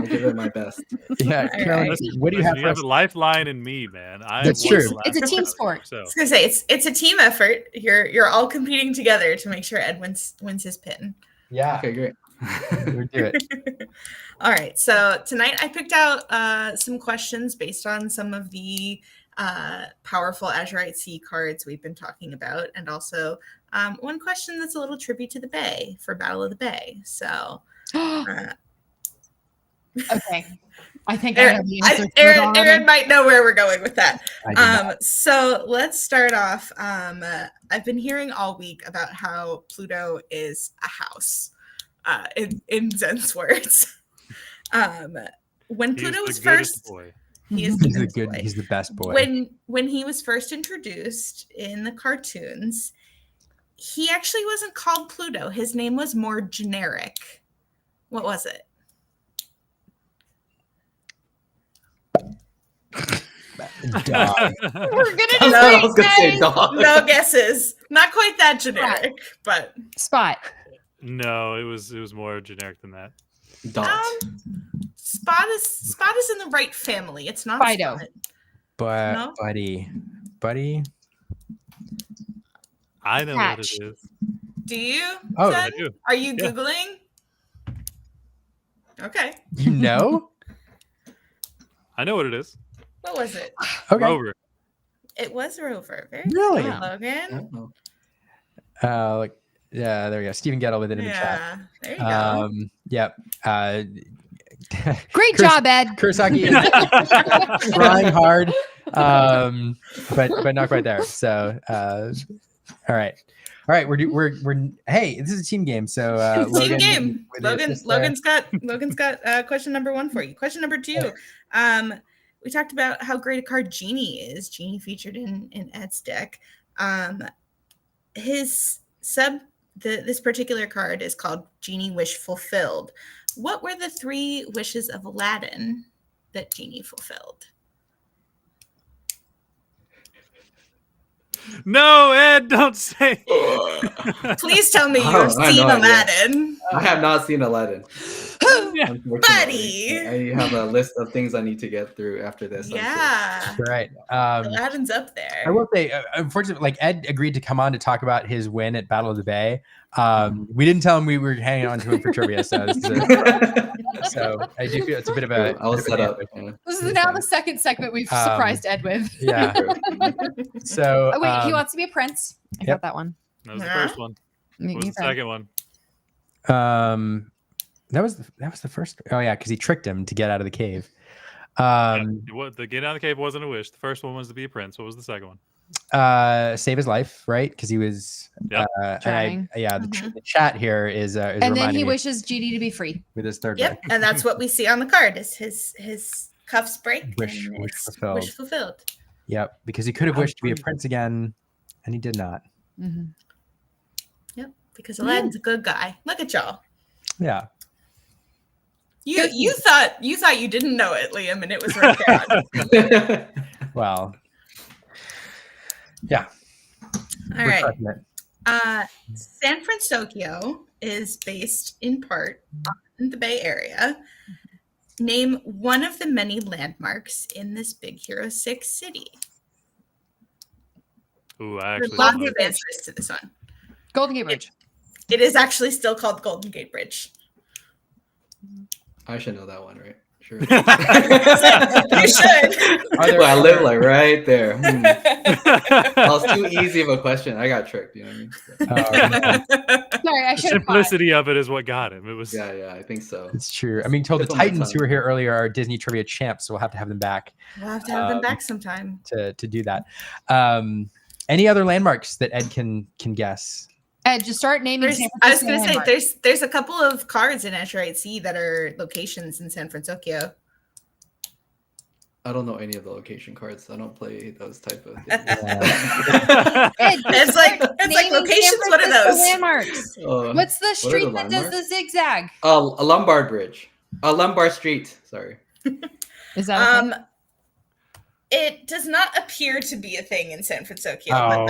Speaker 8: give it my best.
Speaker 1: Yeah,
Speaker 9: All
Speaker 1: Carolyn,
Speaker 9: right.
Speaker 1: what do you have
Speaker 3: You
Speaker 1: for
Speaker 3: have
Speaker 1: us?
Speaker 3: a lifeline in me, man.
Speaker 1: That's true.
Speaker 2: It's a team sport.
Speaker 3: So
Speaker 9: I was gonna say it's a team effort. You're all competing together to make sure Ed wins his pin.
Speaker 1: Yeah,
Speaker 8: Okay, great.
Speaker 1: we'll do it.
Speaker 9: All right. So tonight I picked out some questions based on some of the powerful Azurite Sea cards we've been talking about, and also one question that's a little tribute to the Bay for Battle of the Bay. So
Speaker 2: Okay. I think I know the answer. to it
Speaker 9: Aaron
Speaker 2: already.
Speaker 9: might know where we're going with that.
Speaker 1: I did not.
Speaker 9: So let's start off. I've been hearing all week about how Pluto is a house in Zen's words. When
Speaker 3: He's
Speaker 9: Pluto
Speaker 3: the
Speaker 9: was
Speaker 3: goodest
Speaker 9: first,
Speaker 3: boy.
Speaker 9: he is
Speaker 1: He's the
Speaker 9: goodest
Speaker 1: good.
Speaker 9: boy.
Speaker 1: He's the best boy.
Speaker 9: When he was first introduced in the cartoons, he actually wasn't called Pluto. His name was more generic. What was it?
Speaker 1: Dog.
Speaker 2: We're gonna
Speaker 8: I
Speaker 2: just
Speaker 8: was gonna say
Speaker 2: say
Speaker 8: dog.
Speaker 9: No guesses. Not quite that generic, but
Speaker 2: Spot.
Speaker 3: No, it was more generic than that.
Speaker 8: Dot.
Speaker 9: Spot is in the right family. It's not
Speaker 2: Fido.
Speaker 9: Spot.
Speaker 1: But
Speaker 9: No?
Speaker 1: buddy.
Speaker 3: I know
Speaker 2: Patch.
Speaker 3: what it is.
Speaker 9: Do you?
Speaker 1: Oh,
Speaker 9: Zen?
Speaker 3: I do.
Speaker 9: Are you
Speaker 3: Yeah.
Speaker 9: Googling? Okay.
Speaker 1: You know?
Speaker 3: I know what it is.
Speaker 9: What was it?
Speaker 1: Okay.
Speaker 3: Rover.
Speaker 9: It was Rover. Very
Speaker 1: Really?
Speaker 9: good,
Speaker 2: Wow.
Speaker 9: Logan.
Speaker 1: Like, yeah, there we go. Stephen Gettle with it in the chat.
Speaker 9: Yeah. There you go.
Speaker 1: Yep.
Speaker 2: Great
Speaker 1: Chris-
Speaker 2: job, Ed.
Speaker 1: Kurosaki is trying hard, but not quite there. So, all right. We're hey, this is a team game. So
Speaker 9: Team
Speaker 1: Logan,
Speaker 9: game.
Speaker 1: with your assist there.
Speaker 9: Logan's got question number 1 for you. Question number 2. We talked about how great a card Genie is. Genie featured in Ed's deck. This particular card is called Genie Wish Fulfilled. What were the 3 wishes of Aladdin that Genie fulfilled?
Speaker 3: No, Ed, don't say.
Speaker 9: Please tell me
Speaker 8: Oh,
Speaker 9: you've
Speaker 8: I
Speaker 9: seen
Speaker 8: know, yeah.
Speaker 9: Aladdin.
Speaker 8: I have not seen Aladdin. Unfortunately.
Speaker 9: Buddy.
Speaker 8: I have a list of things I need to get through after this. I'm sure.
Speaker 9: Yeah.
Speaker 1: Right.
Speaker 9: Aladdin's up there.
Speaker 1: I will say, unfortunately, like Ed agreed to come on to talk about his win at Battle of the Bay. We didn't tell him we were hanging on to him for trivia, so so I do feel it's a bit of a.
Speaker 8: I was
Speaker 1: bit of
Speaker 8: set
Speaker 1: an
Speaker 8: up.
Speaker 1: ambush.
Speaker 2: This is now the second segment we've
Speaker 1: Um,
Speaker 2: surprised Ed with.
Speaker 1: Yeah. So.
Speaker 2: Oh wait, he wants to be a prince. I
Speaker 1: yep.
Speaker 2: got that one.
Speaker 3: That was the
Speaker 9: Huh?
Speaker 3: first one.
Speaker 2: You-
Speaker 3: What was
Speaker 2: you
Speaker 3: the
Speaker 2: go.
Speaker 3: second one?
Speaker 1: That was the first. Oh yeah, because he tricked him to get out of the cave.
Speaker 3: The get out of the cave wasn't a wish. The first one was to be a prince. What was the second one?
Speaker 1: Save his life, right? Because he was.
Speaker 3: Yep.
Speaker 2: Drowning.
Speaker 1: The chat here is
Speaker 2: And then
Speaker 1: reminding
Speaker 2: he
Speaker 1: me
Speaker 2: wishes GD to be free.
Speaker 1: with his third
Speaker 9: Yep,
Speaker 1: wish.
Speaker 9: and that's what we see on the card is his cuffs break.
Speaker 1: Wish-
Speaker 9: and
Speaker 1: wish
Speaker 9: it's
Speaker 1: fulfilled.
Speaker 9: Wish fulfilled.
Speaker 1: Yep, because he could have
Speaker 3: How
Speaker 1: wished to be a
Speaker 3: brave.
Speaker 1: prince again, and he did not.
Speaker 2: Mhm.
Speaker 9: Yep, because Aladdin's a good guy. Look at y'all.
Speaker 1: Yeah.
Speaker 9: You thought you didn't know it, Liam, and it was right there.
Speaker 1: Well. Yeah.
Speaker 9: All
Speaker 1: we're
Speaker 9: right.
Speaker 1: crushing it.
Speaker 9: San Francisco is based in part on the Bay Area. Name one of the many landmarks in this Big Hero 6 city.
Speaker 3: Ooh, I
Speaker 9: There's
Speaker 3: actually
Speaker 9: lots
Speaker 3: don't know.
Speaker 9: of answers to this one.
Speaker 2: Golden Gate Bridge.
Speaker 9: It is actually still called Golden Gate Bridge.
Speaker 8: I should know that one, right? Sure.
Speaker 9: You should.
Speaker 8: Well, I live like right there. That was too easy of a question. I got tricked. You know what I mean?
Speaker 2: Sorry, I
Speaker 3: The
Speaker 2: should have.
Speaker 3: simplicity of it is what got him. It was
Speaker 8: Yeah, I think so.
Speaker 1: It's true. I mean, told the
Speaker 8: Tip of my
Speaker 1: Titans who
Speaker 8: tongue.
Speaker 1: were here earlier are Disney trivia champs, so we'll have to have them back
Speaker 9: We'll have to have them back sometime.
Speaker 1: to do that. Any other landmarks that Ed can guess?
Speaker 2: Ed, just start naming.
Speaker 9: I was going to say there's a couple of cards in Azurite Sea that are locations in San Francisco.
Speaker 8: I don't know any of the location cards. I don't play those type of things.
Speaker 9: It's like locations. What are those?
Speaker 2: Landmarks. What's the street that does the zigzag?
Speaker 8: A Lombard Bridge. A Lombard Street. Sorry.
Speaker 2: Is that?
Speaker 9: It does not appear to be a thing in San Francisco,
Speaker 1: Oh,
Speaker 9: but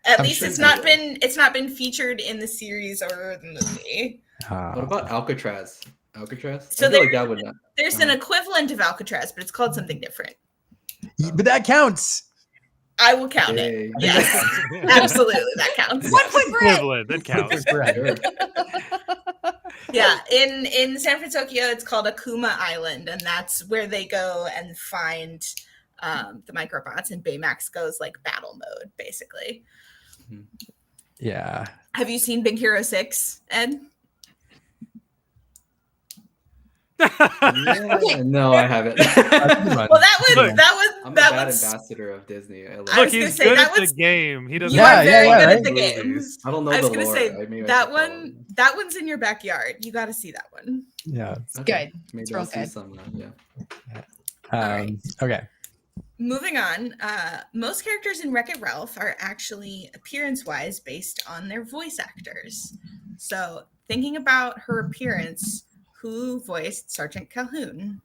Speaker 9: at least it's not been featured in the series or the movie.
Speaker 8: What about Alcatraz? Alcatraz?
Speaker 9: So
Speaker 8: I feel like that would not.
Speaker 9: There's an equivalent of Alcatraz, but it's called something different.
Speaker 1: but that counts.
Speaker 9: I will count it. Yes, absolutely, that counts.
Speaker 2: 1 point for it.
Speaker 3: equivalent. That counts.
Speaker 9: Yeah, in San Francisco, it's called Akuma Island, and that's where they go and find the microbots. And Baymax goes like battle mode, basically.
Speaker 1: Yeah.
Speaker 9: Have you seen Big Hero 6, Ed?
Speaker 8: No, I haven't.
Speaker 9: Well,
Speaker 8: I'm a bad
Speaker 9: was
Speaker 8: ambassador of Disney.
Speaker 3: Look, he's good at the game. He doesn't.
Speaker 9: You are very good at the
Speaker 8: Movies.
Speaker 9: games.
Speaker 8: I don't know
Speaker 9: I was
Speaker 8: the
Speaker 9: gonna
Speaker 8: lore.
Speaker 9: say
Speaker 8: Maybe I
Speaker 9: that
Speaker 8: should
Speaker 9: one. That one's in your backyard. You got to see that one.
Speaker 1: Yeah.
Speaker 2: It's good.
Speaker 8: Maybe
Speaker 2: It's
Speaker 8: I'll
Speaker 2: real
Speaker 8: see
Speaker 2: good.
Speaker 8: some. Yeah.
Speaker 9: right.
Speaker 1: Okay.
Speaker 9: Moving on, most characters in Wreck-It Ralph are actually appearance-wise based on their voice actors. So, thinking about her appearance, who voiced Sergeant Calhoun?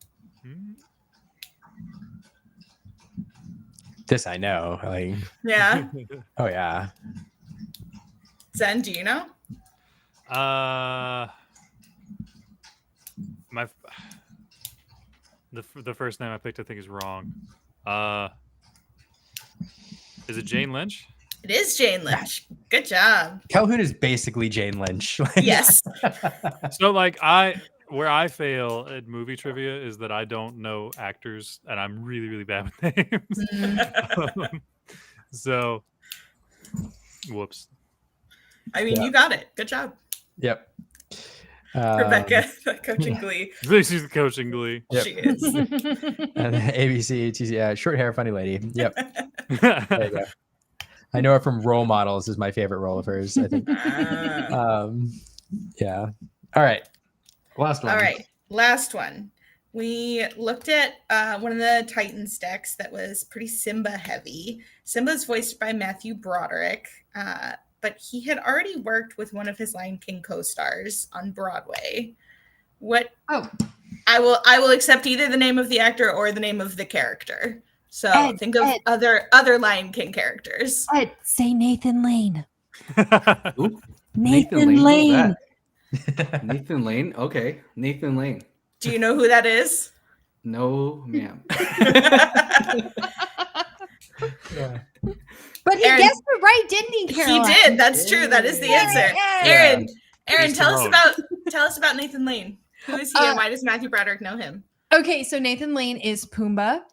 Speaker 1: This I know. Like,
Speaker 9: Yeah.
Speaker 1: oh yeah.
Speaker 9: Zen, do you know?
Speaker 3: The first name I picked, I think, is wrong. Is it Jane Lynch?
Speaker 9: It is Jane Lynch. Good job.
Speaker 1: Calhoun is basically Jane Lynch.
Speaker 9: Yes.
Speaker 3: So, like, where I fail at movie trivia is that I don't know actors, and I'm really, really bad with names. So, whoops.
Speaker 9: I mean, you got it. Good job.
Speaker 1: Yep.
Speaker 9: Rebecca, coaching Glee.
Speaker 3: She's the coaching Glee.
Speaker 1: Yep.
Speaker 9: She is.
Speaker 1: And ABC, TC, short hair, funny lady. Yep. There you go. I know her from Role Models is my favorite role of hers, I think. Yeah. All right. Last one.
Speaker 9: All right. Last one. We looked at one of the Titans decks that was pretty Simba heavy. Simba's voiced by Matthew Broderick, but he had already worked with one of his Lion King co-stars on Broadway. What?
Speaker 2: Oh.
Speaker 9: I will accept either the name of the actor or the name of the character. So think of other Lion King characters.
Speaker 2: Ed, say Nathan Lane.
Speaker 8: Ooh,
Speaker 2: Nathan Lane.
Speaker 8: Nathan Lane. Okay, Nathan Lane.
Speaker 9: Do you know who that is?
Speaker 8: No, ma'am.
Speaker 1: Yeah.
Speaker 2: But he
Speaker 9: Aaron,
Speaker 2: guessed it right, didn't he, Caroline?
Speaker 9: He did. That's true. That is the answer.
Speaker 2: Yay.
Speaker 9: Aaron,
Speaker 3: Mr.
Speaker 9: tell us about Nathan Lane. Who is he and why does Matthew Broderick know him?
Speaker 2: Okay, so Nathan Lane is Pumbaa.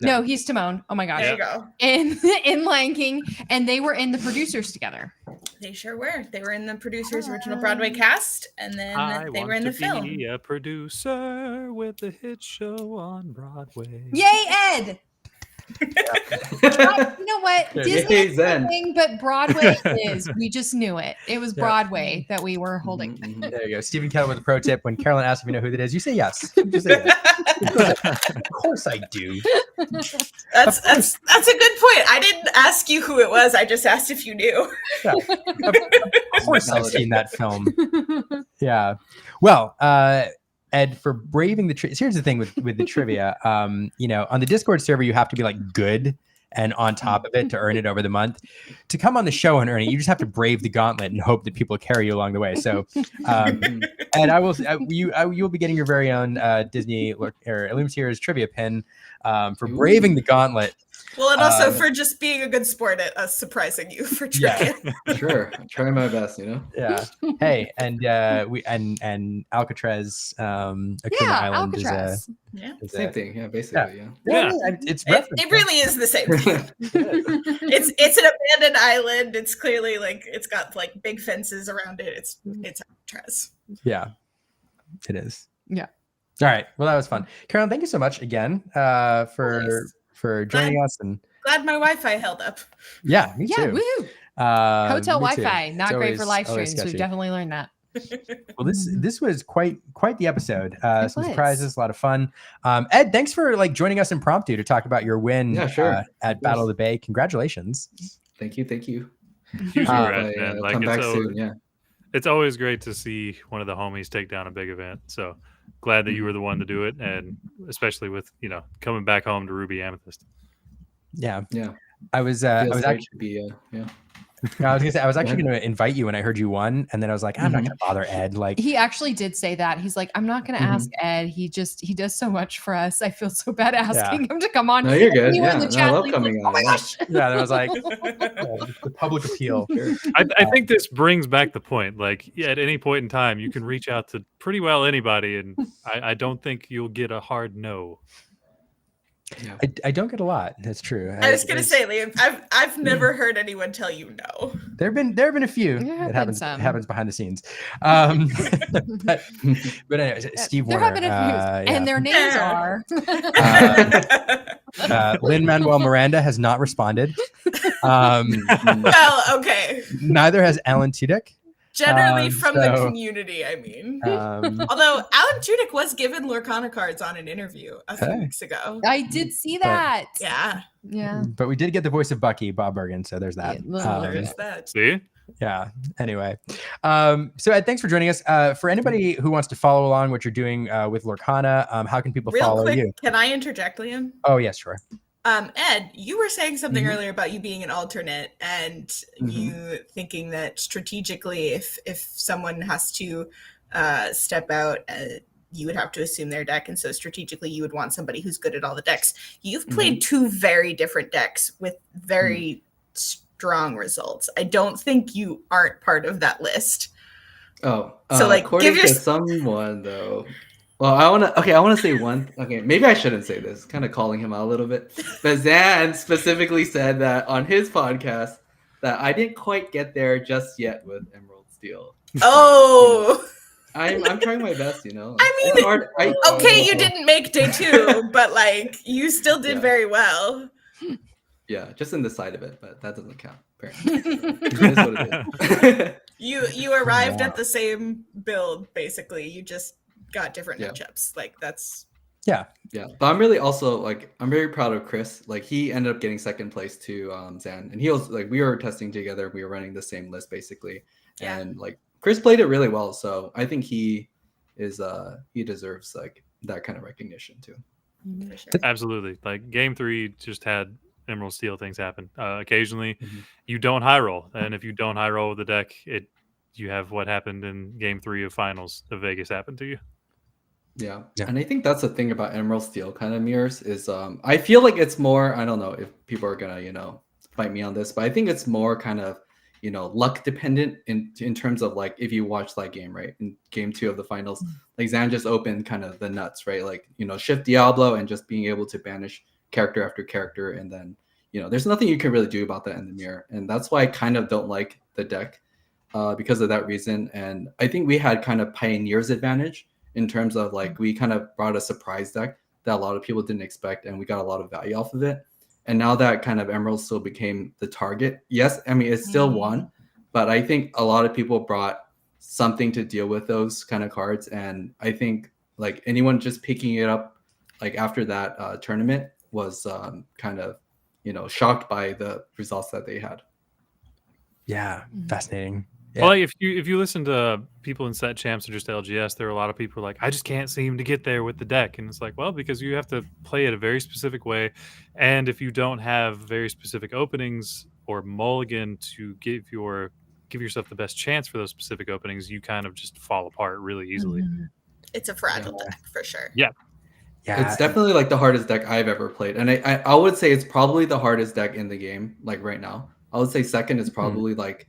Speaker 2: No, he's Timon. Oh my gosh.
Speaker 9: There you go.
Speaker 2: In Lion King, and they were in the producers together.
Speaker 9: They sure were. They were in the producers' original Broadway cast, and then they were in the film.
Speaker 3: Be a producer with a hit show on Broadway.
Speaker 2: Yay, Ed! You know what? Disney
Speaker 8: Yay,
Speaker 2: is
Speaker 8: Zen.
Speaker 2: nothing, but Broadway is. We just knew it. It was Broadway that we were holding.
Speaker 1: There you go. Stephen Keller with a pro tip. When Carolyn asks if you know who that is, you say yes. You just say yes. Of course I do.
Speaker 9: That's a good point. I didn't ask you who it was. I just asked if you knew.
Speaker 1: Yeah. Of course I've seen that film. Yeah. Well, Ed, for braving the here's the thing with the trivia. On the Discord server, you have to be like good and on top of it to earn it over the month. To come on the show and earn it, you just have to brave the gauntlet and hope that people carry you along the way. So, and you'll be getting your very own Disney or Illuminator's trivia pin for braving the gauntlet.
Speaker 9: Well, and also for just being a good sport at us surprising you for trivia.
Speaker 8: Sure, I'm trying my best,
Speaker 1: Yeah. Hey, and Alcatraz, Akuma Island
Speaker 2: Alcatraz.
Speaker 1: is
Speaker 8: same
Speaker 1: a
Speaker 8: thing. Yeah, basically.
Speaker 3: Yeah.
Speaker 1: It's
Speaker 9: It really is the same thing. It's an abandoned island. It's clearly like it's got like big fences around it. It's Alcatraz.
Speaker 1: Yeah, it is.
Speaker 2: Yeah.
Speaker 1: All right. Well, that was fun. Carolyn, thank you so much again for joining us. And
Speaker 9: Glad my Wi-Fi held up.
Speaker 1: yeah, me
Speaker 2: Yeah,
Speaker 1: too.
Speaker 2: woo. Hotel Wi-Fi, not great for live streams. We've definitely learned that.
Speaker 1: Well, this was quite the episode. Some
Speaker 2: was.
Speaker 1: surprises, a lot of fun. Ed, thanks for joining us impromptu to talk about your win at Battle of the Bay. Congratulations.
Speaker 8: Thank you.
Speaker 3: Huge congrats, man.
Speaker 8: Come back soon. Yeah.
Speaker 3: It's always great to see one of the homies take down a big event. So glad that you were the one to do it, and especially with coming back home to Ruby Amethyst.
Speaker 1: Yeah.
Speaker 8: Yeah.
Speaker 1: I was actually going to invite you when I heard you won, and then I was like, I'm not going to bother Ed. Like,
Speaker 2: he actually did say that. He's like, I'm not going to ask Ed. He does so much for us. I feel so bad asking him to come on.
Speaker 8: No, you're good.
Speaker 2: Yeah, in the chat,
Speaker 8: I love coming on.
Speaker 2: Oh my gosh.
Speaker 1: Yeah, and I was like, the public appeal.
Speaker 3: I think this brings back the point. Like, at any point in time, you can reach out to pretty well anybody, and I don't think you'll get a hard no.
Speaker 1: Yeah. I don't get a lot. That's true.
Speaker 9: I was gonna say, Liam, I've never heard anyone tell you no.
Speaker 1: There have been a few. It happens behind the scenes. But anyways, Steve
Speaker 2: there
Speaker 1: Warner,
Speaker 2: have been a few, and their names are
Speaker 1: Lin-Manuel Miranda has not responded.
Speaker 9: Well, okay.
Speaker 1: Neither has Alan Tudyk.
Speaker 9: Generally from the community, I mean. Although Alan Tudyk was given Lorcana cards on an interview a few weeks ago.
Speaker 2: I did see that.
Speaker 9: Yeah.
Speaker 1: But we did get the voice of Bucky, Bob Bergen, so there's that.
Speaker 9: There's that.
Speaker 3: See?
Speaker 1: Yeah. Anyway. So Ed, thanks for joining us. For anybody who wants to follow along what you're doing with Lorcana, how can people follow you?
Speaker 9: Can I interject, Liam?
Speaker 1: Oh, yes, sure.
Speaker 9: Ed, you were saying something earlier about you being an alternate and you thinking that strategically, if someone has to step out, you would have to assume their deck. And so strategically, you would want somebody who's good at all the decks. You've played two very different decks with very strong results. I don't think you aren't part of that list.
Speaker 8: Oh,
Speaker 9: so
Speaker 8: according to someone though. Well, I want to say one. Okay, maybe I shouldn't say this. Kind of calling him out a little bit. But Zan specifically said that on his podcast that I didn't quite get there just yet with Emerald Steel.
Speaker 9: Oh.
Speaker 8: I'm trying my best, I
Speaker 9: mean, okay, you didn't make day 2, but you still did very well.
Speaker 8: Yeah, just in the side of it, but that doesn't count. Apparently. It is what it is.
Speaker 9: You arrived at the same build, basically. You just got different matchups. That's
Speaker 1: yeah.
Speaker 8: But I'm really also I'm very proud of Chris. He ended up getting second place to Zan, and he was we were testing together. We were running the same list basically, and Chris played it really well. So I think he deserves that kind of recognition too.
Speaker 3: Absolutely. Game 3 just had Emerald Steel things happen. Occasionally, you don't high roll, and if you don't high roll with the deck, you have what happened in Game 3 of Finals of Vegas happen to you.
Speaker 8: Yeah. And I think that's the thing about Emerald Steel kind of mirrors is I feel like it's more, I don't know if people are gonna fight me on this, but I think it's more kind of luck dependent in terms of if you watch that game, right, in Game 2 of the Finals, Zan just opened kind of the nuts, right, shift Diablo and just being able to banish character after character, and then there's nothing you can really do about that in the mirror, and that's why I kind of don't like the deck because of that reason. And I think we had kind of Pioneer's advantage in terms of we kind of brought a surprise deck that a lot of people didn't expect, and we got a lot of value off of it. And now that kind of Emerald still became the target. Yes, I mean, it's still won, but I think a lot of people brought something to deal with those kind of cards. And I think anyone just picking it up after that tournament was kind of, shocked by the results that they had.
Speaker 1: Yeah, fascinating. Yeah.
Speaker 3: Well, if you listen to people in set champs or just LGS, there are a lot of people I just can't seem to get there with the deck, and it's well, because you have to play it a very specific way, and if you don't have very specific openings or mulligan to give yourself the best chance for those specific openings, you kind of just fall apart really easily.
Speaker 9: It's a fragile deck for sure.
Speaker 3: Yeah.
Speaker 1: Yeah,
Speaker 8: It's definitely like the hardest deck I've ever played, and I would say it's probably the hardest deck in the game. Like right now, I would say second is probably like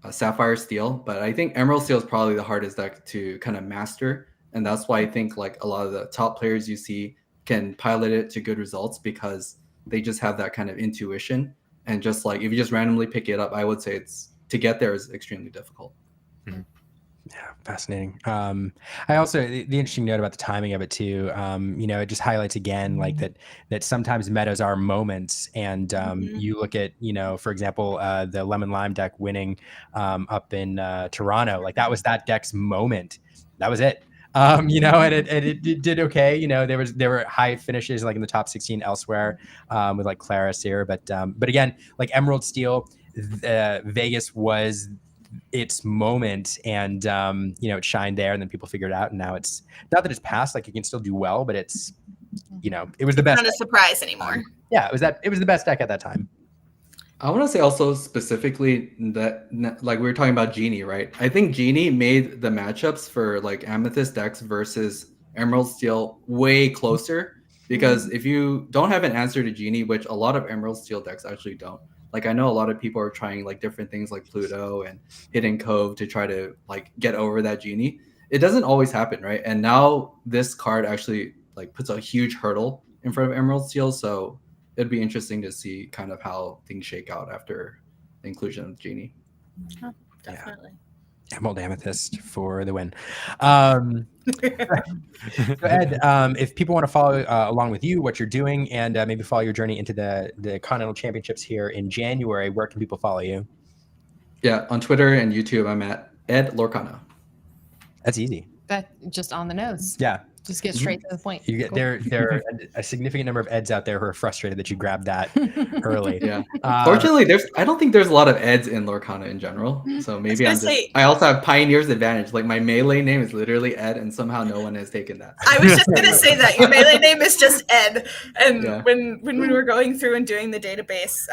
Speaker 8: Sapphire Steel, but I think Emerald Steel is probably the hardest deck to kind of master, and that's why I think like a lot of the top players you see can pilot it to good results because they just have that kind of intuition, and just like if you just randomly pick it up, I would say it's to get there is extremely difficult.
Speaker 1: Yeah, fascinating. I also the interesting note about the timing of it too. It just highlights again like that sometimes metas are moments, and you look at for example the Lemon Lime deck winning up in Toronto, like that was that deck's moment. That was it. And it did okay. There were high finishes like in the top 16 elsewhere with like Claris here, but again like Emerald Steel, Vegas was its moment, and it shined there, and then people figured it out, and now it's not that it's past, like it can still do well, but it's it was the best.
Speaker 9: Not a surprise anymore.
Speaker 1: Yeah, it was the best deck at that time.
Speaker 8: I want to say also specifically that like we were talking about Genie, right? I think Genie made the matchups for like Amethyst decks versus Emerald Steel way closer, because if you don't have an answer to Genie, which a lot of Emerald Steel decks actually don't. Like I know a lot of people are trying like different things like Pluto and Hidden Cove to try to like get over that Genie. It doesn't always happen, right? And now this card actually like puts a huge hurdle in front of Emerald Steel, so it'd be interesting to see kind of how things shake out after the inclusion of Genie.
Speaker 9: Oh, definitely.
Speaker 1: Emerald Amethyst for the win. So Ed, if people want to follow along with you, what you're doing, and maybe follow your journey into the Continental Championships here in January, where can people follow you?
Speaker 8: Yeah, on Twitter and YouTube, I'm at Ed Lorcana.
Speaker 1: That's easy.
Speaker 2: That just on the nose.
Speaker 1: Yeah.
Speaker 2: Just get straight to the point.
Speaker 1: You get there are a significant number of Eds out there who are frustrated that you grabbed that early.
Speaker 8: Yeah. Fortunately, I don't think there's a lot of Eds in Lorcana in general. So maybe I also have Pioneer's advantage. Like my melee name is literally Ed, and somehow no one has taken that.
Speaker 9: I was just gonna say that your melee name is just Ed. And when we were going through and doing the database,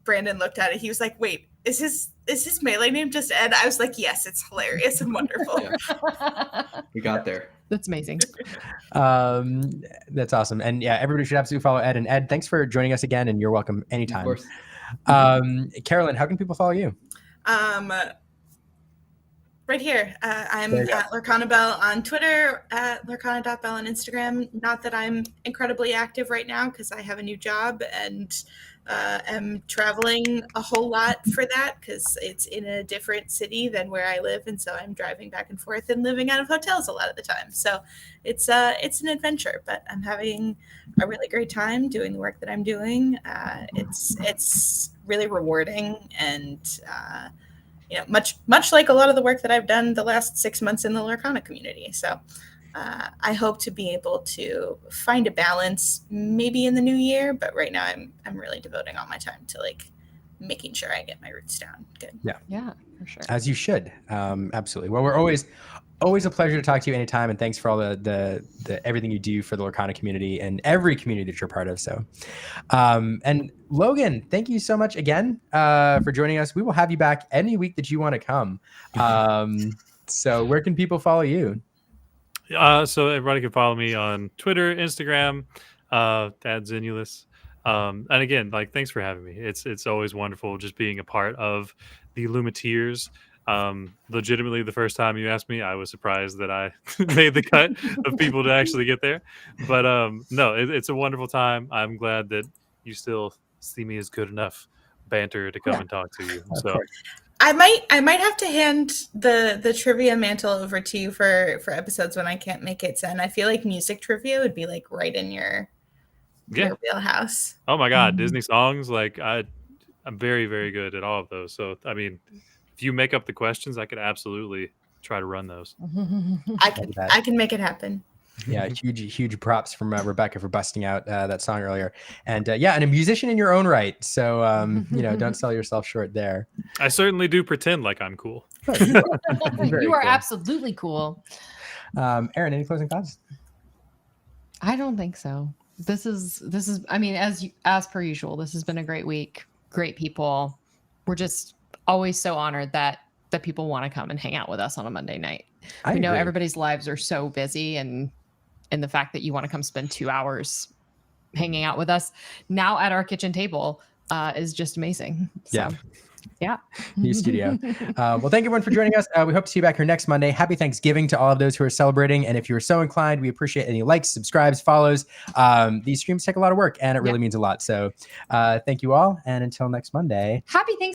Speaker 9: Brandon looked at it. He was like, "Wait, is his melee name just Ed?" I was like, "Yes, it's hilarious and wonderful."
Speaker 8: We got there.
Speaker 2: That's amazing.
Speaker 1: That's awesome. And yeah, everybody should absolutely follow Ed. And Ed, thanks for joining us again, and you're welcome anytime.
Speaker 8: Of course.
Speaker 1: Carolyn, how can people follow you?
Speaker 9: Right here. I'm at Lorcana Bell on Twitter, at Lorcana.bell on Instagram. Not that I'm incredibly active right now because I have a new job and am traveling a whole lot for that because it's in a different city than where I live. And so I'm driving back and forth and living out of hotels a lot of the time. So it's an adventure, but I'm having a really great time doing the work that I'm doing. It's really rewarding and much like a lot of the work that I've done the last 6 months in the Lorcana community. So I hope to be able to find a balance maybe in the new year, but right now I'm really devoting all my time to like making sure I get my roots down. Good.
Speaker 2: Yeah, for sure.
Speaker 1: As you should. Absolutely. Well, we're always a pleasure to talk to you anytime, and thanks for all the everything you do for the Lorcana community and every community that you're part of. So, and Logan, thank you so much again for joining us. We will have you back any week that you want to come. So where can people follow you?
Speaker 3: So everybody can follow me on Twitter, Instagram, Xenulous. And again, like, thanks for having me. It's always wonderful just being a part of the Lumiteers. Legitimately, the first time you asked me, I was surprised that I made the cut of people to actually get there. But no, it's a wonderful time. I'm glad that you still see me as good enough banter to come and talk to you. So
Speaker 9: I might have to hand the trivia mantle over to you for episodes when I can't make it. And I feel like music trivia would be like right in your wheelhouse.
Speaker 3: Oh my God, Disney songs! Like I'm very, very good at all of those. So I mean, if you make up the questions, I could absolutely try to run those.
Speaker 9: I can make it happen.
Speaker 1: Yeah, huge props from Rebecca for busting out that song earlier, and and a musician in your own right. So don't sell yourself short there.
Speaker 3: I certainly do pretend like I'm cool.
Speaker 2: You are absolutely cool.
Speaker 1: Aaron, any closing thoughts?
Speaker 2: I don't think so. This is. I mean, as per usual, this has been a great week. Great people. We're just always so honored that people want to come and hang out with us on a Monday night. We know everybody's lives are so busy, and and the fact that you want to come spend 2 hours hanging out with us now at our kitchen table is just amazing. So, yeah.
Speaker 1: New studio. Well, thank you everyone for joining us. We hope to see you back here next Monday. Happy Thanksgiving to all of those who are celebrating. And if you're so inclined, we appreciate any likes, subscribes, follows. These streams take a lot of work and it really means a lot. So thank you all. And until next Monday.
Speaker 2: Happy Thanksgiving.